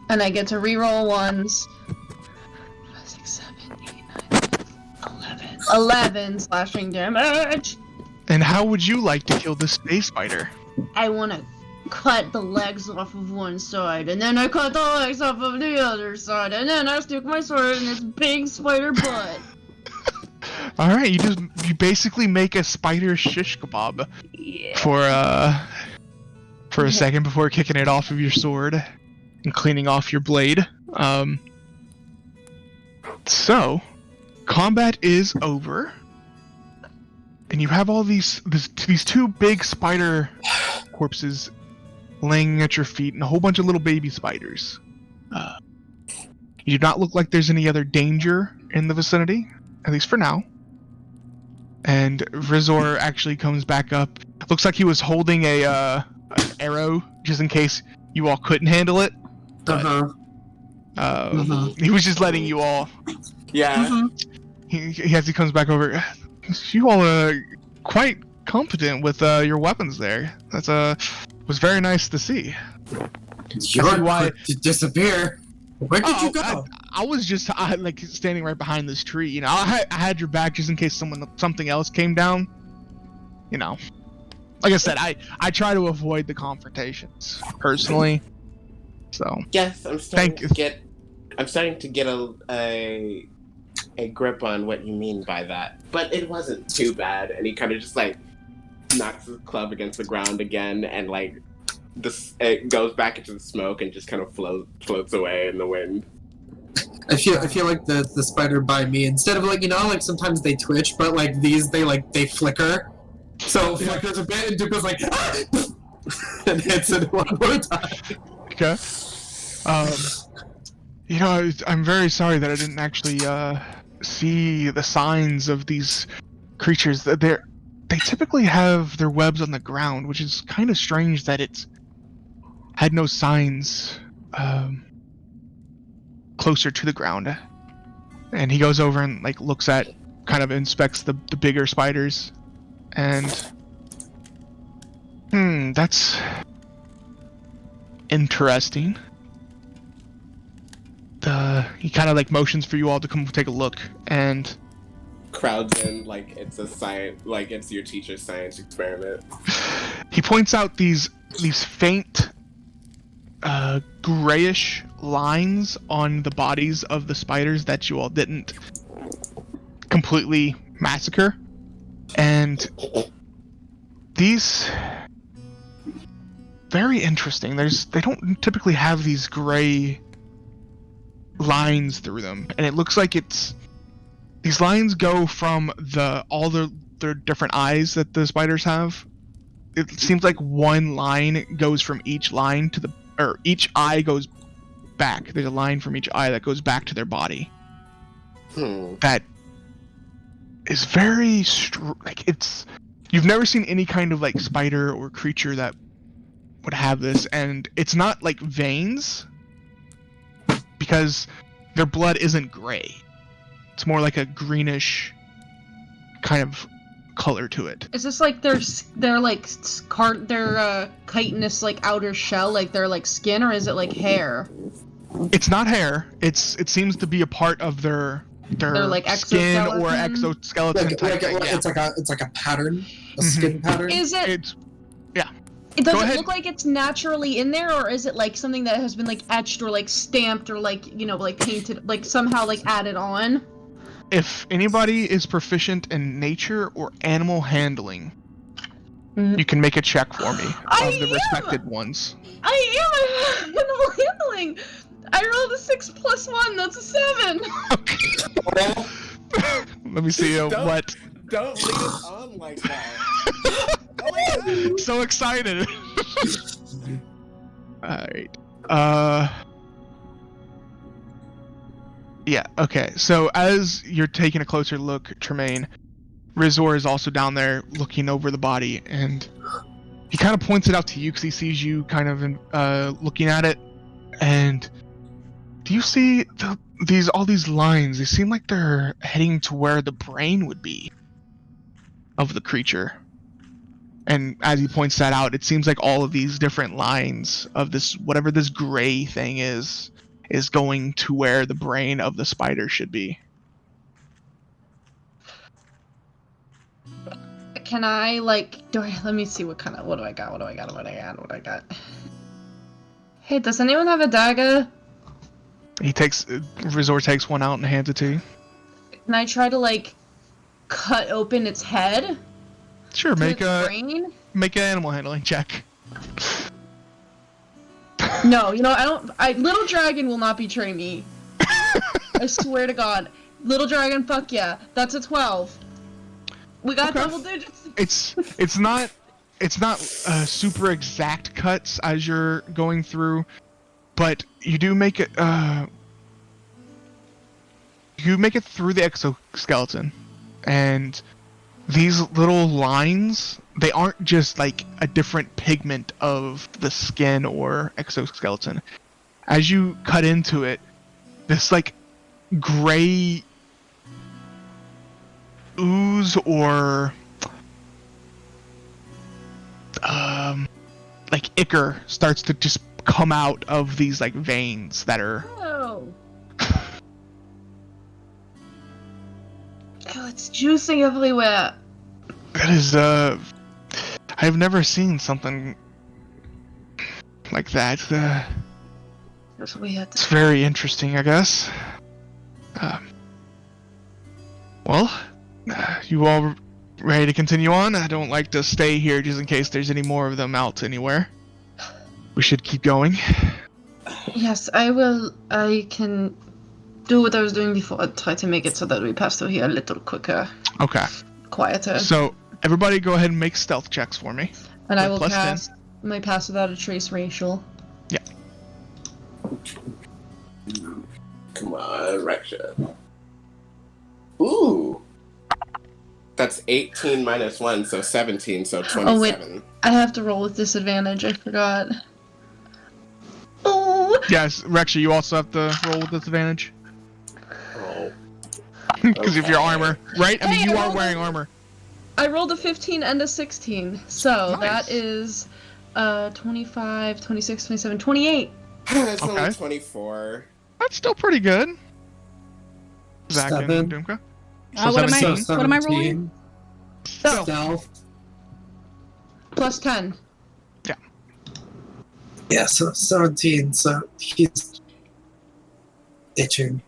and I get to reroll ones. 5, 6, 7, 8, 9, 10, 11. 11 slashing damage. And how would you like to kill this space spider? I want to cut the legs off of one side, and then I cut the legs off of the other side, and then I stick my sword in this big spider butt. Alright, you basically make a spider shish kebab for a second before kicking it off of your sword and cleaning off your blade. So combat is over, and you have all these 2 big spider corpses laying at your feet and a whole bunch of little baby spiders. You do not look like there's any other danger in the vicinity, at least for now. And Rizor actually comes back up. Looks like he was holding an arrow just in case you all couldn't handle it. He was just letting you all. Yeah. He comes back over. You all are quite competent with your weapons there. That's was very nice to see. You're quick to disappear. Where did you go? I was just like standing right behind this tree. You know, I had your back just in case something else came down. You know, like I said, I try to avoid the confrontations personally. So yes, I'm starting to get a a grip on what you mean by that, but it wasn't too bad. And he kind of just like knocks his club against the ground again, and like it goes back into the smoke and just kind of floats away in the wind. I feel like the spider by me, instead of like, like sometimes they twitch, but like these they flicker. So it flickers a bit and Dumka's like and hits it one more time. Okay. I'm very sorry that I didn't actually see the signs of these creatures. They typically have their webs on the ground, which is kind of strange that it's had no signs closer to the ground. And he goes over and like looks at, kind of inspects the bigger spiders, and that's interesting. He kind of like motions for you all to come take a look, and crowds in like it's a science, like it's your teacher's science experiment. He points out these faint grayish lines on the bodies of the spiders that you all didn't completely massacre, and these very interesting. They don't typically have these gray lines through them, and it looks like these lines go from all their different eyes that the spiders have. It seems like one line goes from each line or each eye goes back. There's a line from each eye that goes back to their body. That is very you've never seen any kind of like spider or creature that would have this, and it's not like veins, because their blood isn't gray. It's more like a greenish kind of color to it. Is this like their chitinous like outer shell, like their like skin, or is it like hair? It's not hair. It seems to be a part of their like skin or exoskeleton type thing. Yeah. It's like a pattern, a skin pattern. Is it? Yeah. Does it look like it's naturally in there, or is it like something that has been like etched or like stamped or like like painted, like somehow like added on? If anybody is proficient in nature or animal handling, you can make a check for me of the respected ones. I am animal handling. I rolled a 6 + 1. That's a 7. Okay. Let me see what. Don't lead us on like that. Oh my God. So excited. Alright. Yeah, okay. So as you're taking a closer look, Tremayne, Rizor is also down there looking over the body, and he kind of points it out to you because he sees you kind of looking at it. And do you see all these lines? They seem like they're heading to where the brain would be of the creature. And as he points that out, it seems like all of these different lines of this, whatever this gray thing is going to where the brain of the spider should be. Can I let me see what do I got? Hey, does anyone have a dagger? Rizor takes one out and hands it to you. Can I try to cut open its head? Sure, make an animal handling check. No, Little Dragon will not betray me. I swear to God. Little Dragon, fuck yeah. That's a 12. We got double digits. It's not super exact cuts as you're going through, but you do make it through the exoskeleton, and these little lines, they aren't just like a different pigment of the skin or exoskeleton. As you cut into it, this gray ooze or ichor starts to just come out of these veins that are... Oh, it's juicing everywhere. That is, I've never seen something like that. That's weird. It's very interesting, I guess. Well, you all ready to continue on? I don't like to stay here just in case there's any more of them out anywhere. We should keep going. Yes, I will. I can do what I was doing before. I'll try to make it so that we pass through here a little quicker, Okay. quieter. So, everybody go ahead and make stealth checks for me. And I will Plus 10. cast my Pass Without a Trace racial. Yeah. Come on, Reksha. Ooh. That's 18 minus 1, so 17, so 27. Oh, wait. I have to roll with disadvantage. I forgot. Oh! Yes, Reksha, you also have to roll with disadvantage. Oh. Because of your Okay. armor, right? I mean, Hey, you I are rolled wearing a- armor. I rolled a 15 and a 16. So Nice. that is 25, 26, 27, 28. That's Okay. only 24. That's still pretty good. Zach 7. and Dumka. What am I? 17. What am I rolling? Stealth. Stealth. Plus 10. Yeah, so 17, so he's itching.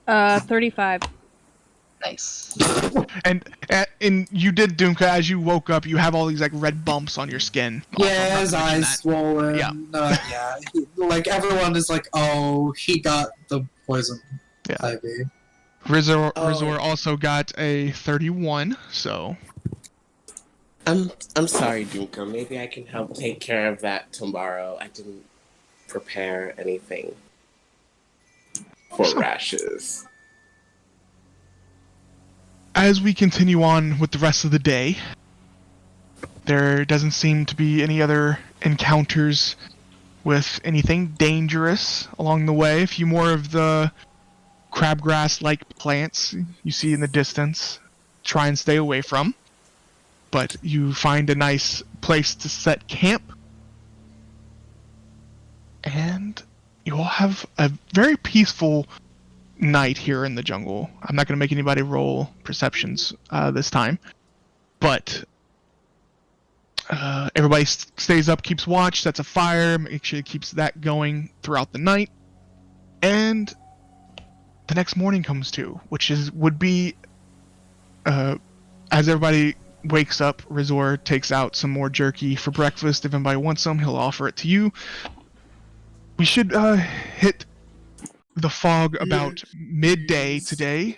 35. Nice. And you did, Dumka, as you woke up, you have all these like red bumps on your skin. Also, Yeah, not his to mention eyes that. swollen. Yeah. Yeah. Like, everyone is like, oh, he got the poison Yeah. ivy. Rizor Oh. also got a 31, so I'm sorry, Dumka. Maybe I can help take care of that tomorrow. I didn't prepare anything for rashes. as we continue on with the rest of the day, there doesn't seem to be any other encounters with anything dangerous along the way. A few more of the crabgrass-like plants you see in the distance. Try and stay away from. But you find a nice place to set camp. And you all have a very peaceful night here in the jungle. I'm not going to make anybody roll perceptions this time. But everybody stays up, keeps watch, sets a fire, make sure it keeps that going throughout the night. And the next morning comes to, which would be as everybody wakes up, Rizor takes out some more jerky for breakfast. If anybody wants some, he'll offer it to you. We should hit the fog about midday today.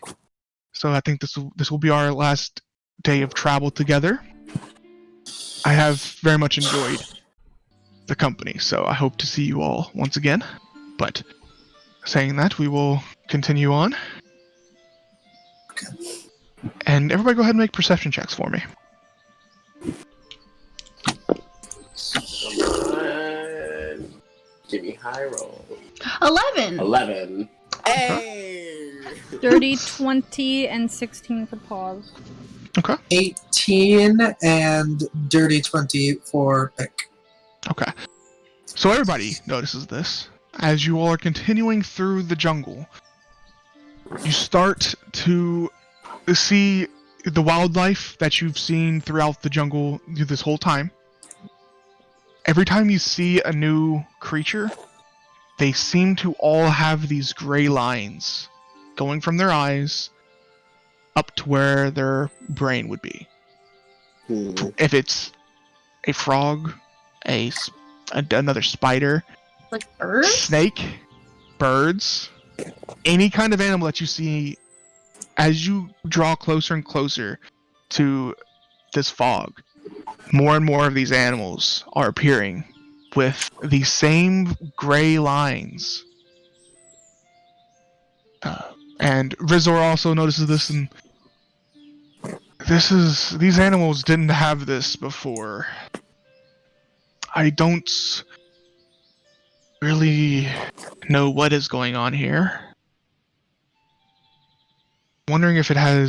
So I think this will be our last day of travel together. I have very much enjoyed the company, so I hope to see you all once again. But saying that, we will continue on. Okay. And everybody go ahead and make perception checks for me. Come on. Give me high roll. 11! 11. Hey! Dirty 20 and 16 for pause. Okay. 18 and dirty 20 for pick. Okay. So everybody notices this. As you all are continuing through the jungle, you start to see the wildlife that you've seen throughout the jungle this whole time. Every time you see a new creature, they seem to all have these gray lines going from their eyes up to where their brain would be. If it's a frog, another spider, Like birds? snake, birds, any kind of animal that you see, as you draw closer and closer to this fog, more and more of these animals are appearing with the same gray lines. And Rizor also notices this, and these animals didn't have this before. I don't really know what is going on here. Wondering if I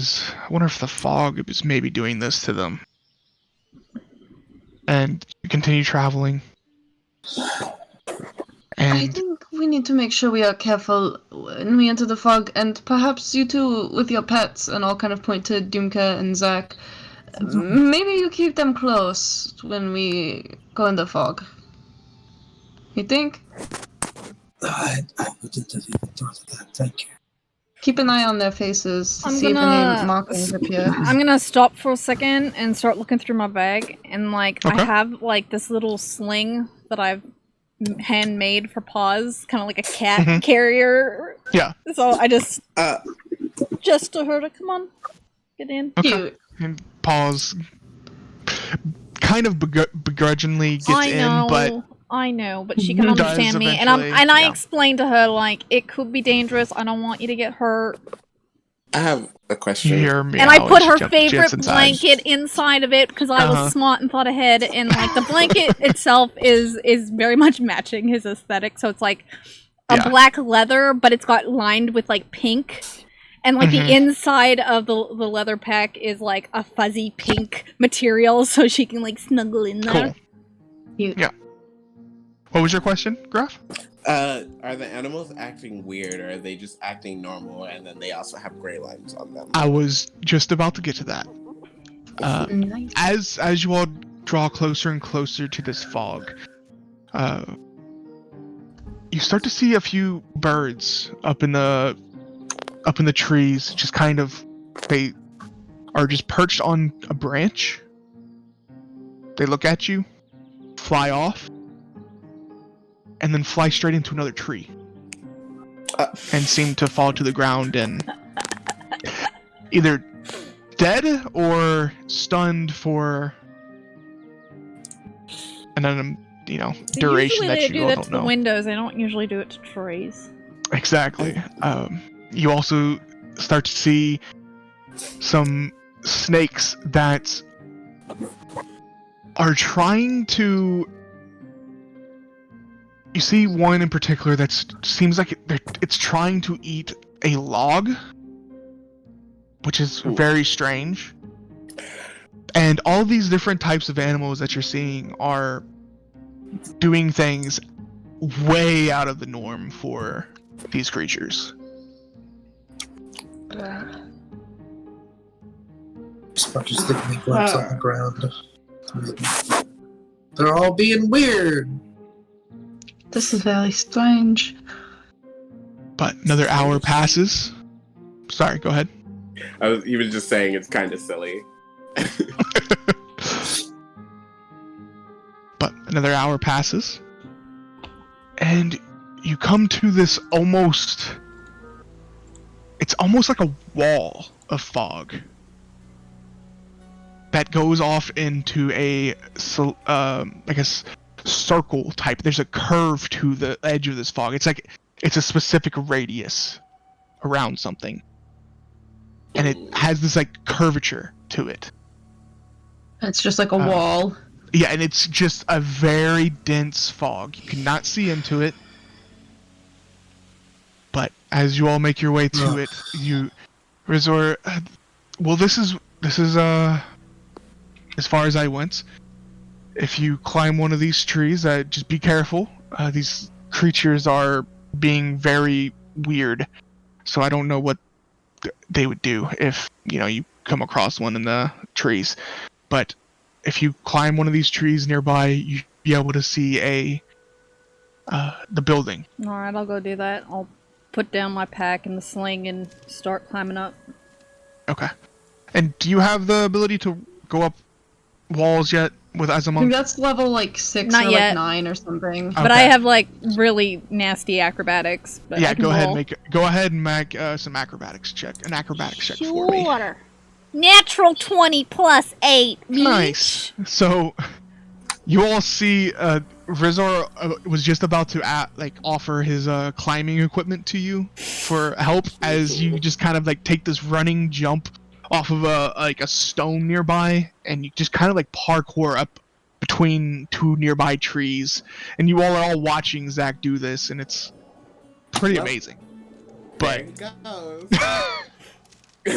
wonder if the fog is maybe doing this to them. And you continue traveling. I And think we need to make sure we are careful when we enter the fog, and perhaps you two with your pets, and I'll kind of point to Dumka and Zach. Maybe you keep them close when we go in the fog. You think? I wouldn't have even thought of that. Thank you. Keep an eye on their faces to I'm see if gonna- any markings appear. I'm gonna stop for a second and start looking through my bag, and like I Okay. have like this little sling that I've handmade for paws, kind of like a cat Mhm. carrier. Yeah. So I just Uh, to her to come on, get in. Okay. Cute. And Paul's kind of begrudgingly gets I know, in, but I know, but she can Does understand me, and eventually, I yeah. explained to her like it could be dangerous. I don't want you to get hurt. I have a you question. hear me. And I put her favorite blanket inside of it because I Uh-huh. was smart and thought ahead. And like the blanket itself is very much matching his aesthetic. So it's like a Yeah. black leather, but it's got lined with like pink. And like Mhm. the inside of the leather pack is like a fuzzy pink material, so she can like snuggle in there. Cool. Cute. Yeah. What was your question, Graf? Are the animals acting weird, or are they just acting normal, and then they also have gray lines on them? I was just about to get to that. Nice. As you all draw closer and closer to this fog, you start to see a few birds up in the trees. Just kind of, they are just perched on a branch. They look at you, fly off, and then fly straight into another tree, and seem to fall to the ground and either dead or stunned for an duration Usually that they you do all that don't to the know. windows. They don't usually do it to trees. Exactly. You also start to see some snakes that are trying to. You see one in particular that seems like it's trying to eat a log, which is very strange. And all these different types of animals that you're seeing are doing things way out of the norm for these creatures. Sponges thickly glance on the ground. They're all being weird. This is very strange. But another hour passes. Sorry, go ahead. I was even just saying it's kind of silly. But another hour passes. And you come to this it's almost like a wall of fog that goes off into a circle type. There's a curve to the edge of this fog. It's a specific radius around something, and it has this like curvature to it. It's just like a wall. Yeah, and it's just a very dense fog. You cannot see into it. But as you all make your way to it, you resort. Well, this is as far as I went. If you climb one of these trees, just be careful. These creatures are being very weird, so I don't know what they would do if you come across one in the trees. But if you climb one of these trees nearby, you should be able to see the building. All right, I'll go do that. I'll put down my pack and the sling and start climbing up. Okay. And do you have the ability to go up walls yet as a I think monk? that's level like 6 Not or yet. like 9 or something. But I Okay. have like really nasty acrobatics. But I Yeah, can go ahead roll. and make some acrobatics check. An acrobatics check for me. Sure. Natural 20 plus 8. Nice. So, you all see Rizor was just about to offer his climbing equipment to you for help as you just kind of take this running jump off of a stone nearby, and you just kind of parkour up between two nearby trees, and you all are all watching Zach do this, and it's pretty amazing. But There it goes.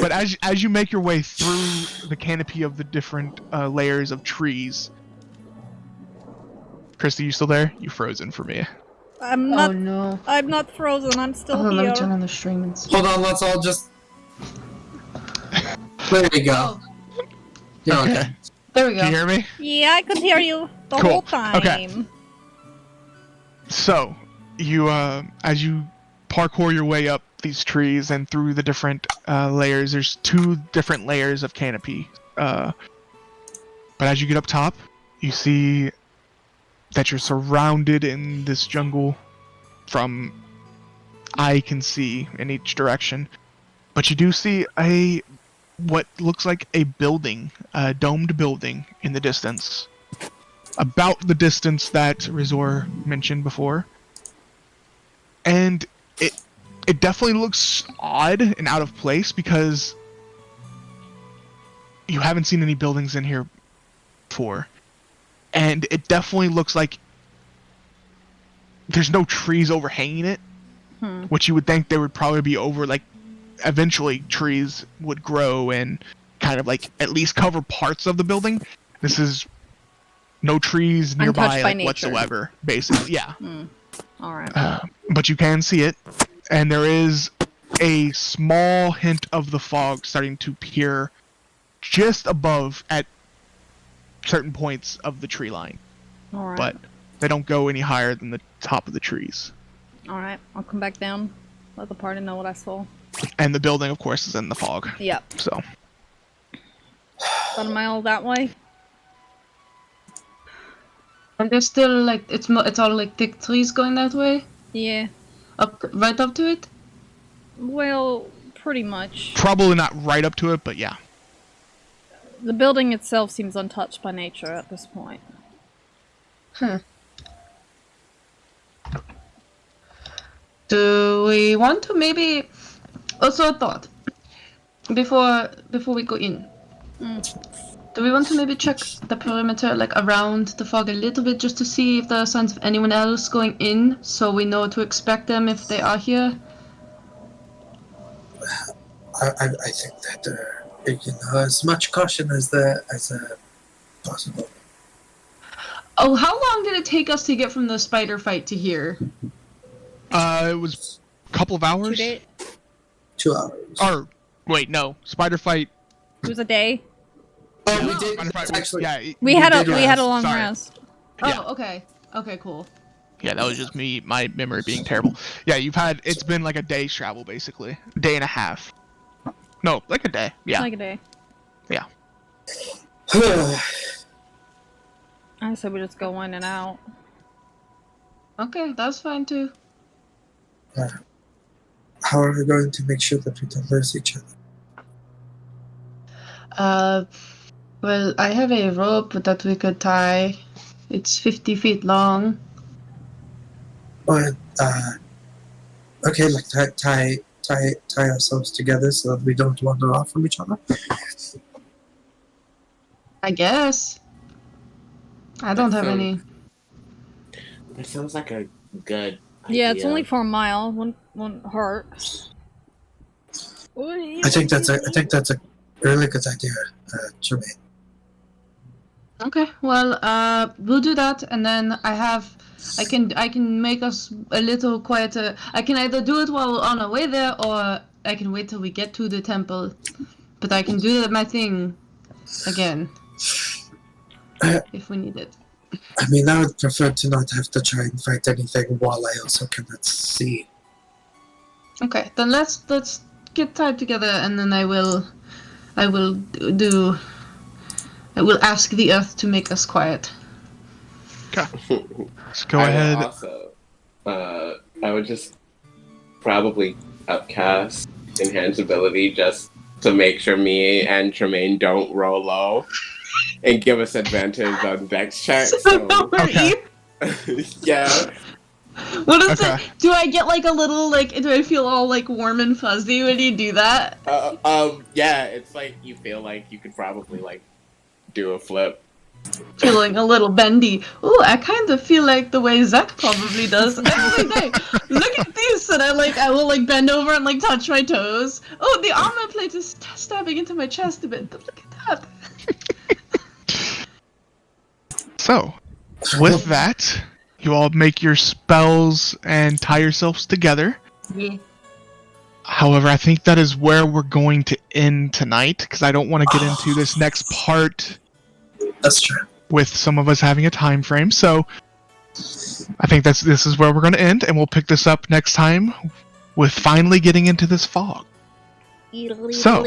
But as you make your way through the canopy of the different layers of trees, Kristy, you still there? You frozen for me. I'm Oh not. no. I'm not frozen. I'm still Let me turn here. on the stream and see. Hold on, let's all just. There we go. Yeah, okay. There we Can you go. hear me? Yeah, I could hear you the Cool. whole time. Okay. So, you as you parkour your way up these trees and through the different layers. There's 2 different layers of canopy. But as you get up top, you see that you're surrounded in this jungle from I can see in each direction. But you do see what looks like a building, a domed building in the distance. About the distance that Razor mentioned before. And it definitely looks odd and out of place because you haven't seen any buildings in here before. And it definitely looks like there's no trees overhanging it, which you would think there would probably be over, like, eventually trees would grow and kind of, like, at least cover parts of the building. This is no trees nearby, like, whatsoever, basically. Yeah. Alright. But you can see it, and there is a small hint of the fog starting to appear just above at certain points of the tree line. Alright. But they don't go any higher than the top of the trees. Alright, I'll come back down. Let the party know what I saw. And the building, of course, is in the fog. Yep. So. About a mile that way. And there's still like it's all like thick trees going that way. Yeah. Right up to it. Well, pretty much. Probably not right up to it, but yeah. The building itself seems untouched by nature at this point. Do we want to maybe... Also a thought. Before we go in. Do we want to maybe check the perimeter, like around the fog a little bit, just to see if there are signs of anyone else going in, so we know to expect them if they are here? I think that as much caution as possible. Oh, how long did it take us to get from the spider fight to here? It was a couple of hours. 2 days. 2 hours. Or wait, no, spider fight. It was a day. Oh, we No, did. spider fight was- Actually, yeah, We had did a long Sorry. rest. Yeah. Oh, okay. Okay, cool. Yeah, that was just me, my memory being terrible. Yeah, it's been like a day's travel, basically. A day and a half. No, like a day. Yeah. Like a day. Yeah. I said we just go in and out. Okay, that's fine too. How are we going to make sure that we don't lose each other? Well, I have a rope that we could tie. It's 50 feet long. But okay, like tie ourselves together so that we don't wander off from each other. I guess. I don't have sounds- any. That sounds like a good Yeah, it's idea. only for a mile. Wouldn't hurt. I think that's a really good idea, Tremayne. Okay, well, we'll do that, and then I can make us a little quieter. I can either do it while we're on our way there, or I can wait till we get to the temple. But I can do my thing again if we need it. I mean, I would prefer to not have to try and fight anything while I also cannot see. Okay, then let's get tied together, and then I will ask the earth to make us quiet. Okay. Let's go I would ahead. Also, I would just probably upcast enhance ability just to make sure me and Tremayne don't roll low and give us advantage on dex checks. So, Okay. yeah. What is Okay. it? Do I get like a little do I feel all like warm and fuzzy when you do that? Yeah, it's like you feel like you could probably like do a flip. Feeling a little bendy. Ooh, I kind of feel like the way Zach probably does every day. Look at this, and I will bend over and touch my toes. Oh, the armor plate is stabbing into my chest a bit. Look at that. So, with that, you all make your spells and tie yourselves together. Yeah. However, I think that is where we're going to end tonight, because I don't want to get into this next part That's true. with some of us having a time frame. So, I think this is where we're going to end, and we'll pick this up next time with finally getting into this fog. So-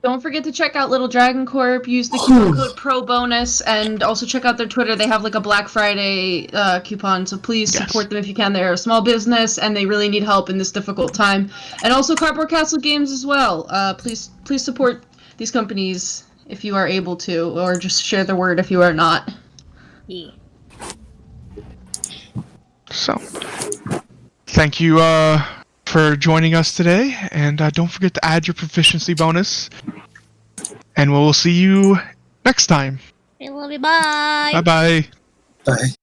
Don't forget to check out Little Dragon Corp. Use the coupon code PROBONUS, and also check out their Twitter. They have like a Black Friday coupon, so please support them if you can. They're a small business, and they really need help in this difficult time. And also Cardboard Castle Games as well. Please support these companies if you are able to, or just share the word if you are not. Yeah. So, thank you for joining us today, and don't forget to add your proficiency bonus. And we'll see you next time. I love you. Bye. Bye-bye. Bye.